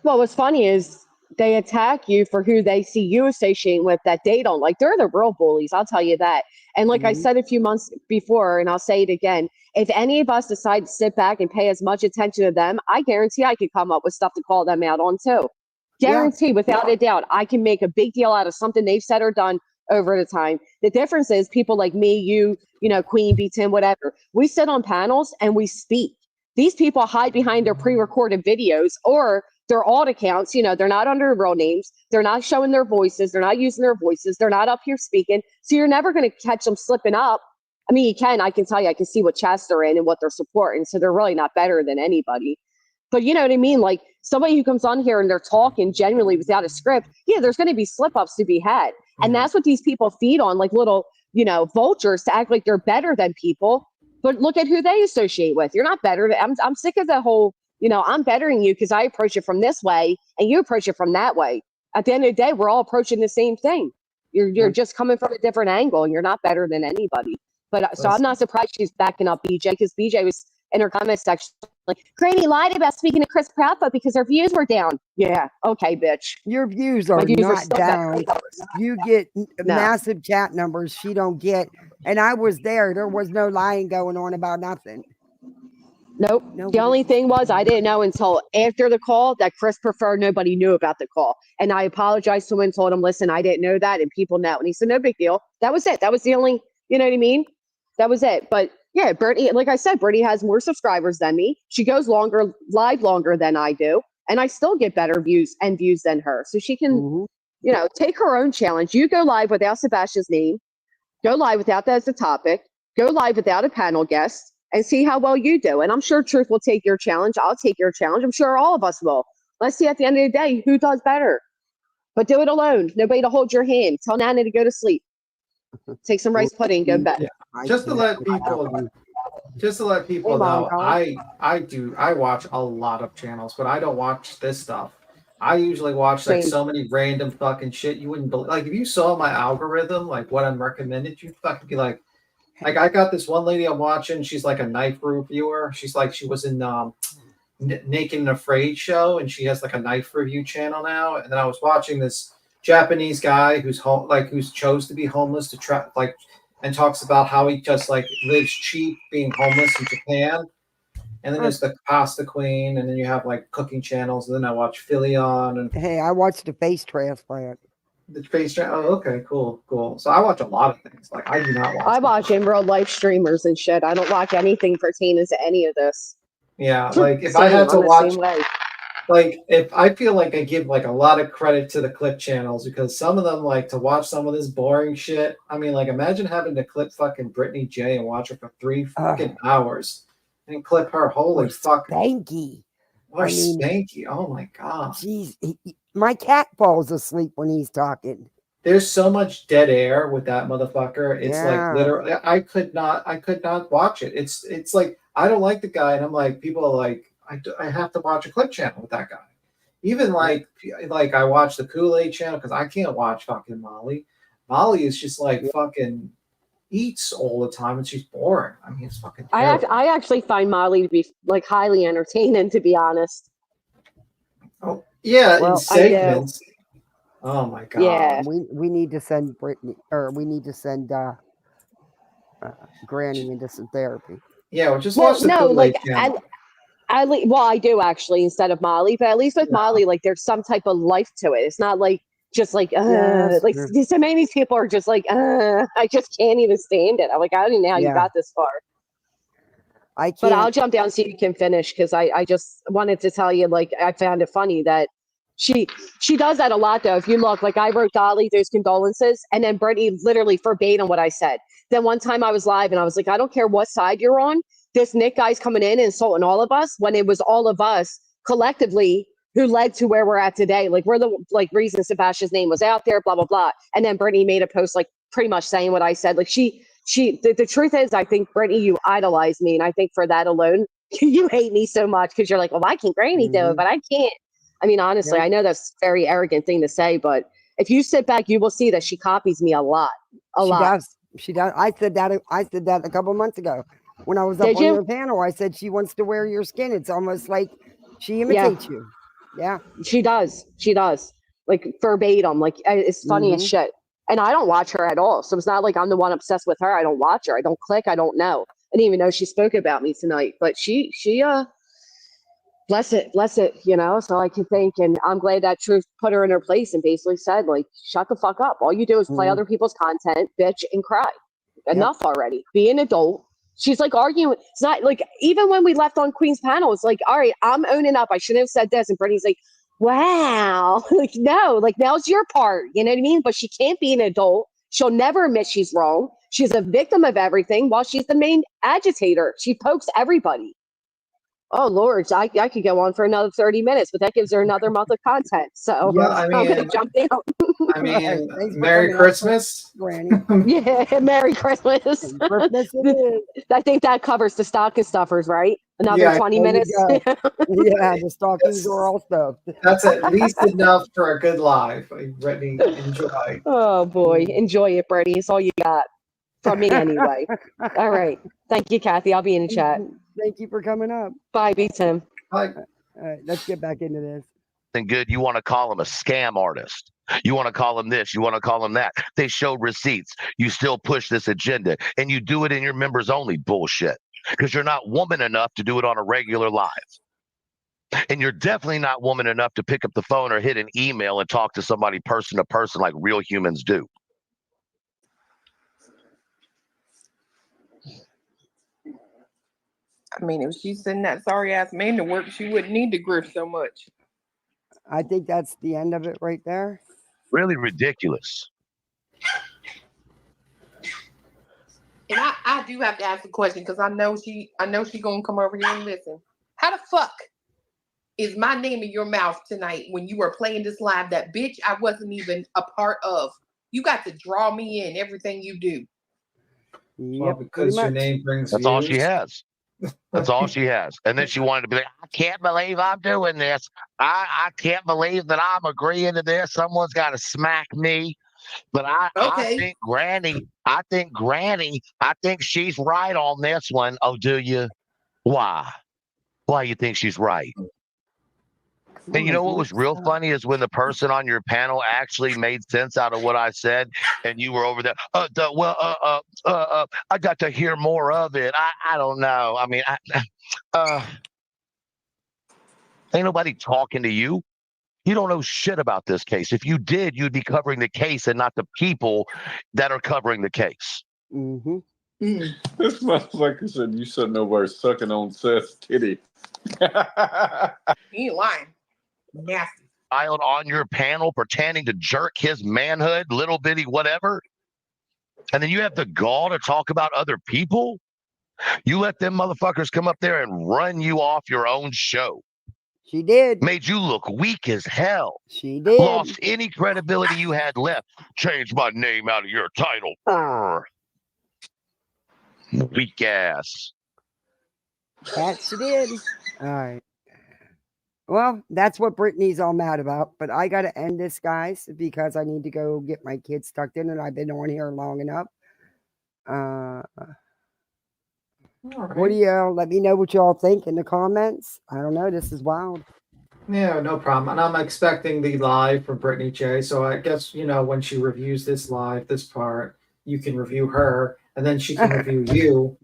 Well, what's funny is they attack you for who they see you associating with that they don't like. They're the real bullies, I'll tell you that. And like I said a few months before, and I'll say it again, if any of us decide to sit back and pay as much attention to them, I guarantee I could come up with stuff to call them out on too. Guarantee, without a doubt, I can make a big deal out of something they've said or done over the time. The difference is people like me, you, Queen, B10, whatever. We sit on panels and we speak. These people hide behind their pre-recorded videos or their alt accounts. They're not under real names. They're not showing their voices. They're not using their voices. They're not up here speaking. So you're never going to catch them slipping up. I mean, I can tell you, I can see what chats they're in and what they're supporting. So they're really not better than anybody. But you know what I mean? Like somebody who comes on here and they're talking genuinely without a script. Yeah, there's going to be slip-ups to be had. And that's what these people feed on, like little, vultures to act like they're better than people. But look at who they associate with. You're not better. I'm sick of the whole, I'm bettering you because I approach it from this way and you approach it from that way. At the end of the day, we're all approaching the same thing. You're just coming from a different angle and you're not better than anybody. But so I'm not surprised she's backing up BJ because BJ was in her comment section like, Granny lied about speaking to Chris Proudfoot because her views were down. Yeah, okay, bitch. Your views are not down. You get massive chat numbers she don't get. And I was there. There was no lying going on about nothing. Nope. The only thing was I didn't know until after the call that Chris preferred nobody knew about the call. And I apologized to him and told him, listen, I didn't know that. And people know. And he said, no big deal. That was it. That was the only, you know what I mean? That was it. But yeah, Brittany, like I said, Brittany has more subscribers than me. She goes live longer than I do. And I still get better views than her. So she can, take her own challenge. You go live without Sebastian's name. Go live without that as a topic. Go live without a panel guest and see how well you do. And I'm sure Truth will take your challenge. I'll take your challenge. I'm sure all of us will. Let's see at the end of the day who does better. But do it alone. Nobody to hold your hand. Tell Nana to go to sleep. Take some rice pudding. Go to bed. Just to let people Just to let people Hey, know, Mongo. I watch a lot of channels, but I don't watch this stuff. I usually watch like Same. so many random fucking shit you wouldn't believe. Like if you saw my algorithm, like what I'm recommended, you'd fucking be like I got this one lady I'm watching. She's like a knife reviewer. She's like she was in Naked and Afraid show, and she has like a knife review channel now. And then I was watching this Japanese guy who's who's chose to be homeless to try and talks about how he just like lives cheap being homeless in Japan. And then there's the Pasta Queen, and then you have like cooking channels. And then I watch Philion and Hey, I watched the face transplant. the face channel. Oh, okay, cool. So I watch a lot of things. Like I do not watch. I watch in real life streamers and shit. I don't watch anything pertaining to any of this. Yeah, like if I had to I'm the watch, same way. like if I feel like I give like a lot of credit to the clip channels because some of them like to watch some of this boring shit. I mean, like imagine having to clip fucking Brittany J and watch her for 3 fucking hours and clip her. Holy fuck, Spanky. or Spanky. Oh my god. Jeez, my cat falls asleep when he's talking. There's so much dead air with that motherfucker. It's like Yeah. literally, I could not watch it. It's like I don't like the guy, and I'm like people are like I have to watch a clip channel with that guy. Even like I watch the Kool-Aid channel because I can't watch fucking Molly. Molly is just like fucking eats all the time, and she's boring. I mean, it's fucking terrible. I actually find Molly to be like highly entertaining, to be honest. Oh yeah, Well, in segments. Oh my god. Yeah. We need to send Brittany, or we need to send Granny into some therapy. Yeah, well, just watch the Kool-Aid channel. I do actually instead of Molly, but at least with Molly, like there's some type of life to it. It's not like just like like so many of these people are just like I just can't even stand it. I'm like, I don't even know how you got this far. I can't. But I'll jump down so you can finish because I just wanted to tell you, like, I found it funny that she does that a lot though. If you look, like I wrote Dolly those condolences, and then Brittany literally verbatim what I said. Then one time I was live and I was like, I don't care what side you're on. This Nick guy's coming in and insulting all of us when it was all of us collectively who led to where we're at today. Like we're the reason Sebastian's name was out there, blah, blah, blah. And then Brittany made a post like pretty much saying what I said. Like the truth is, I think Brittany, you idolize me. And I think for that alone, you hate me so much because you're like, well, I can Granny do it, but I can't. I mean, honestly, I know that's a very arrogant thing to say, but if you sit back, you will see that she copies me a lot. She does. I said that a couple months ago when I was up on your panel. I said she wants to wear your skin. It's almost like she imitates you. Yeah, she does. Like verbatim. Like it's funny as shit. And I don't watch her at all, so it's not like I'm the one obsessed with her. I don't watch her. I don't click. I don't know. I didn't even know she spoke about me tonight. But she bless it, you know. So I can think, and I'm glad that Truth put her in her place and basically said, like, shut the fuck up. All you do is play other people's content, bitch, and cry. Enough already. Be an adult. She's like arguing. It's not like even when we left on Queen's panel, it's like, all right, I'm owning up. I shouldn't have said this. And Brittany's like, wow, like no, like now's your part. You know what I mean? But she can't be an adult. She'll never admit she's wrong. She's a victim of everything while she's the main agitator. She pokes everybody. Oh Lord, I could go on for another 30 minutes, but that gives her another month of content. So yeah, I mean, I'm gonna jump down. I mean, Merry Christmas, Granny. Yeah, Merry Christmas. Christmas it is. I think that covers the stocking stuffers, right? Another 20 minutes. Yeah, the stockings are all stuffed. That's at least enough for a good live. Brittany, enjoy. Oh boy, enjoy it, Brittany. It's all you got from me anyway. All right. Thank you, Kathy. I'll be in the chat. Thank you for coming up. Bye, B Tim. Bye. All right, let's get back into this. And good, you want to call him a scam artist. You want to call him this. You want to call him that. They showed receipts. You still push this agenda, and you do it in your members only bullshit because you're not woman enough to do it on a regular live. And you're definitely not woman enough to pick up the phone or hit an email and talk to somebody person to person like real humans do. I mean, if she's sending that sorry ass man to work, she wouldn't need to grift so much. I think that's the end of it right there. Really ridiculous. And I do have to ask a question because I know she gonna come over here and listen. How the fuck is my name in your mouth tonight when you were playing this live? That bitch I wasn't even a part of. You got to draw me in everything you do. Well, Yep, because your much. name brings That's all she views. has. That's all she has. And then she wanted to be like, I can't believe I'm doing this. I can't believe that I'm agreeing to this. Someone's got to smack me. But I Okay. think Granny, I think she's right on this one. Oh, do you? Why? Why you think she's right? And you know what was real funny is when the person on your panel actually made sense out of what I said, and you were over there. I got to hear more of it. I don't know. I mean, ain't nobody talking to you. You don't know shit about this case. If you did, you'd be covering the case and not the people that are covering the case. Mm-hmm. This motherfucker said you shouldn't know where sucking on Seth's titty. He ain't lying. Nasty. Child on your panel pretending to jerk his manhood, little bitty whatever. And then you have the gall to talk about other people. You let them motherfuckers come up there and run you off your own show. She did. Made you look weak as hell. She did. Lost any credibility you had left. Changed my name out of your title. Weak ass. That she did. All right. Well, that's what Brittany's all mad about. But I got to end this, guys, because I need to go get my kids tucked in, and I've been on here long enough. What do y'all let me know what y'all think in the comments? I don't know. This is wild. Yeah, no problem. And I'm expecting the live from Brittany J. So I guess, when she reviews this live, this part, you can review her, and then she can review you,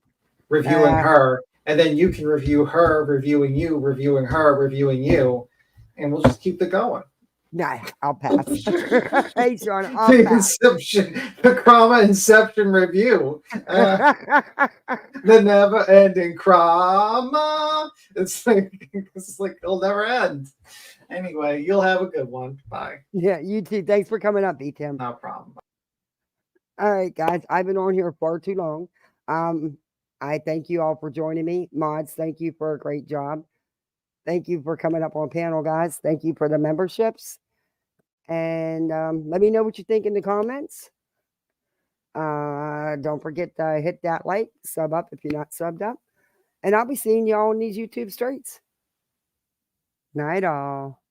reviewing her, and then you can review her, reviewing you, reviewing her, reviewing you, and we'll just keep it going. Nah, I'll pass. Hey, Sean, I'll The pass. the Krama Inception review. The never-ending Krama. It's like it'll never end. Anyway, you'll have a good one. Bye. Yeah, you too. Thanks for coming up, B-Tim. No problem. All right, guys. I've been on here far too long. I thank you all for joining me. Mods, thank you for a great job. Thank you for coming up on panel, guys. Thank you for the memberships. And let me know what you think in the comments. Don't forget to hit that like, sub up if you're not subbed up. And I'll be seeing y'all on these YouTube streets. Night all.